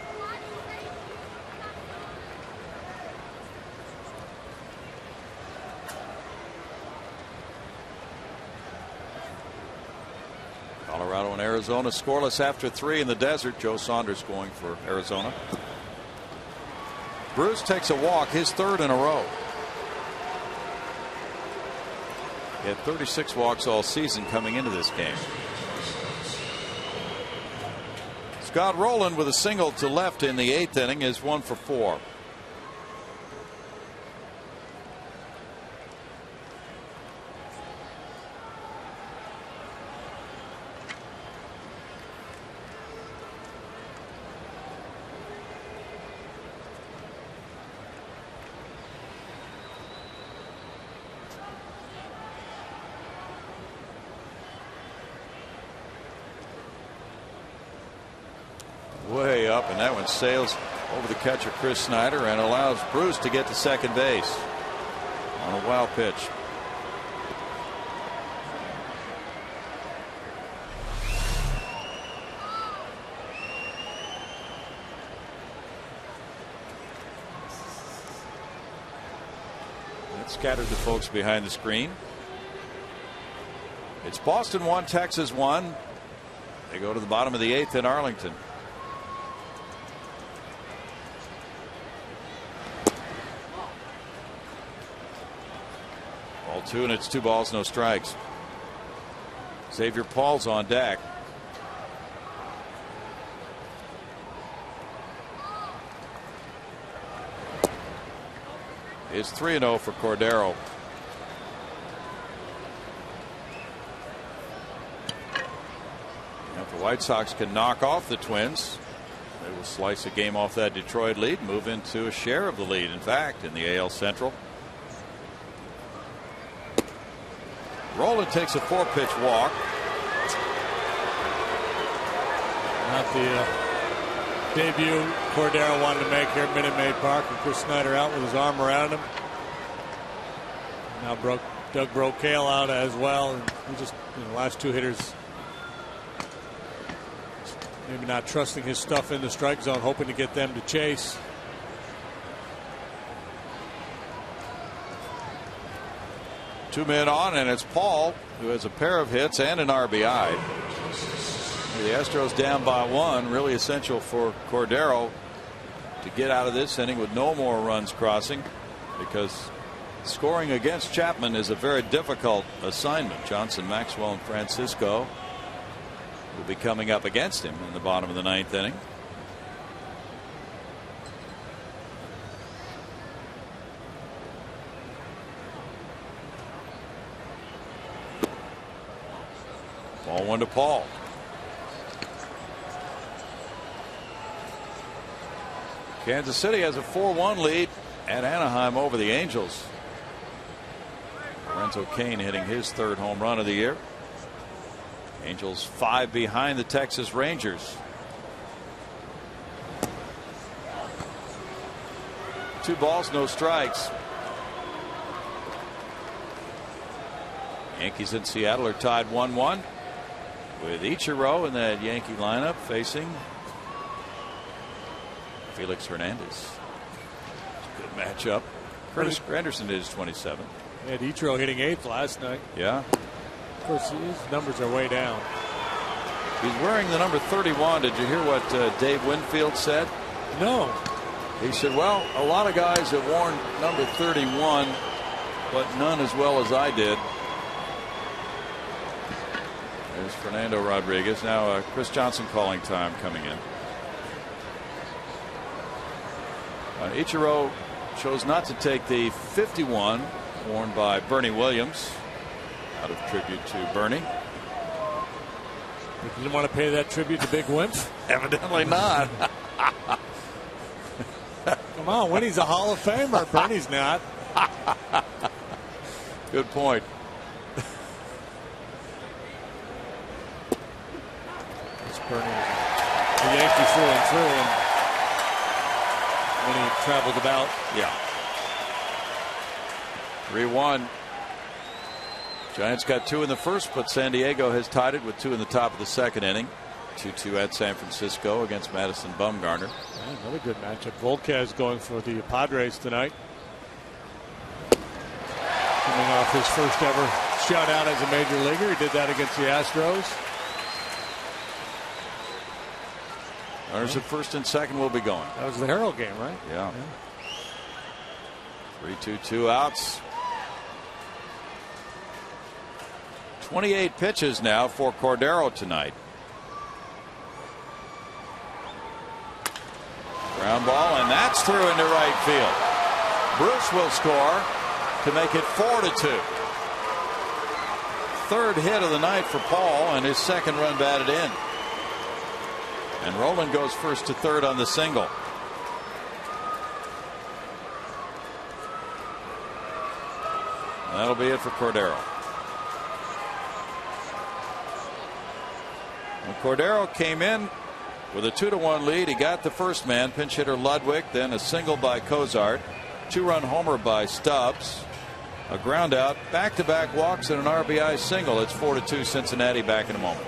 Colorado and Arizona scoreless after 3 in the desert. Joe Saunders going for Arizona. Bruce takes a walk, his 3rd in a row. He had 36 walks all season coming into this game. Scott Rolen with a single to left in the 8th inning is 1 for 4. Way up, and that one sails over the catcher Chris Snyder and allows Bruce to get to second base on a wild pitch. That scattered the folks behind the screen. It's Boston 1, Texas 1. They go to the bottom of the 8th in Arlington. Ball 2, and it's 2 balls, no strikes. Xavier Paul's on deck. It's 3-0 for Cordero. If the White Sox can knock off the Twins, they will slice a game off that Detroit lead, move into a share of the lead, in fact, in the AL Central. Roland takes a 4-pitch walk. Not the debut Cordero wanted to make here at Minute Maid Park, with Chris Snyder out with his arm around him. Now Doug Brocail out as well. And he just, the last 2 hitters, maybe not trusting his stuff in the strike zone, hoping to get them to chase. Two men on, and it's Paul who has a pair of hits and an RBI. The Astros down by 1, really essential for Cordero to get out of this inning with no more runs crossing, because scoring against Chapman is a very difficult assignment. Johnson, Maxwell, and Francisco will be coming up against him in the bottom of the 9th inning. Ball 1 to Paul. Kansas City has a 4-1 lead at Anaheim over the Angels. Lorenzo Cain hitting his 3rd home run of the year. Angels 5 behind the Texas Rangers. 2 balls, no strikes. Yankees in Seattle are tied 1-1 with Ichiro in that Yankee lineup facing Felix Hernandez. Good matchup. Curtis Granderson is 27. He had Ichiro hitting 8th last night. Yeah. Of course, his numbers are way down. He's wearing the number 31. Did you hear what Dave Winfield said? No. He said, well, a lot of guys have worn number 31, but none as well as I did. There's Fernando Rodriguez. Now Chris Johnson calling time coming in. Ichiro chose not to take the 51 worn by Bernie Williams, out of tribute to Bernie. You didn't want to pay that tribute to Big Wimp? Evidently not. Come on, Winnie's a Hall of Famer. Bernie's not. Good point. It's Bernie, the Yankee through and through, and when he traveled about. Yeah. 3-1. Giants got 2 in the first, but San Diego has tied it with 2 in the top of the 2nd inning. 2-2 at San Francisco against Madison Bumgarner. Yeah, another good matchup. Volquez going for the Padres tonight. Coming off his first ever shutout as a major leaguer. He did that against the Astros. Runners at first and second will be going. That was the Herald game, right? Yeah. 3-2, 2 outs. 28 pitches now for Cordero tonight. Ground ball, and that's through into right field. Bruce will score to make it 4-2. 3rd hit of the night for Paul, and his 2nd run batted in. And Roland goes first to 3rd on the single. And that'll be it for Cordero. When Cordero came in with a 2-1 lead, he got the first man, pinch hitter Ludwig, then a single by Cozart, 2-run homer by Stubbs, a ground out, back-to-back walks, and an RBI single. It's 4-2 Cincinnati. Back in a moment.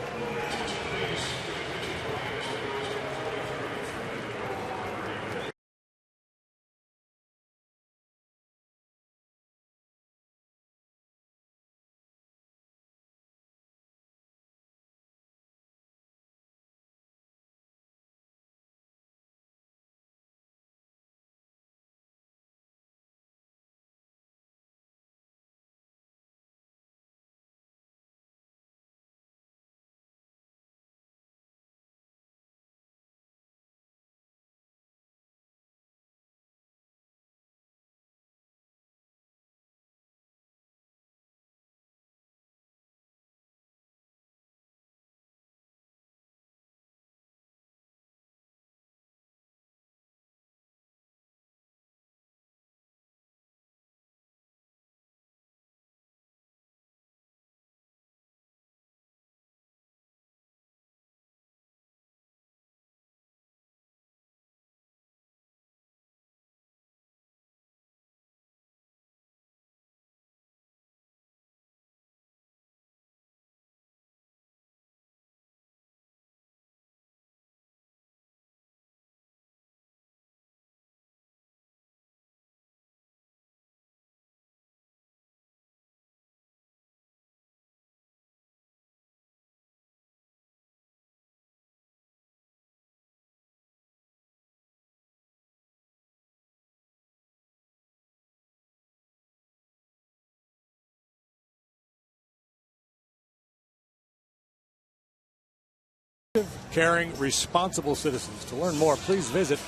caring, responsible citizens. To learn more, please visit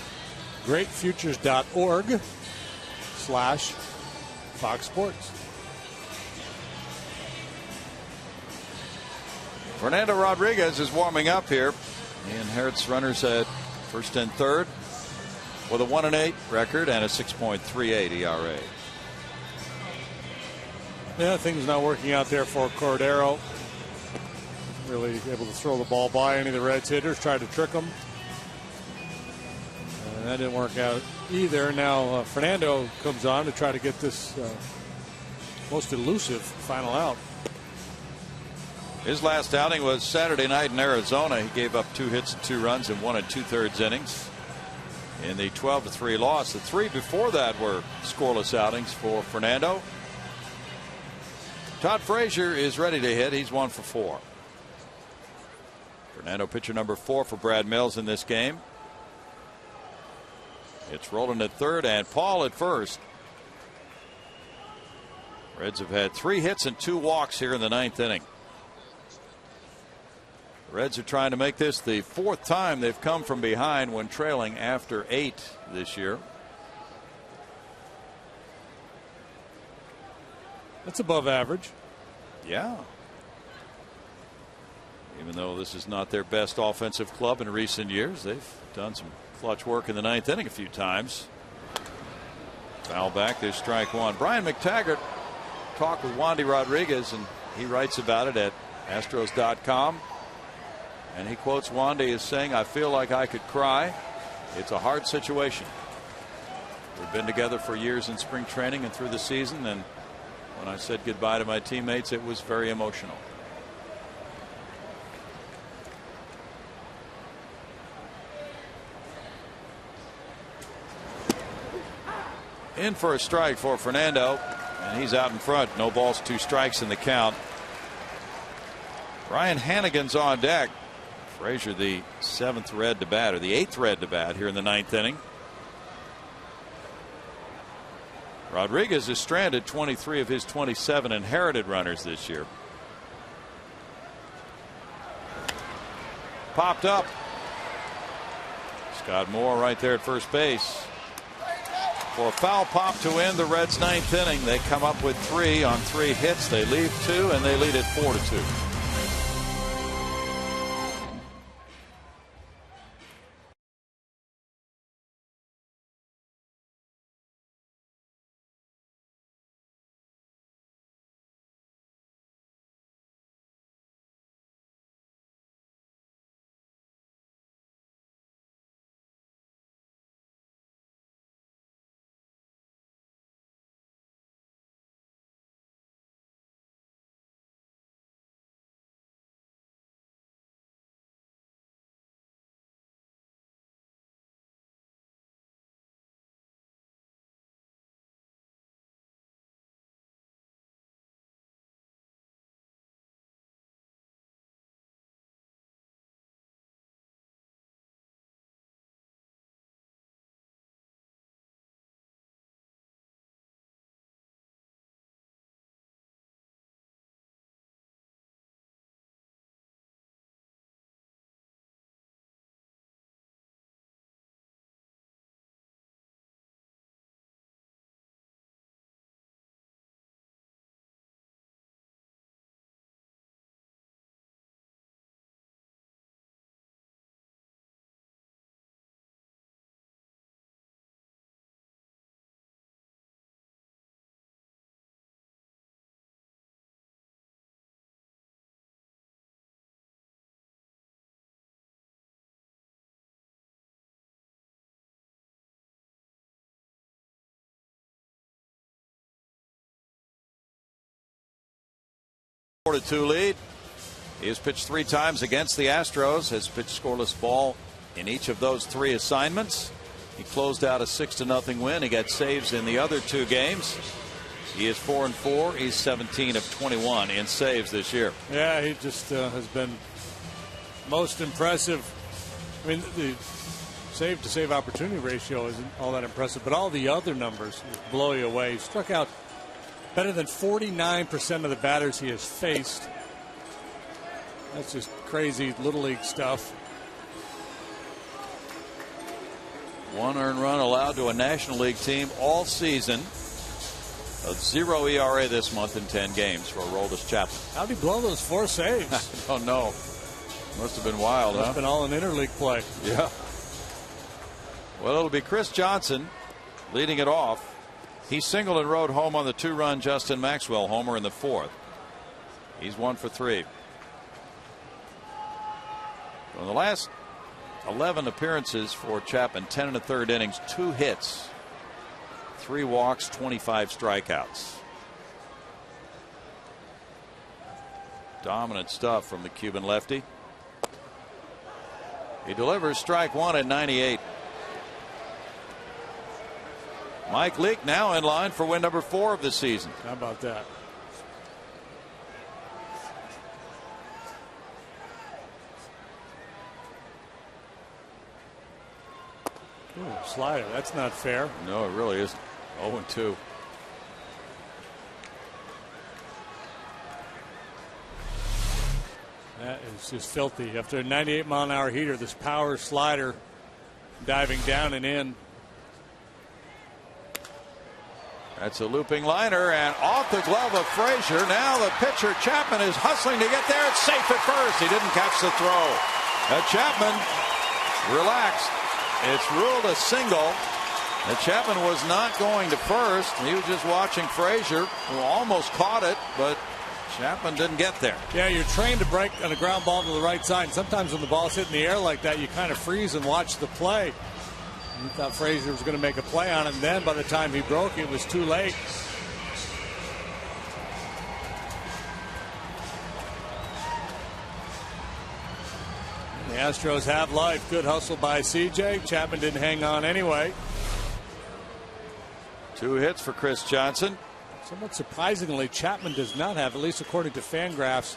greatfutures.org/Fox Sports. Fernando Rodriguez is warming up here. He inherits runners at first and third with a 1-8 record and a 6.38 ERA. Yeah, things not working out there for Cordero. Really able to throw the ball by any of the Reds hitters, tried to trick them. And that didn't work out either. Now Fernando comes on to try to get this most elusive final out. His last outing was Saturday night in Arizona. He gave up 2 hits and 2 runs in 1 2/3 innings in the 12-3 loss. The 3 before that were scoreless outings for Fernando. Todd Frazier is ready to hit. He's 1 for 4. Fernando, pitcher number 4 for Brad Mills in this game. It's rolling at third and Paul at first. Reds have had 3 hits and 2 walks here in the 9th inning. The Reds are trying to make this the 4th time they've come from behind when trailing after 8 this year. That's above average. Yeah. Even though this is not their best offensive club in recent years, they've done some clutch work in the 9th inning a few times. Foul back, there's strike 1. Brian McTaggart talked with Wandy Rodriguez, and he writes about it at Astros.com. And he quotes Wandy as saying, "I feel like I could cry. It's a hard situation. We've been together for years in spring training and through the season, and when I said goodbye to my teammates, it was very emotional." In for a strike for Fernando, and he's out in front. No balls, 2 strikes in the count. Ryan Hannigan's on deck. Frazier, the 7th Red to bat, or the 8th Red to bat here in the 9th inning. Rodriguez has stranded 23 of his 27 inherited runners this year. Popped up. Scott Moore right there at first base. For a foul pop to end the Reds' 9th inning. They come up with 3 on 3 hits. They leave 2, and they lead it 4-2. Four-2 lead. He has pitched 3 times against the Astros, has pitched scoreless ball in each of those 3 assignments. He closed out a 6-0 win. He got saves in the other 2 games. He is 4-4. He's 17 of 21 in saves this year. Yeah, he just has been most impressive. I mean, the save to save opportunity ratio isn't all that impressive, but all the other numbers blow you away. He struck out better than 49% of the batters he has faced. That's just crazy little league stuff. One earned run allowed to a National League team all season. A 0 ERA this month in 10 games for Aroldis Chapman. How'd he blow those 4 saves? I don't know. Must have been wild, Must have been all in interleague play. Yeah. Well, it'll be Chris Johnson leading it off. He singled and rode home on the 2-run Justin Maxwell homer in the 4th. He's 1 for 3. In the last 11 appearances for Chapman, 10 1/3 innings, 2 hits, 3 walks, 25 strikeouts. Dominant stuff from the Cuban lefty. He delivers strike 1 at 98. Mike Leake now in line for win number 4 of the season. How about that? Ooh, slider. That's not fair. No, it really isn't. 0-2. That is just filthy. After a 98-mile-an-hour heater, this power slider diving down and in. That's a looping liner and off the glove of Frazier. Now the pitcher Chapman is hustling to get there. It's safe at first. He didn't catch the throw. Chapman relaxed. It's ruled a single. Chapman was not going to first. He was just watching Frazier, who almost caught it, but Chapman didn't get there. Yeah, you're trained to break on a ground ball to the right side. And sometimes when the ball's hit in the air like that, you kind of freeze and watch the play. You thought Frazier was going to make a play on it, and then by the time he broke, it was too late. The Astros have life. Good hustle by CJ. Chapman didn't hang on anyway. 2 hits for Chris Johnson. Somewhat surprisingly, Chapman does not have, at least according to Fangraphs,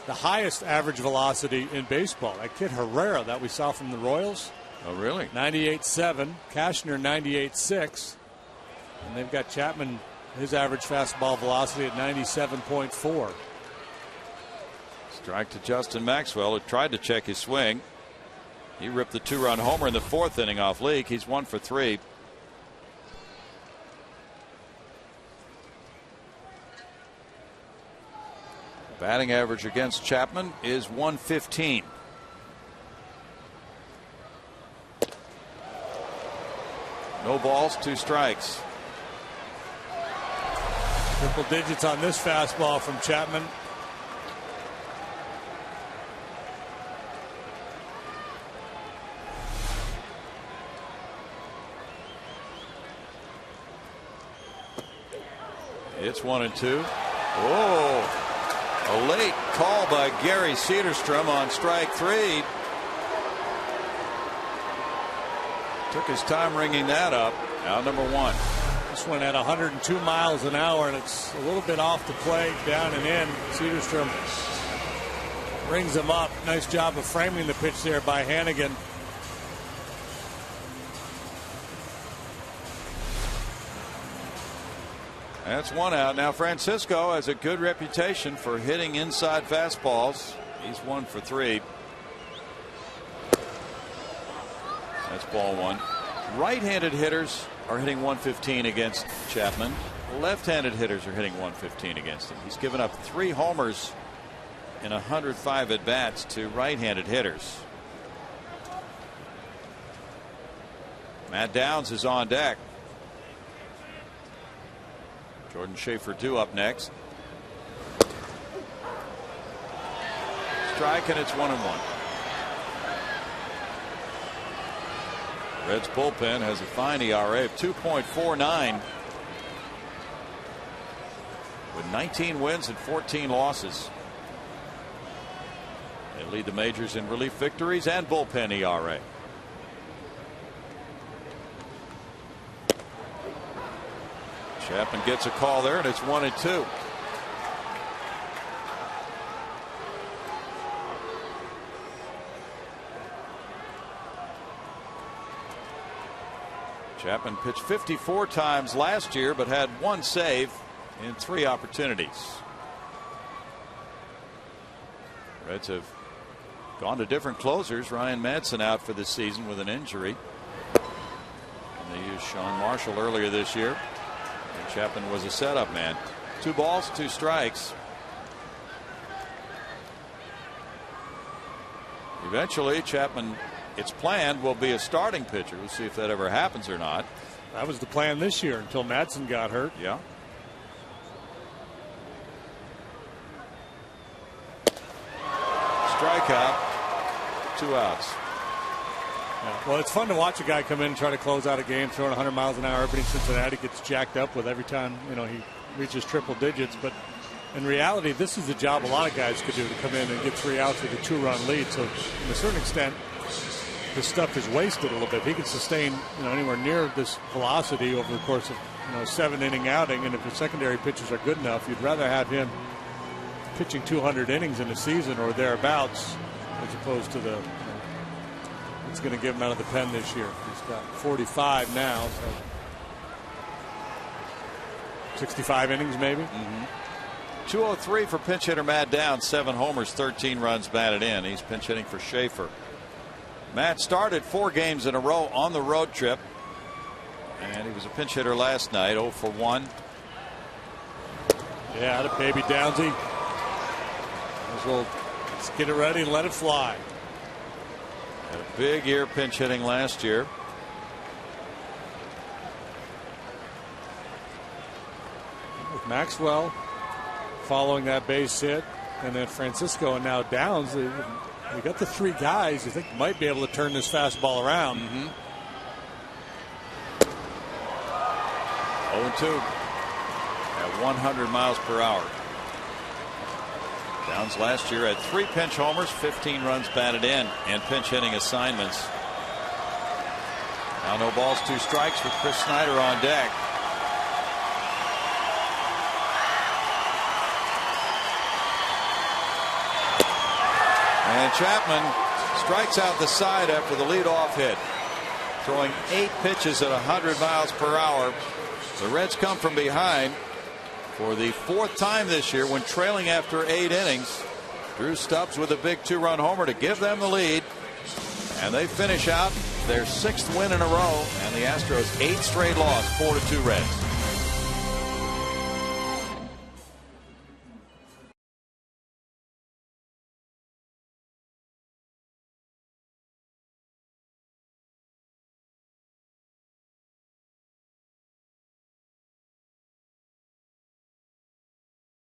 the highest average velocity in baseball. That kid Herrera that we saw from the Royals. Oh, really? 98.7. Cashner 98.6. And they've got Chapman, his average fastball velocity at 97.4. Strike to Justin Maxwell, who tried to check his swing. He ripped the 2-run homer in the 4th inning off Leake. He's 1 for 3. Batting average against Chapman is 115. No balls, 2 strikes. Triple digits on this fastball from Chapman. It's 1-2. Whoa. A late call by Gary Cederstrom on strike 3. Took his time ringing that up. Out number 1. This one at 102 miles an hour, and it's a little bit off the plate, down and in. Cederstrom rings him up. Nice job of framing the pitch there by Hannigan. That's 1 out. Now Francisco has a good reputation for hitting inside fastballs. He's 1 for 3. That's ball 1. Right-handed hitters are hitting 115 against Chapman. Left-handed hitters are hitting 115 against him. He's given up 3 homers in 105 at-bats to right-handed hitters. Matt Downs is on deck. Jordan Schaefer due up next. Strike, and it's 1-1. Reds bullpen has a fine ERA of 2.49 with 19 wins and 14 losses. They lead the majors in relief victories and bullpen ERA. Chapman gets a call there, and it's 1-2. Chapman pitched 54 times last year, but had 1 save in 3 opportunities. Reds have gone to different closers. Ryan Madsen out for the season with an injury. They used Sean Marshall earlier this year, and Chapman was a setup man. 2 balls, 2 strikes. Eventually, Chapman, it's planned, will be a starting pitcher. We'll see if that ever happens or not. That was the plan this year until Madsen got hurt. Yeah. Strikeout, 2 outs. Yeah. Well, it's fun to watch a guy come in and try to close out a game throwing 100 miles an hour. Everybody in Cincinnati gets jacked up with every time he reaches triple digits. But in reality, this is the job a lot of guys could do, to come in and get 3 outs with a 2-run lead. So to a certain extent, this stuff is wasted a little bit. If he can sustain anywhere near this velocity over the course of a 7-inning outing, and if the secondary pitchers are good enough, you'd rather have him pitching 200 innings in a season or thereabouts, as opposed to the it's going to give him out of the pen this year. He's got 45 now, so 65 innings maybe. 203 for pinch hitter Matt Downs. 7 homers, 13 runs batted in. He's pinch hitting for Schaefer. Matt started 4 games in a row on the road trip, and he was a pinch hitter last night. 0 for 1. Yeah, the baby Downsy. Well, let's get it ready and let it fly. Had a big year pinch hitting last year. With Maxwell following that base hit, and then Francisco and now Downs, we got the 3 guys you think might be able to turn this fastball around. 0-2 at 100 miles per hour. Downs last year had 3 pinch homers, 15 runs batted in, and pinch hitting assignments. Now no balls, 2 strikes with Chris Snyder on deck. And Chapman strikes out the side after the leadoff hit, throwing 8 pitches at 100 miles per hour. The Reds come from behind for the 4th time this year when trailing after 8 innings. Drew Stubbs with a big 2-run homer to give them the lead, and they finish out their 6th win in a row, and the Astros 8th straight loss, 4-2 Reds.